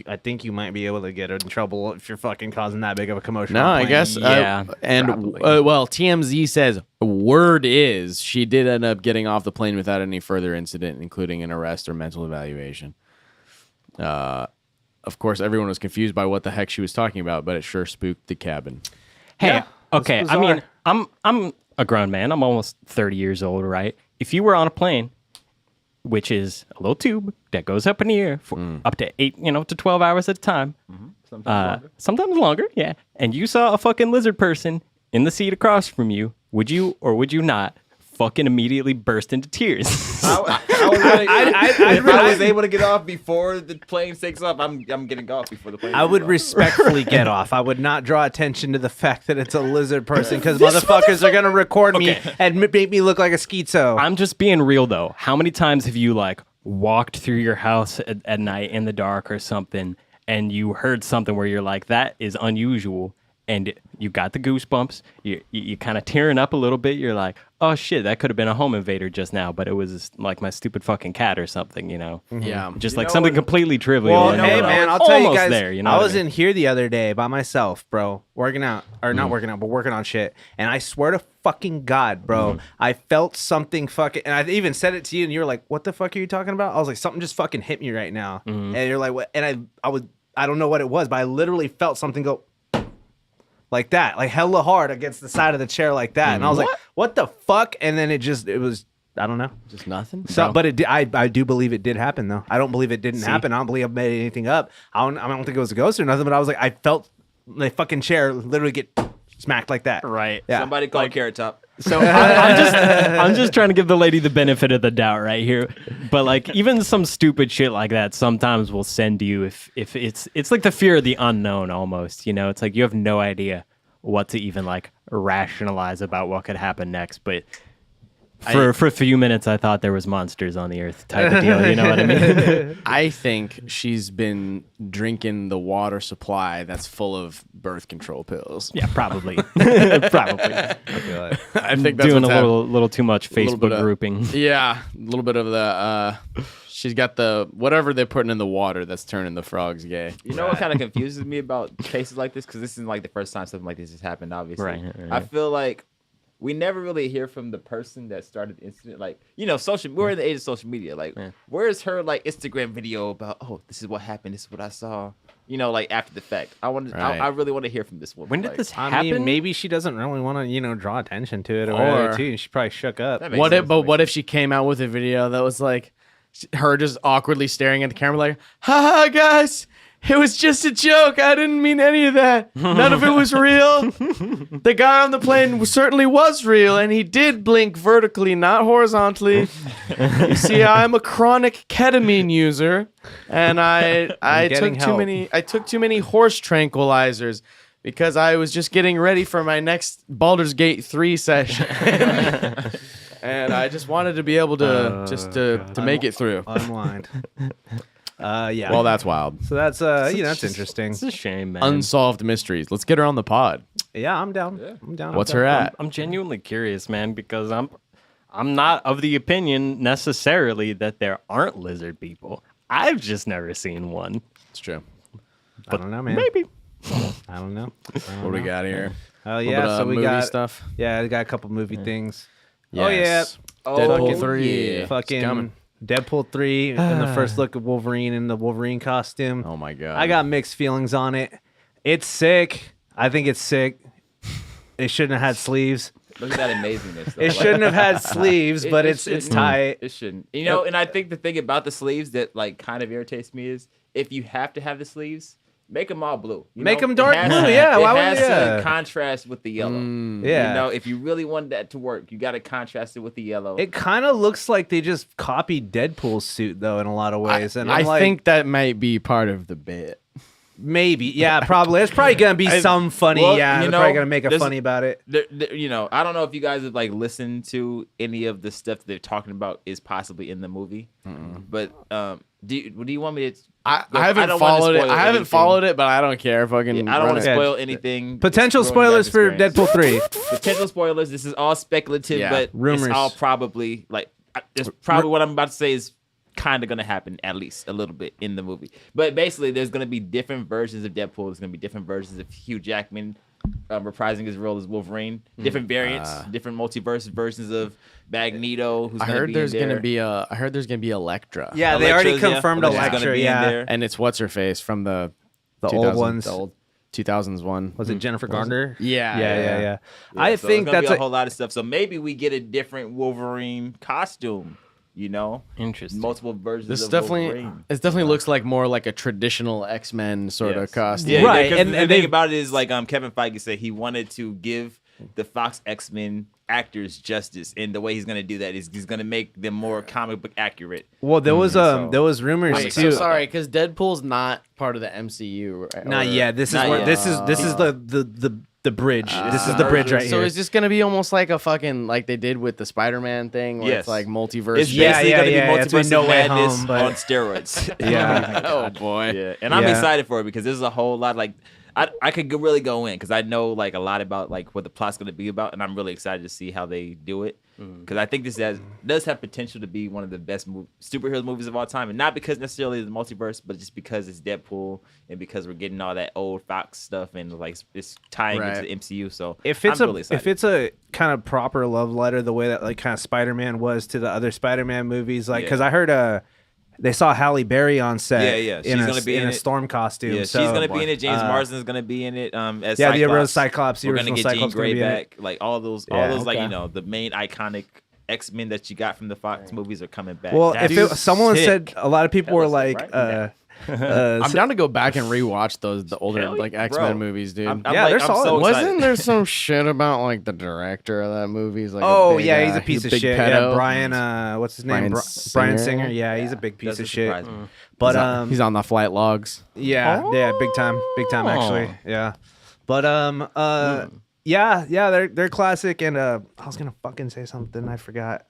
Speaker 1: I think you might be able to get her in trouble if you're fucking causing that big of a commotion.
Speaker 3: No,
Speaker 1: on a
Speaker 3: I
Speaker 1: plane.
Speaker 3: guess.
Speaker 2: Yeah,
Speaker 3: and
Speaker 2: probably.
Speaker 3: well, TMZ says word is she did end up getting off the plane without any further incident, including an arrest or mental evaluation. Of course, everyone was confused by what the heck she was talking about, but it sure spooked the cabin.
Speaker 2: Hey,
Speaker 1: Yeah,
Speaker 2: okay.
Speaker 1: it's
Speaker 2: I mean,
Speaker 1: bizarre.
Speaker 2: I'm a grown man. I'm almost 30 years old, right? If you were on a plane, which is a little tube that goes up in the air for up to 8, to 12 hours at a time, sometimes longer, yeah. And you saw a fucking lizard person in the seat across from you, would you or would you not fucking immediately burst into tears?
Speaker 4: If I was able to get off before the plane takes off, I'm getting off before the plane.
Speaker 1: I would
Speaker 4: takes off.
Speaker 1: respectfully get off. I would not draw attention to the fact that it's a lizard person, because motherfuckers are gonna record me and make me look like a schizo.
Speaker 2: I'm just being real though. How many times have you like walked through your house at night in the dark or something, and you heard something where you're like, that is unusual, and you got the goosebumps, you kind of tearing up a little bit, you're like, oh shit, that could have been a home invader just now, but it was like my stupid fucking cat or something,
Speaker 3: Yeah.
Speaker 2: just
Speaker 4: You
Speaker 2: like
Speaker 4: know
Speaker 2: something
Speaker 4: what-
Speaker 2: completely trivial.
Speaker 1: Well,
Speaker 2: and
Speaker 1: hey
Speaker 2: you're
Speaker 1: man,
Speaker 2: like,
Speaker 1: I'll tell you
Speaker 2: almost
Speaker 1: guys.
Speaker 2: there, you know
Speaker 1: I
Speaker 2: what
Speaker 1: was
Speaker 2: mean?
Speaker 1: in here the other day by myself, bro, working out, or not working out, but working on shit. And I swear to fucking God, bro, I felt something fucking, and I even said it to you, and you were like, "What the fuck are you talking about?" I was like, "Something just fucking hit me right now," and you're like, "What?" And I don't know what it was, but I literally felt something go like that, like hella hard against the side of the chair like that, and I was like, "What the fuck?" And then it was. I don't know.
Speaker 3: Just nothing.
Speaker 1: So, but it, I do believe it did happen though. I don't believe it didn't happen. I don't believe I made anything up. I don't think it was a ghost or nothing. But I was like, I felt the fucking chair literally get smacked like that.
Speaker 2: Right.
Speaker 1: Yeah.
Speaker 4: Somebody call Carrot Top.
Speaker 2: So I'm just trying to give the lady the benefit of the doubt right here. But like even some stupid shit like that sometimes will send you if it's like the fear of the unknown almost, you know? It's like you have no idea what to even like rationalize about what could happen next. But for a few minutes I thought there was monsters on the earth type of deal, you know what I mean?
Speaker 3: I think she's been drinking the water supply that's full of birth control pills.
Speaker 2: Yeah, probably. Probably.
Speaker 3: I think that's
Speaker 2: Doing a
Speaker 3: what's
Speaker 2: little too much
Speaker 3: little bit
Speaker 2: Facebook
Speaker 3: of-
Speaker 2: grouping.
Speaker 3: Yeah, a little bit of the. She's got the whatever they're putting in the water that's turning the frogs gay.
Speaker 4: You know what kind of confuses me about cases like this? Because this isn't like the first time something like this has happened, obviously.
Speaker 2: Right.
Speaker 4: I feel like we never really hear from the person that started the incident. Like, you know, we're in the age of social media. Like, where's her like Instagram video about, oh, this is what happened, this is what I saw. You know, like after the fact. I really want to hear from this woman.
Speaker 2: When did
Speaker 4: like,
Speaker 2: this
Speaker 1: I
Speaker 2: happen?
Speaker 1: mean, maybe she doesn't really want to, draw attention to it or whatever, too. And she probably shook up.
Speaker 4: That makes
Speaker 3: What
Speaker 4: sense.
Speaker 3: if? But what if she came out with a video that was like her just awkwardly staring at the camera, like, "Ha guys, it was just a joke. I didn't mean any of that. None of it was real. The guy on the plane certainly was real, and he did blink vertically, not horizontally. You see, I'm a chronic ketamine user, and I
Speaker 1: getting
Speaker 3: took
Speaker 1: help.
Speaker 3: too many horse tranquilizers." Because I was just getting ready for my next Baldur's Gate 3 session. And I just wanted to be able to to make it through.
Speaker 1: Unwind. Yeah.
Speaker 3: Well, that's wild.
Speaker 1: so that's that's interesting.
Speaker 2: It's a shame, man.
Speaker 3: Unsolved mysteries. Let's get her on the pod.
Speaker 1: Yeah, I'm down. I'm down.
Speaker 3: What's her at?
Speaker 2: I'm genuinely curious, man, because I'm not of the opinion necessarily that there aren't lizard people. I've just never seen one.
Speaker 3: It's true.
Speaker 1: I don't know, man.
Speaker 2: Maybe.
Speaker 1: I don't know.
Speaker 3: What do we got here?
Speaker 1: Oh
Speaker 3: A little
Speaker 1: yeah,
Speaker 3: bit
Speaker 1: so
Speaker 3: of
Speaker 1: we
Speaker 3: movie
Speaker 1: got
Speaker 3: stuff.
Speaker 1: Yeah, we got a couple movie things.
Speaker 3: Yes.
Speaker 1: Deadpool
Speaker 3: Fucking 3. It's
Speaker 1: Fucking
Speaker 3: coming.
Speaker 1: Deadpool 3 and the first look of Wolverine in the Wolverine costume.
Speaker 3: Oh my god.
Speaker 1: I got mixed feelings on it. It's sick. I think it's sick. It shouldn't have had sleeves.
Speaker 4: Look at that amazingness. Though.
Speaker 1: It
Speaker 4: Like,
Speaker 1: shouldn't have had sleeves, but
Speaker 4: it
Speaker 1: it's
Speaker 4: shouldn't.
Speaker 1: tight.
Speaker 4: It shouldn't. You know, and I think the thing about the sleeves that like kind of irritates me is if you have to have the sleeves, make them all blue.
Speaker 1: Make
Speaker 4: know?
Speaker 1: them dark
Speaker 4: It has
Speaker 1: blue,
Speaker 4: to-
Speaker 1: yeah,
Speaker 4: It
Speaker 1: why would-
Speaker 4: has
Speaker 1: yeah.
Speaker 4: to contrast with the yellow.
Speaker 1: Yeah.
Speaker 4: You know, if you really want that to work, you got to contrast it with the yellow.
Speaker 1: It kind of looks like they just copied Deadpool's suit though in a lot of ways, and
Speaker 3: I
Speaker 1: I'm like,
Speaker 3: think that might be part of the bit.
Speaker 1: maybe, yeah, probably. There's probably gonna be some funny.
Speaker 4: well,
Speaker 1: Yeah,
Speaker 4: you
Speaker 1: they're
Speaker 4: know,
Speaker 1: probably gonna make a
Speaker 4: there's-
Speaker 1: funny about it.
Speaker 4: You know, I don't know if you guys have like listened to any of the stuff they're talking about is possibly in the movie, but do you want me to?
Speaker 3: I
Speaker 4: Look,
Speaker 3: haven't
Speaker 4: don't wanna
Speaker 3: followed it.
Speaker 4: spoil
Speaker 3: I haven't
Speaker 4: anything.
Speaker 3: followed it, but I don't care. Fucking.
Speaker 4: I don't want to
Speaker 1: Yeah.
Speaker 4: spoil anything.
Speaker 1: Potential
Speaker 4: Just ruin
Speaker 1: spoilers
Speaker 4: guys'
Speaker 1: for
Speaker 4: experience.
Speaker 1: Deadpool 3.
Speaker 4: Potential spoilers. This is all speculative,
Speaker 3: Yeah.
Speaker 4: but
Speaker 1: Rumors.
Speaker 4: it's all probably like it's probably what I'm about to say is kind of going to happen at least a little bit in the movie. But basically, there's going to be different versions of Deadpool. There's going to be different versions of Hugh Jackman reprising his role as Wolverine. Different variants, different multiverse versions of Magneto. Who's
Speaker 3: I
Speaker 4: gonna
Speaker 3: heard
Speaker 4: be
Speaker 3: there's
Speaker 4: in
Speaker 3: gonna
Speaker 4: there.
Speaker 3: be a. I heard there's gonna be Elektra.
Speaker 1: Yeah, they already
Speaker 4: Elektra's,
Speaker 1: confirmed
Speaker 4: Elektra's gonna
Speaker 1: Elektra.
Speaker 4: be in
Speaker 1: Yeah,
Speaker 4: there.
Speaker 3: And it's what's her face from the
Speaker 1: the
Speaker 3: 2000
Speaker 1: old ones.
Speaker 3: the old 2000s one.
Speaker 1: Was it Jennifer Garner?
Speaker 3: Yeah,
Speaker 1: yeah.
Speaker 4: Yeah,
Speaker 1: I
Speaker 4: so
Speaker 1: think
Speaker 4: there's gonna
Speaker 1: that's
Speaker 4: be a whole lot of stuff. So maybe we get a different Wolverine costume. You know,
Speaker 2: Interesting.
Speaker 4: multiple versions.
Speaker 3: This
Speaker 4: of
Speaker 3: definitely
Speaker 4: Wolverine.
Speaker 3: it definitely looks like more like a traditional X-Men sort of
Speaker 4: Yes.
Speaker 3: costume.
Speaker 4: Yeah,
Speaker 1: Right,
Speaker 4: right.
Speaker 1: and
Speaker 4: And the
Speaker 1: they-
Speaker 4: thing about it is, like, Kevin Feige said he wanted to give the Fox X-Men actors justice, and the way he's gonna do that is he's gonna make them more comic book accurate.
Speaker 1: Well, there was
Speaker 4: so-
Speaker 1: there was rumors
Speaker 3: Wait,
Speaker 1: too.
Speaker 3: so sorry, because Deadpool's not part of the MCU. Right?
Speaker 1: Not
Speaker 3: Or-
Speaker 1: yet. This is
Speaker 4: Not
Speaker 1: where
Speaker 4: yet.
Speaker 1: this is the bridge. This is the bridge right
Speaker 3: So
Speaker 1: here.
Speaker 3: is this gonna be almost like a fucking like they did with the Spider-Man thing, where
Speaker 4: Yes.
Speaker 3: it's like multiverse?
Speaker 4: It's
Speaker 1: Yeah,
Speaker 4: basically
Speaker 1: yeah,
Speaker 4: gonna
Speaker 1: yeah,
Speaker 4: be
Speaker 1: it's with
Speaker 4: multiverse
Speaker 1: No
Speaker 4: of
Speaker 1: Way
Speaker 4: madness
Speaker 1: Home, but-
Speaker 4: on steroids.
Speaker 1: Yeah.
Speaker 3: Oh boy.
Speaker 4: Yeah, and I'm
Speaker 1: Yeah.
Speaker 4: excited for it because there's a whole lot. Like, I could really go in because I know like a lot about like what the plot's gonna be about, and I'm really excited to see how they do it because I think this does have potential to be one of the best superhero movies of all time, and not because necessarily the multiverse, but just because it's Deadpool and because we're getting all that old Fox stuff and like it's tying
Speaker 3: Right.
Speaker 4: into the MCU. So
Speaker 1: If it's
Speaker 4: I'm really
Speaker 1: if
Speaker 4: excited.
Speaker 1: it's a kind of proper love letter, the way that like kind of Spider-Man was to the other Spider-Man movies, like because I heard they saw Halle Berry on set.
Speaker 4: Yeah. She's
Speaker 1: in a,
Speaker 4: gonna be
Speaker 1: in
Speaker 4: in
Speaker 1: a
Speaker 4: it.
Speaker 1: storm costume.
Speaker 4: Yeah,
Speaker 1: so,
Speaker 4: she's gonna be in it. James Marsden's gonna be in it. As
Speaker 1: Yeah,
Speaker 4: Cyclops.
Speaker 1: the original Cyclops, the
Speaker 4: We're
Speaker 1: original
Speaker 4: gonna get Jean
Speaker 1: Cyclops gonna
Speaker 4: Grey
Speaker 1: be in it.
Speaker 4: back. Like all those,
Speaker 1: Yeah,
Speaker 4: like
Speaker 3: okay.
Speaker 4: the main iconic X-Men that you got from the Fox movies are coming back.
Speaker 1: Well,
Speaker 4: That's
Speaker 1: if someone
Speaker 4: sick.
Speaker 1: said a lot of people were
Speaker 4: Hella
Speaker 1: like,
Speaker 4: sick, right?
Speaker 3: I'm down to go back and rewatch the older
Speaker 4: Hell
Speaker 3: like
Speaker 4: yeah,
Speaker 3: X-Men
Speaker 4: bro.
Speaker 3: movies, dude.
Speaker 4: I'm
Speaker 1: Yeah, they're solid.
Speaker 4: so excited.
Speaker 3: Wasn't there some shit about like the director of that movie? He's like
Speaker 1: Oh
Speaker 3: a big,
Speaker 1: yeah, he's a piece of
Speaker 3: big
Speaker 1: shit.
Speaker 3: pedo.
Speaker 1: Yeah, Brian. What's his name?
Speaker 3: Brian
Speaker 1: Brian
Speaker 3: Singer?
Speaker 1: Singer. Yeah, he's a big piece
Speaker 4: Doesn't
Speaker 1: of shit.
Speaker 4: surprise me.
Speaker 1: But
Speaker 3: He's on the flight logs.
Speaker 1: yeah, big time actually. Yeah, but yeah, they're classic. And I was gonna fucking say something, I forgot.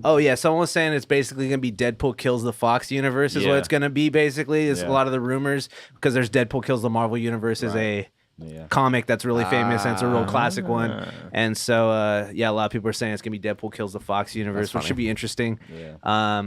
Speaker 1: Oh yeah, someone was saying it's basically gonna be Deadpool kills the Fox universe is what
Speaker 4: Yeah.
Speaker 1: it's gonna be. Basically, is a
Speaker 4: Yeah.
Speaker 1: lot of the rumors because there's Deadpool kills the Marvel universe is a comic that's really famous and it's a real classic one. And so yeah, a lot of people are saying it's gonna be Deadpool kills the Fox universe, which should be interesting.
Speaker 4: Yeah.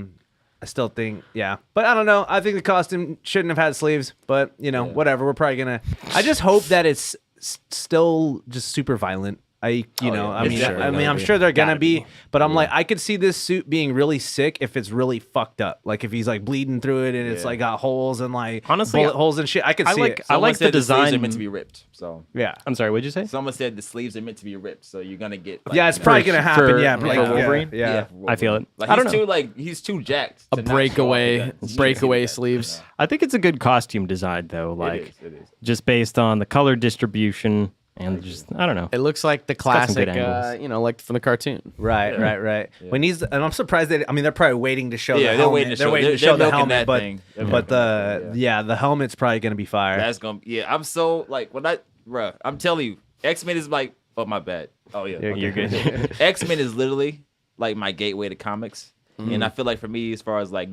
Speaker 1: I still think, yeah, but I don't know. I think the costume shouldn't have had sleeves, but you know, whatever. We're probably gonna. I just hope that it's still just super violent. I mean, I'm sure they're gonna be, but I'm like, I could see this suit being really sick if it's really fucked up. Like if he's like bleeding through it and it's like got holes and like
Speaker 2: Honestly,
Speaker 1: bullet holes and shit. I could see it.
Speaker 2: I like the
Speaker 4: sleeves
Speaker 2: design.
Speaker 4: are meant to be ripped. So
Speaker 1: Yeah,
Speaker 2: I'm sorry, what'd you say?
Speaker 4: someone said the sleeves are meant to be ripped. So you're gonna get. Like,
Speaker 1: yeah, it's
Speaker 4: you know,
Speaker 1: probably gonna happen.
Speaker 2: for-
Speaker 1: Yeah,
Speaker 2: for
Speaker 1: like,
Speaker 2: Wolverine?
Speaker 1: Yeah.
Speaker 2: I feel it.
Speaker 4: Like
Speaker 2: I don't
Speaker 4: he's
Speaker 2: know.
Speaker 4: he's too jacked.
Speaker 3: A
Speaker 4: to not show off
Speaker 3: breakaway
Speaker 4: that. You
Speaker 3: breakaway
Speaker 4: can't see that.
Speaker 3: sleeves.
Speaker 2: I think it's a good costume design though, like
Speaker 4: it is.
Speaker 2: just based on the color distribution and just I don't know.
Speaker 3: It looks like the
Speaker 2: got some good
Speaker 3: classic,
Speaker 2: angles.
Speaker 3: like from the cartoon.
Speaker 1: Right. When he's, and I'm surprised that, I mean, they're probably waiting to show
Speaker 4: Yeah,
Speaker 1: the
Speaker 4: they're
Speaker 1: helmet.
Speaker 4: waiting to
Speaker 1: They're
Speaker 4: show-
Speaker 1: waiting to
Speaker 4: they're
Speaker 1: show the
Speaker 4: milking
Speaker 1: helmet,
Speaker 4: that
Speaker 1: but
Speaker 4: thing. They're
Speaker 1: but
Speaker 4: milking that thing,
Speaker 1: yeah, the helmet's probably gonna be fire.
Speaker 4: That's gonna. Yeah, I'm so like bruh, I'm telling you, X-Men is like. Oh my bad. Oh yeah,
Speaker 2: You're good.
Speaker 4: X-Men is literally like my gateway to comics, and I feel like for me, as far as like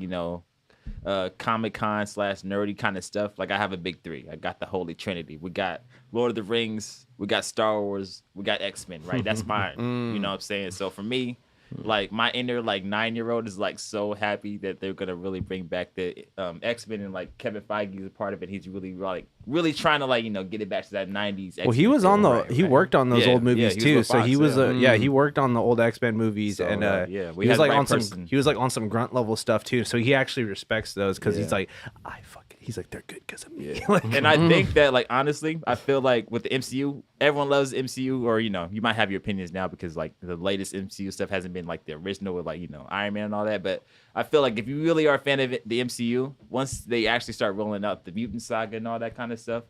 Speaker 4: Comic-Con / nerdy kind of stuff, like I have a big three. I got the Holy Trinity. We got Lord of the Rings, we got Star Wars, we got X-Men, right? That's mine. You know what I'm saying? So for me, like my inner like 9-year-old is like so happy that they're gonna really bring back the X-Men, and like Kevin Feige is a part of it. He's really trying to get it back to that 90s.
Speaker 1: Well, he was on the he worked on those
Speaker 4: Yeah,
Speaker 1: old movies
Speaker 4: yeah, he
Speaker 1: too.
Speaker 4: was with
Speaker 1: So he
Speaker 4: Fox,
Speaker 1: was
Speaker 4: yeah.
Speaker 1: he worked on the old X-Men movies
Speaker 4: So,
Speaker 1: and
Speaker 4: yeah, we
Speaker 1: he was
Speaker 4: had the
Speaker 1: like
Speaker 4: right
Speaker 1: on some
Speaker 4: person.
Speaker 1: he was like on some grunt level stuff too. So he actually respects those because he's like he's like they're good because of me. Like,
Speaker 4: And I think that, like, honestly, I feel like with the MCU, everyone loves MCU, or you might have your opinions now because like the latest MCU stuff hasn't been like the original with like Iron Man and all that. But I feel like if you really are a fan of the MCU, once they actually start rolling out the mutant saga and all that kind of stuff,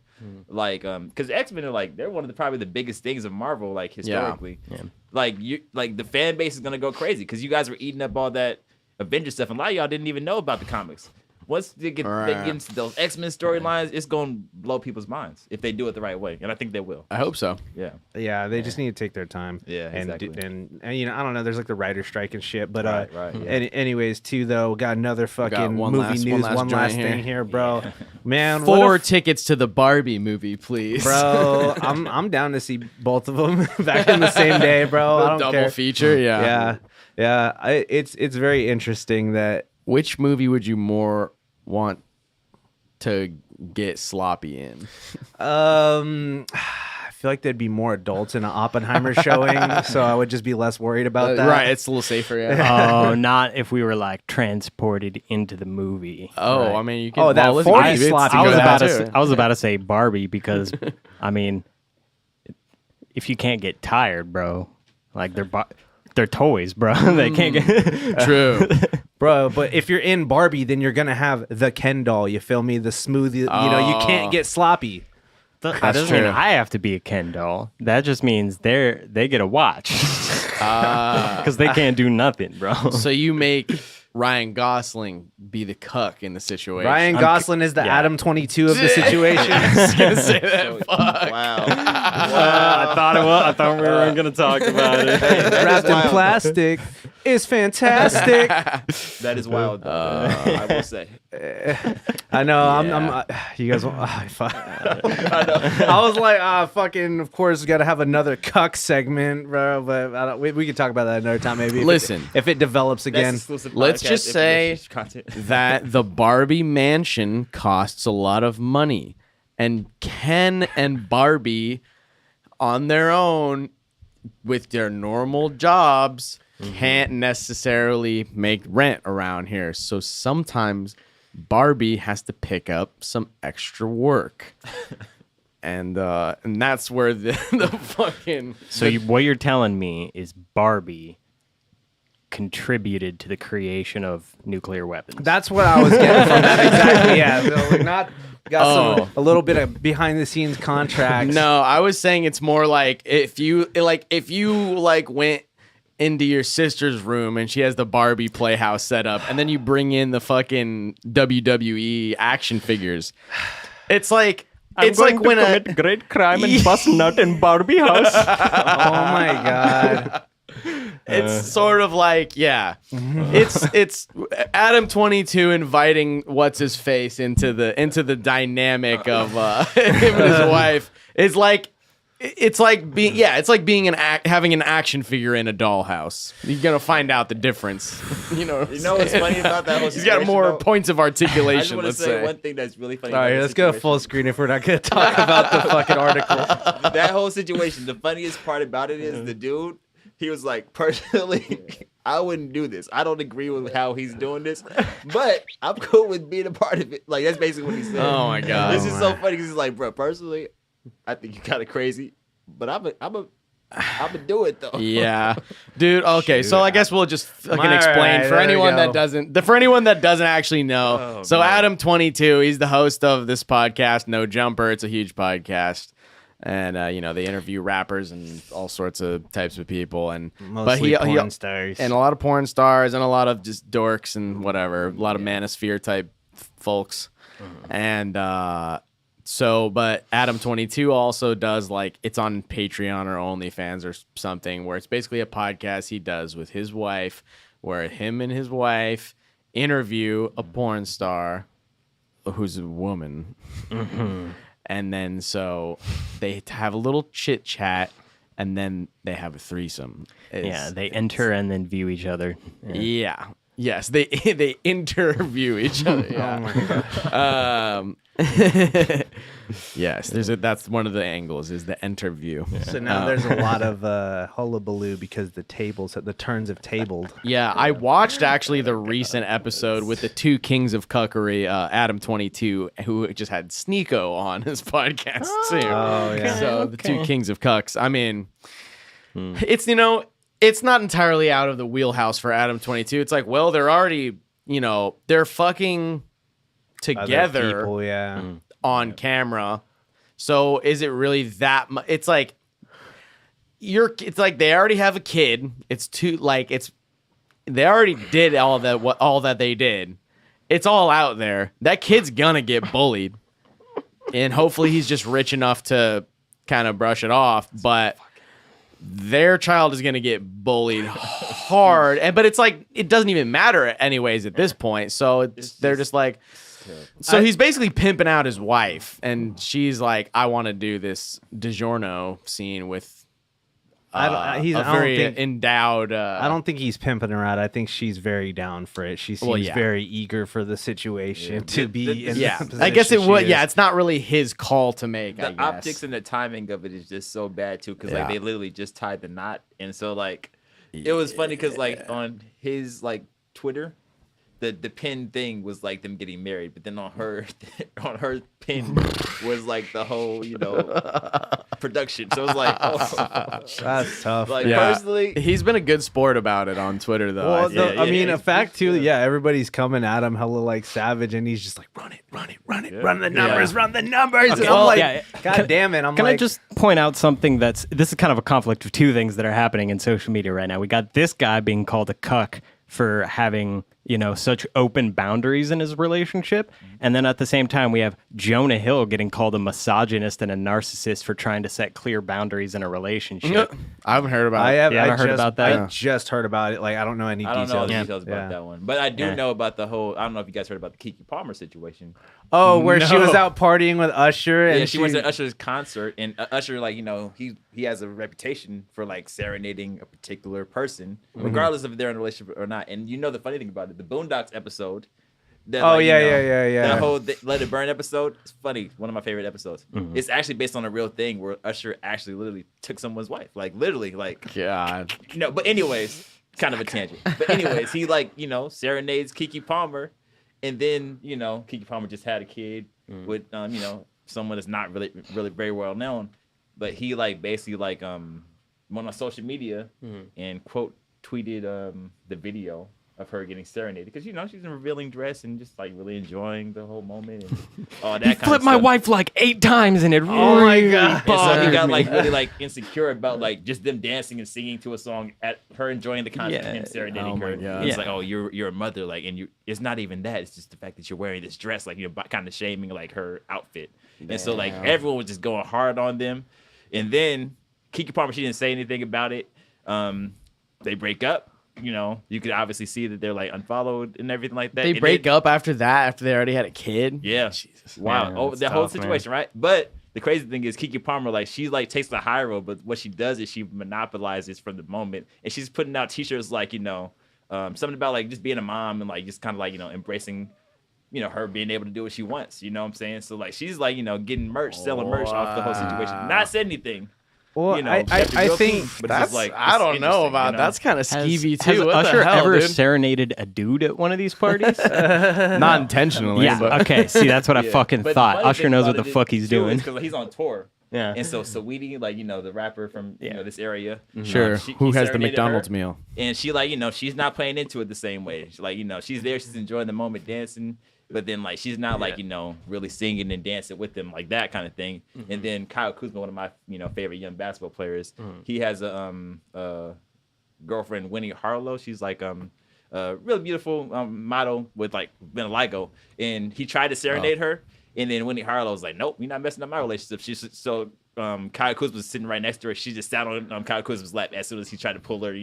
Speaker 4: like because X-Men are like they're one of the probably the biggest things of Marvel like historically.
Speaker 2: Yeah.
Speaker 4: Like the fan base is gonna go crazy because you guys were eating up all that Avengers stuff, and a lot of y'all didn't even know about the comics. Once they get into those X-Men storylines, it's going to blow people's minds if they do it the right way. And I think they will.
Speaker 3: I hope so.
Speaker 4: Yeah.
Speaker 1: yeah, they just need to take their time.
Speaker 4: Yeah,
Speaker 1: and
Speaker 4: exactly.
Speaker 1: and I don't know. There's like the writer strike and shit. But
Speaker 4: Right, yeah.
Speaker 1: anyways, too though, got another fucking
Speaker 3: one
Speaker 1: movie
Speaker 3: last-
Speaker 1: news.
Speaker 3: one last
Speaker 1: One last
Speaker 3: joint
Speaker 1: thing here, bro. Man,
Speaker 3: 4 tickets to the Barbie movie, please.
Speaker 1: bro. I'm down to see both of them back in the same day, bro. I don't
Speaker 3: double
Speaker 1: care.
Speaker 3: feature. Yeah.
Speaker 1: It's very interesting that
Speaker 3: Which movie would you more want to get sloppy in?
Speaker 1: I feel like there'd be more adults in an Oppenheimer showing, so I would just be less worried about that.
Speaker 3: Right, it's a little safer. Yeah.
Speaker 2: Oh, not if we were like transported into the movie.
Speaker 3: Oh, I mean, you can.
Speaker 1: Oh, that
Speaker 3: listen,
Speaker 1: 40
Speaker 3: it's-
Speaker 1: sloppy
Speaker 2: I was
Speaker 1: goes
Speaker 2: about
Speaker 1: out
Speaker 2: to.
Speaker 1: too.
Speaker 2: I was about to say Barbie because, I mean, if you can't get tired, bro, like they're toys, bro. They can't get.
Speaker 3: True.
Speaker 1: Bro, but if you're in Barbie, then you're gonna have the Ken doll. You feel me? The smooth. You can't get sloppy.
Speaker 2: That doesn't mean I have to be a Ken doll. That just means they get a watch because they can't do nothing, bro.
Speaker 3: So you make Ryan Gosling be the cuck in the situation.
Speaker 1: Ryan Gosling is the Adam 22 of the situation.
Speaker 4: Wow.
Speaker 2: I thought we weren't gonna talk about it.
Speaker 1: Wrapped in plastic is fantastic.
Speaker 4: That is wild, though. I will say.
Speaker 1: I know. You guys. Fuck. I was like, fucking. Of course, we got to have another cuck segment, bro. But we can talk about that another time, maybe.
Speaker 3: Listen.
Speaker 1: if it develops
Speaker 4: That's
Speaker 1: again.
Speaker 4: exclusive
Speaker 3: Let's
Speaker 4: podcast
Speaker 3: just say
Speaker 4: information content.
Speaker 3: that the Barbie mansion costs a lot of money, and Ken and Barbie on their own with their normal jobs can't necessarily make rent around here. So sometimes Barbie has to pick up some extra work. And that's where the fucking
Speaker 2: So what you're telling me is Barbie contributed to the creation of nuclear weapons.
Speaker 1: That's what I was getting from that exactly. Yeah, so, like, not got a little bit of behind the scenes contracts.
Speaker 3: No, I was saying it's more like if you went into your sister's room and she has the Barbie playhouse set up, and then you bring in the fucking WWE action figures. It's like when a
Speaker 2: great crime and bust nut in Barbie house.
Speaker 1: Oh my god.
Speaker 3: It's sort of like, yeah, it's Adam 22 inviting what's his face into the dynamic of him and his wife. It's like being having an action figure in a dollhouse. You're gonna find out the difference. You know
Speaker 4: what's funny about that whole
Speaker 3: He's got more
Speaker 4: situation, though?
Speaker 3: points of
Speaker 4: I just
Speaker 3: articulation.
Speaker 4: want to
Speaker 3: Let's
Speaker 4: say
Speaker 3: say
Speaker 4: one thing that's really funny.
Speaker 1: All right,
Speaker 4: about
Speaker 1: let's
Speaker 4: the
Speaker 1: go
Speaker 4: situation.
Speaker 1: full screen if we're not gonna talk about the fucking article.
Speaker 4: That whole situation. The funniest part about it is the dude. He was like, personally, I wouldn't do this. I don't agree with how he's doing this, but I'm cool with being a part of it. Like, that's basically what he said.
Speaker 3: Oh my god,
Speaker 4: This is so funny because he's like, bro, personally, I think you're kind of crazy, but I'm a do it though.
Speaker 3: Yeah, dude. Okay, so I guess we'll just fucking
Speaker 1: All
Speaker 3: explain
Speaker 1: right,
Speaker 3: for
Speaker 1: there
Speaker 3: anyone
Speaker 1: you
Speaker 3: that
Speaker 1: go.
Speaker 3: doesn't actually know.
Speaker 4: Oh,
Speaker 3: So
Speaker 4: man.
Speaker 3: Adam 22, he's the host of this podcast, No Jumper. It's a huge podcast, and they interview rappers and all sorts of types of people, and
Speaker 1: Mostly porn stars.
Speaker 3: and a lot of porn stars and a lot of just dorks and whatever, a lot of manosphere type folks, and but Adam 22 also does it's on Patreon or OnlyFans or something where it's basically a podcast he does with his wife, where him and his wife interview a porn star who's a woman. And then so they have a little chit chat, and then they have a threesome.
Speaker 2: They enter and then view each other.
Speaker 3: Yeah. Yes, they interview each other. Yeah. Yes, that's one of the angles is the interview.
Speaker 1: So now there's a lot of hullabaloo because the turns have tabled.
Speaker 3: Yeah, I watched actually the recent episode with the two kings of cuckery, Adam 22, who just had Sneeko on his podcast too.
Speaker 1: Oh yeah.
Speaker 3: So the two kings of cucks. I mean, it's not entirely out of the wheelhouse for Adam 22. It's like, well, they're already, they're fucking together
Speaker 1: Other people, yeah.
Speaker 3: on camera. So is it really that much? It's like they already have a kid. They already did all that they did. It's all out there. That kid's gonna get bullied. And hopefully he's just rich enough to kind of brush it off, but their child is going to get bullied hard. But it's like, it doesn't even matter anyways at this point. So they're just like, so he's basically pimping out his wife, and she's like, I want to do this DiGiorno scene with endowed.
Speaker 1: I don't think he's pimping her out. I think she's very down for it. She seems very eager for the situation to be in the position
Speaker 3: I guess it would.
Speaker 1: she
Speaker 3: Yeah,
Speaker 1: is.
Speaker 3: it's not really his call to make. I
Speaker 4: The
Speaker 3: guess.
Speaker 4: optics and the timing of it is just so bad too, because they literally just tied the knot, and so it was funny because on his Twitter, the pinned thing was them getting married, but then on her pin was the whole production. So it was
Speaker 1: That's tough.
Speaker 4: Personally,
Speaker 3: He's been a good sport about it on Twitter, though.
Speaker 1: Well,
Speaker 3: I think.
Speaker 1: a fact too. Yeah, everybody's coming at him hella savage, and he's just like, run the numbers, run the numbers. And I'm like, God damn it!
Speaker 2: Can I just point out something this is kind of a conflict of two things that are happening in social media right now. We got this guy being called a cuck for having, such open boundaries in his relationship. And then at the same time, we have Jonah Hill getting called a misogynist and a narcissist for trying to set clear boundaries in a relationship.
Speaker 3: I haven't heard about it.
Speaker 2: I heard about that.
Speaker 1: I just heard about it. I don't know any
Speaker 4: I don't
Speaker 1: details.
Speaker 4: know details about that one, but I do know about the whole. I don't know if you guys heard about the Keke Palmer situation.
Speaker 1: Oh, where she was out partying with Usher, and
Speaker 4: Yeah, she went to Usher's concert, and Usher, he has a reputation for serenading a particular person, regardless if they're in a relationship or not. And the funny thing about it, the Boondocks episode. That, That whole Let It Burn episode. It's funny. One of my favorite episodes. It's actually based on a real thing where Usher actually literally took someone's wife.
Speaker 3: God.
Speaker 4: But anyways, kind of a tangent. But anyways, he serenades Keke Palmer, and then Keke Palmer just had a kid with someone that's not really very well known, but he basically went on social media and quote tweeted the video of her getting serenaded because she's in a revealing dress and just like really enjoying the whole moment and all that.
Speaker 2: He flipped my wife like 8 times and it really
Speaker 4: And so he
Speaker 2: bothered
Speaker 4: got
Speaker 2: me.
Speaker 4: like really like insecure about like just them dancing and singing to a song at her enjoying the concept of him serenading her.
Speaker 3: God.
Speaker 4: It's like, oh, you're a mother, like, and it's not even that. It's just the fact that you're wearing this dress, like you're kind of shaming like her outfit. And so like everyone was just going hard on them. And then Keke Palmer, she didn't say anything about it. They break up. You could obviously see that they're like unfollowed and everything like that.
Speaker 3: They
Speaker 4: And
Speaker 3: break up after that, after they already had a kid.
Speaker 4: Yeah.
Speaker 3: Jesus.
Speaker 4: Wow.
Speaker 2: Man,
Speaker 4: The
Speaker 2: that's
Speaker 4: whole
Speaker 2: tough, man.
Speaker 4: situation, right? But the crazy thing is Keke Palmer, like she like takes the high road, but what she does is she monopolizes from the moment, and she's putting out T-shirts like something about like just being a mom and like just kind of like embracing. Her being able to do what she wants. You know what I'm saying? So like she's like getting merch, selling merch off the whole situation. Not said anything.
Speaker 1: Well, I think
Speaker 4: but
Speaker 3: That's
Speaker 4: it's just like
Speaker 3: I
Speaker 4: it's
Speaker 3: don't know
Speaker 4: interesting,
Speaker 3: about. That's kind of skeevy
Speaker 2: Has
Speaker 3: too. What
Speaker 2: Usher
Speaker 3: the hell,
Speaker 2: ever
Speaker 3: dude?
Speaker 2: serenaded a dude at one of these parties?
Speaker 3: Not intentionally.
Speaker 2: Yeah.
Speaker 3: But
Speaker 2: Okay. See, that's what I fucking
Speaker 4: But the
Speaker 2: thought.
Speaker 4: funny
Speaker 2: Usher
Speaker 4: thing
Speaker 2: knows
Speaker 4: about
Speaker 2: what the
Speaker 4: it
Speaker 2: fuck he's
Speaker 4: too is
Speaker 2: doing.
Speaker 4: because he's on tour.
Speaker 2: Yeah.
Speaker 4: And so Saweetie, like the rapper from this area,
Speaker 3: sure.
Speaker 4: he
Speaker 3: Who has the
Speaker 4: serenaded
Speaker 3: McDonald's
Speaker 4: her,
Speaker 3: meal?
Speaker 4: and she like she's not playing into it the same way. She, like she's there, she's enjoying the moment, dancing, but then like she's not like really singing and dancing with them like that kind of thing. And then Kyle Kuzma, one of my favorite young basketball players, he has a girlfriend, Winnie Harlow. She's like really beautiful model with like vitiligo, and he tried to serenade her. And then Winnie Harlow was like, "Nope, you're not messing up my relationship." Kyle Kuzma was sitting right next to her. She just sat on Kyle Kuzma's lap as soon as he tried to pull her,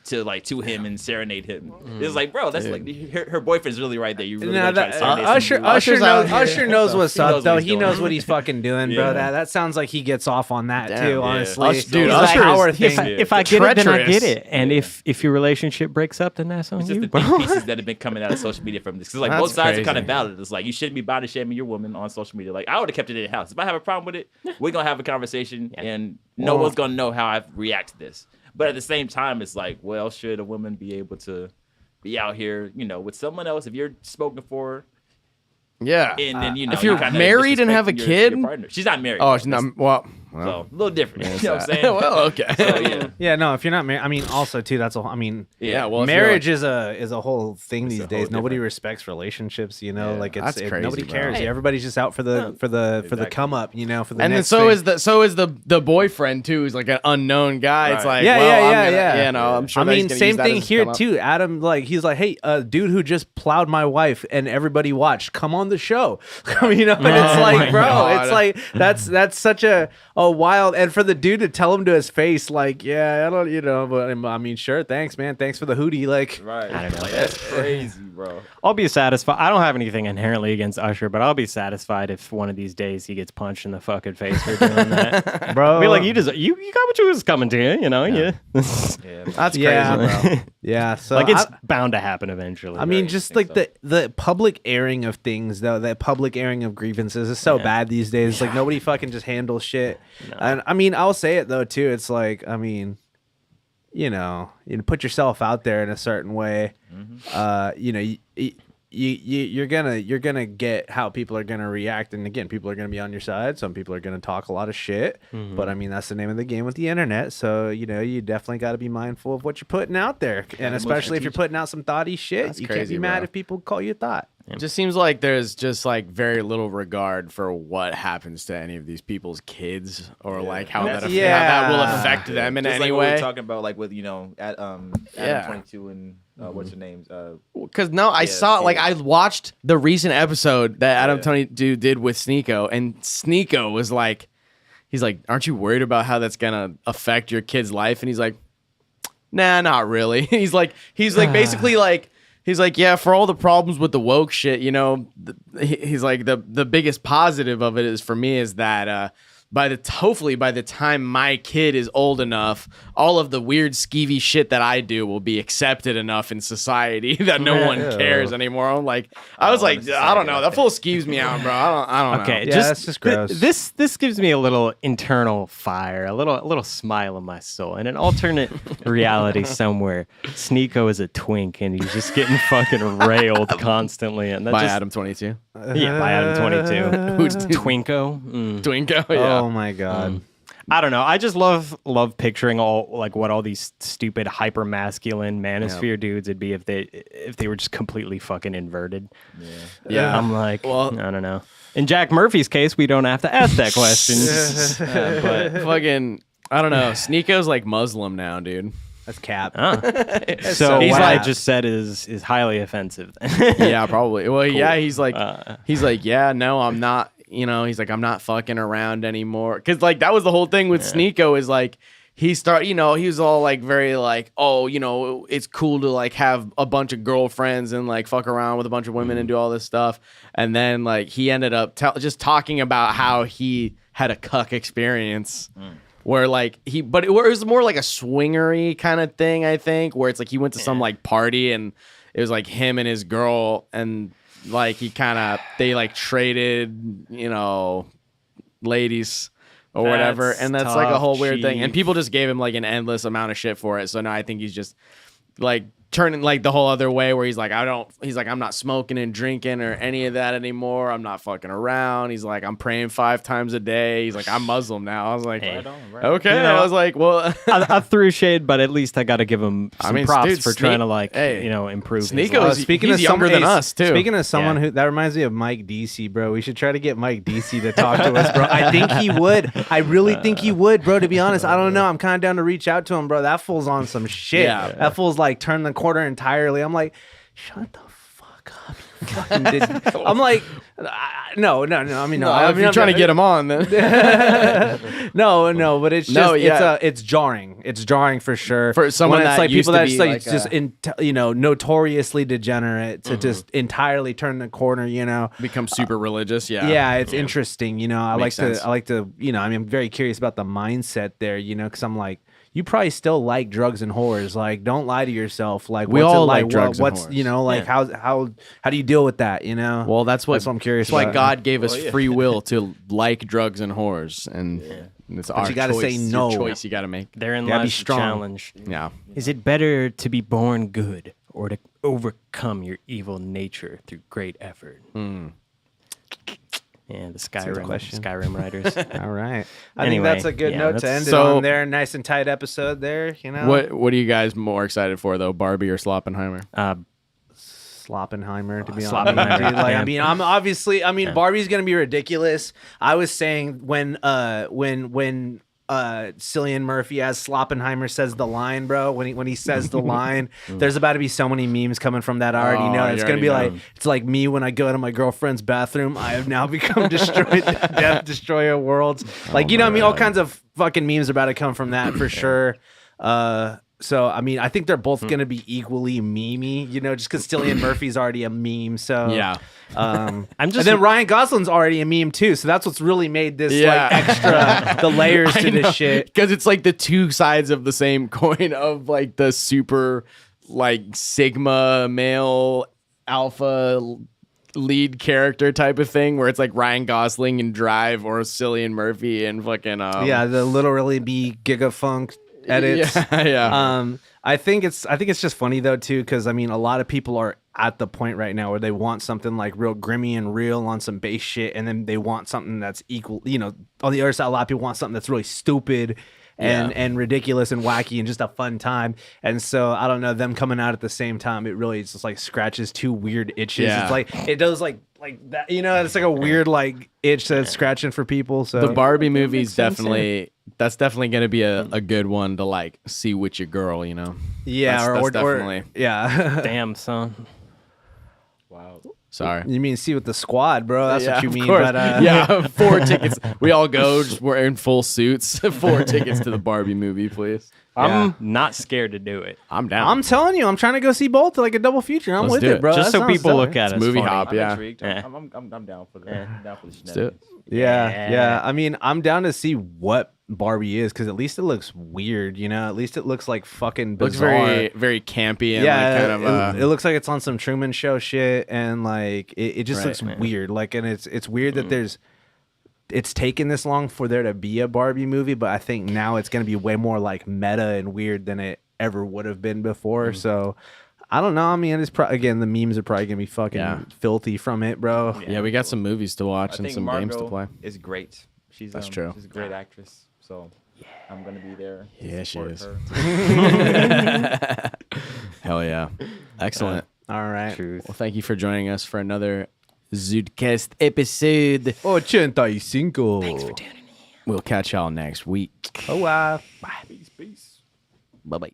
Speaker 4: to him and serenade him. It was like, bro, that's like her boyfriend's really right there. You really
Speaker 1: Now
Speaker 4: gotta try to
Speaker 1: that,
Speaker 4: serenade
Speaker 1: Usher
Speaker 4: somebody.
Speaker 1: Usher knows what's
Speaker 4: He knows
Speaker 1: up
Speaker 4: what
Speaker 1: though.
Speaker 4: he's
Speaker 1: He
Speaker 4: doing.
Speaker 1: knows what he's fucking doing, bro.
Speaker 4: Yeah.
Speaker 1: That sounds like he gets off on that
Speaker 3: Damn,
Speaker 1: too.
Speaker 3: yeah.
Speaker 1: Honestly,
Speaker 3: Dude,
Speaker 1: He's like
Speaker 3: Usher is-
Speaker 1: our
Speaker 3: if
Speaker 1: thing.
Speaker 2: If I get it, then I get
Speaker 3: Treacherous.
Speaker 2: it. And if your relationship breaks up, then that's on
Speaker 4: It's just
Speaker 2: you,
Speaker 4: the
Speaker 2: bro.
Speaker 4: big pieces that have been coming out of social media from this. Because like
Speaker 3: That's
Speaker 4: both sides are kind
Speaker 3: crazy.
Speaker 4: of valid. It's like you shouldn't be body shaming your woman on social media. Like I would have kept it in the house. If I have a problem with it, we're gonna have a conversation, and no one's gonna know how I react to this. But at the same time, it's like, well, should a woman be able to be out here, with someone else if you're spoken for,
Speaker 3: Yeah.
Speaker 4: and then
Speaker 3: if you're
Speaker 4: kinda
Speaker 3: married and have a
Speaker 4: disrespecting
Speaker 3: kid?
Speaker 4: your partner. She's not married.
Speaker 3: Oh,
Speaker 4: though.
Speaker 3: she's not. Well.
Speaker 4: So a little different. You know what I'm
Speaker 3: sad.
Speaker 4: saying?
Speaker 3: Well, okay.
Speaker 4: So, yeah.
Speaker 1: Yeah, no. If you're not married, I mean, also too. That's a. I mean,
Speaker 3: Yeah, well, if you're
Speaker 1: marriage is a whole thing
Speaker 4: It's
Speaker 1: these
Speaker 4: a whole
Speaker 1: days. Nobody
Speaker 4: different-
Speaker 1: respects relationships. Like
Speaker 3: That's crazy,
Speaker 1: nobody
Speaker 3: bro.
Speaker 1: cares.
Speaker 2: Hey.
Speaker 1: Everybody's just out for the
Speaker 4: Exactly.
Speaker 1: come up. For the
Speaker 3: And then
Speaker 1: next
Speaker 3: so
Speaker 1: thing.
Speaker 3: is the boyfriend too. Who's like an unknown guy. It's
Speaker 4: Right.
Speaker 3: like,
Speaker 1: Yeah,
Speaker 3: well,
Speaker 1: yeah,
Speaker 3: I'm
Speaker 1: yeah,
Speaker 3: gonna,
Speaker 1: yeah.
Speaker 3: I'm sure.
Speaker 1: I
Speaker 3: that he's
Speaker 1: mean,
Speaker 3: gonna
Speaker 1: same
Speaker 3: use that
Speaker 1: thing
Speaker 3: as a
Speaker 1: here
Speaker 3: come up.
Speaker 1: too. Adam, like, he's like, hey, dude who just plowed my wife, and everybody watched. Come on the show, and it's like, bro,
Speaker 3: God.
Speaker 1: it's like that's such a wild. And for the dude to tell him to his face, like, yeah, I don't, but I mean, sure, thanks, man, thanks for the hoodie, like,
Speaker 4: Right.
Speaker 2: I don't know.
Speaker 4: Like, that's crazy, bro.
Speaker 2: I'll be satisfied. I don't have anything inherently against Usher, but I'll be satisfied if one of these days he gets punched in the fucking face for doing that.
Speaker 1: bro.
Speaker 2: Be like, you got what you was coming to,
Speaker 4: Yeah,
Speaker 3: That's crazy,
Speaker 1: Yeah.
Speaker 3: bro.
Speaker 1: yeah, so
Speaker 2: like it's
Speaker 1: I-
Speaker 2: bound to happen eventually.
Speaker 1: I mean,
Speaker 4: Right,
Speaker 1: just
Speaker 4: I
Speaker 1: like
Speaker 4: think
Speaker 1: the public airing of things, though, that public airing of grievances is so bad these days. Like nobody fucking just handles shit. And I mean, I'll say it though too. It's like, I mean, you put yourself out there in a certain way. You're gonna get how people are gonna react, and again, people are gonna be on your side. Some people are gonna talk a lot of shit, but I mean, that's the name of the game with the internet. So you definitely got to be mindful of what you're putting out there, and especially if you're putting out some thoughty shit,
Speaker 3: That's
Speaker 1: you can't
Speaker 3: crazy,
Speaker 1: be mad
Speaker 3: bro.
Speaker 1: if people call you a thought.
Speaker 3: It just seems like there's just like very little regard for what happens to any of these people's kids, or like how that, how that will affect them in
Speaker 4: Just
Speaker 3: any
Speaker 4: like what we
Speaker 3: way.
Speaker 4: were talking about, like with Adam
Speaker 3: Yeah.
Speaker 4: 22 and what's her names?
Speaker 3: Because no, I saw like I watched the recent episode that Adam Tony did with Sneeko, and Sneeko was like, he's like, "Aren't you worried about how that's gonna affect your kid's life?" And he's like, "Nah, not really." he's like basically like. He's like, yeah, for all the problems with the woke shit, he's like the biggest positive of it is for me is that hopefully by the time my kid is old enough, all of the weird skeevy shit that I do will be accepted enough in society that no one cares anymore. I'm like, I was like, I don't know, that full skeeves me out, bro. I don't know.
Speaker 2: okay,
Speaker 1: Yeah, that's just gross.
Speaker 2: This gives me a little internal fire, a little smile in my soul. In an alternate reality somewhere, Sneeko is a twink and he's just getting fucking railed constantly, and that
Speaker 3: By
Speaker 2: just,
Speaker 3: Adam 22.
Speaker 2: Yeah, by Adam 22.
Speaker 3: Who's
Speaker 2: Twinko.
Speaker 3: Twinko? Yeah.
Speaker 1: Oh my god.
Speaker 2: I don't know. I just love picturing what all these stupid hyper masculine manosphere dudes would be if they were just completely fucking inverted.
Speaker 3: Yeah.
Speaker 2: I'm like,
Speaker 3: Well-
Speaker 2: I don't know. In Jack Murphy's case, we don't have to ask that question.
Speaker 3: But fucking, I don't know. Sneeko's like Muslim now, dude.
Speaker 1: That's cap.
Speaker 2: So
Speaker 1: He's
Speaker 2: what I
Speaker 1: like-
Speaker 2: just said is highly offensive.
Speaker 3: Yeah, probably. Well, yeah, he's like, yeah, no, I'm not. You know, he's like, I'm not fucking around anymore. Because like that was the whole thing with Sneeko is like he was all like very like, oh, you know, it's cool to like have a bunch of girlfriends and like fuck around with a bunch of women and do all this stuff. And then like he ended up just talking about how he had a cuck experience. Where like but it was more like a swingery kind of thing, I think, where it's like he went to some like party and it was like him and his girl and like they like traded, you know, ladies or whatever, and that's like a
Speaker 2: tough,
Speaker 3: whole weird thing. And
Speaker 2: chief.
Speaker 3: people just gave him like an endless amount of shit for it. So now I think he's just like turning like the whole other way where he's like I'm not smoking and drinking or any of that anymore. I'm not fucking around. He's like, I'm praying 5 times a day. He's like, I'm Muslim now. I was like,
Speaker 2: Hey.
Speaker 3: okay.
Speaker 2: You know,
Speaker 3: I was like, well,
Speaker 2: I threw shade, but at least I got to give him some props
Speaker 3: dude,
Speaker 2: for trying to like,
Speaker 3: hey,
Speaker 2: improve. his
Speaker 3: Sneeko
Speaker 2: life.
Speaker 3: is-
Speaker 1: Speaking
Speaker 3: he's
Speaker 1: of
Speaker 3: younger than us, too.
Speaker 1: Speaking of someone
Speaker 2: Yeah.
Speaker 1: who that reminds me of Mike DC, bro. We should try to get Mike DC to talk to us, bro. I think he would. I really think he would, bro. To be honest, I don't know. I'm kind of down to reach out to him, bro. That fool's on some shit.
Speaker 3: Yeah.
Speaker 1: That fool's like turned the corner entirely. I'm like, shut the fuck up. you fucking I'm like, no. I mean, no. I
Speaker 3: if
Speaker 1: mean,
Speaker 3: you're
Speaker 1: I'm
Speaker 3: trying to
Speaker 1: not-
Speaker 3: get him on, then
Speaker 1: no, but it's just
Speaker 3: No, yeah.
Speaker 1: it's jarring. It's jarring for sure.
Speaker 3: For someone
Speaker 1: when it's
Speaker 3: that
Speaker 1: like
Speaker 3: used
Speaker 1: people
Speaker 3: to
Speaker 1: that's
Speaker 3: be
Speaker 1: like
Speaker 3: like
Speaker 1: just notoriously degenerate to just entirely turn the corner. You know,
Speaker 3: become super religious.
Speaker 1: yeah, it's interesting. You know, I
Speaker 3: Makes sense.
Speaker 1: like to. You know, I mean, I'm very curious about the mindset there. You know, because I'm like. You probably still like drugs and whores. Like, don't lie to yourself. Like,
Speaker 3: We
Speaker 1: what's
Speaker 3: all
Speaker 1: it
Speaker 3: like
Speaker 1: like?
Speaker 3: drugs and
Speaker 1: What's
Speaker 3: whores.
Speaker 1: you know, like how do you deal with that? You know.
Speaker 3: Well, that's what
Speaker 1: I'm curious.
Speaker 3: That's why
Speaker 1: about.
Speaker 3: God gave us free will to like drugs and whores, and it's our
Speaker 1: you gotta
Speaker 3: choice.
Speaker 1: say
Speaker 3: It's
Speaker 1: no.
Speaker 3: your choice you got to make.
Speaker 2: Therein
Speaker 1: Gotta be
Speaker 2: lies the
Speaker 1: strong.
Speaker 2: challenge.
Speaker 3: Yeah,
Speaker 2: Is it better to be born good or to overcome your evil nature through great effort? Yeah, the
Speaker 1: question.
Speaker 2: Skyrim writers.
Speaker 1: All right. I
Speaker 2: Anyway,
Speaker 1: think that's a good
Speaker 2: yeah,
Speaker 1: note to
Speaker 2: that's-
Speaker 1: end it
Speaker 3: So-
Speaker 1: on there. Nice and tight episode there. You know.
Speaker 3: What are you guys more excited for though, Barbie or Sloppenheimer?
Speaker 1: Sloppenheimer, to be honest.
Speaker 2: Sloppenheimer,
Speaker 1: Dude, like,
Speaker 2: yeah.
Speaker 1: I mean, Barbie's gonna be ridiculous. I was saying when Cillian Murphy as Sloppenheimer says the line, bro. When he says the line, there's about to be so many memes coming from that. I already
Speaker 3: Oh,
Speaker 1: know.
Speaker 3: you
Speaker 1: It's gonna be
Speaker 3: already
Speaker 1: like
Speaker 3: know.
Speaker 1: it's like me when I go to my girlfriend's bathroom. I have now become destroyed, death destroyer worlds. Like you know, what I mean, all kinds of fucking memes are about to come from that for sure. So I mean, I think they're both gonna be equally memey, you know, just because Cillian Murphy's already a meme. So
Speaker 3: Yeah.
Speaker 2: I'm
Speaker 1: and
Speaker 2: just
Speaker 1: then Ryan Gosling's already a meme too. So that's what's really made this
Speaker 3: Yeah.
Speaker 1: like extra the layers to this shit.
Speaker 3: Because it's like the two sides of the same coin of like the super like Sigma male alpha lead character type of thing where it's like Ryan Gosling in Drive or Cillian Murphy and fucking
Speaker 1: Yeah, the literally be gigafunk edits.
Speaker 3: yeah.
Speaker 1: I think it's just funny though too, because I mean a lot of people are at the point right now where they want something like real grimmy and real on some base shit, and then they want something that's equal. You know, on the other side, a lot of people want something that's really stupid and ridiculous and wacky and just a fun time. And so I don't know, them coming out at the same time, it really just like scratches two weird itches.
Speaker 3: Yeah.
Speaker 1: It's like it does like that. You know, it's like a weird like itch that's scratching for people. So
Speaker 3: The Barbie movie is
Speaker 1: makes sense,
Speaker 3: definitely that's definitely gonna be a good one to like see with your girl, you know.
Speaker 1: yeah,
Speaker 3: That's
Speaker 1: or
Speaker 3: definitely
Speaker 1: yeah.
Speaker 2: damn son.
Speaker 3: sorry.
Speaker 1: You mean see with the squad, bro? That's what you
Speaker 3: of
Speaker 1: mean.
Speaker 3: course.
Speaker 1: But
Speaker 3: yeah, 4 tickets. We all go. We're in full suits. 4 tickets to the Barbie movie, please.
Speaker 2: I'm not scared to do it.
Speaker 3: I'm down.
Speaker 1: I'm telling you, I'm trying to go see both like a double feature. I'm
Speaker 3: Let's
Speaker 1: with
Speaker 3: do
Speaker 1: it,
Speaker 3: it.
Speaker 1: bro.
Speaker 2: Just
Speaker 1: That
Speaker 2: so
Speaker 1: sounds
Speaker 2: people
Speaker 1: dope.
Speaker 2: look at it.
Speaker 3: movie
Speaker 2: funny.
Speaker 3: hop.
Speaker 4: I'm
Speaker 3: Yeah.
Speaker 4: intrigued.
Speaker 2: Yeah.
Speaker 4: I'm down for the down for the
Speaker 3: do it.
Speaker 4: shenanigans.
Speaker 1: Yeah. I mean, I'm down to see what Barbie is because at least it looks weird. You know, at least it looks like fucking bizarre.
Speaker 3: Looks very very campy and
Speaker 1: yeah,
Speaker 3: like kind of
Speaker 1: it looks like it's on some Truman Show shit, and like it just
Speaker 3: Right.
Speaker 1: looks weird. Like, and it's weird that it's taken this long for there to be a Barbie movie, but I think now it's gonna be way more like meta and weird than it ever would have been before. So. I don't know. I mean, it's again, the memes are probably gonna be fucking filthy from it, bro.
Speaker 3: yeah. We got some movies to watch
Speaker 4: I
Speaker 3: and
Speaker 4: think
Speaker 3: some
Speaker 4: Margot
Speaker 3: games to play.
Speaker 4: is great. She's
Speaker 3: That's true.
Speaker 4: She's a great actress. So I'm gonna be there. To
Speaker 3: Yeah, she
Speaker 4: support
Speaker 3: is.
Speaker 4: her.
Speaker 3: Hell yeah. Excellent.
Speaker 1: All right.
Speaker 2: Truth.
Speaker 3: Well, thank you for joining us for another ZUDECAST episode.
Speaker 1: 85.
Speaker 3: We'll catch y'all next week.
Speaker 1: Oh, wow.
Speaker 4: Peace.
Speaker 3: Bye-bye.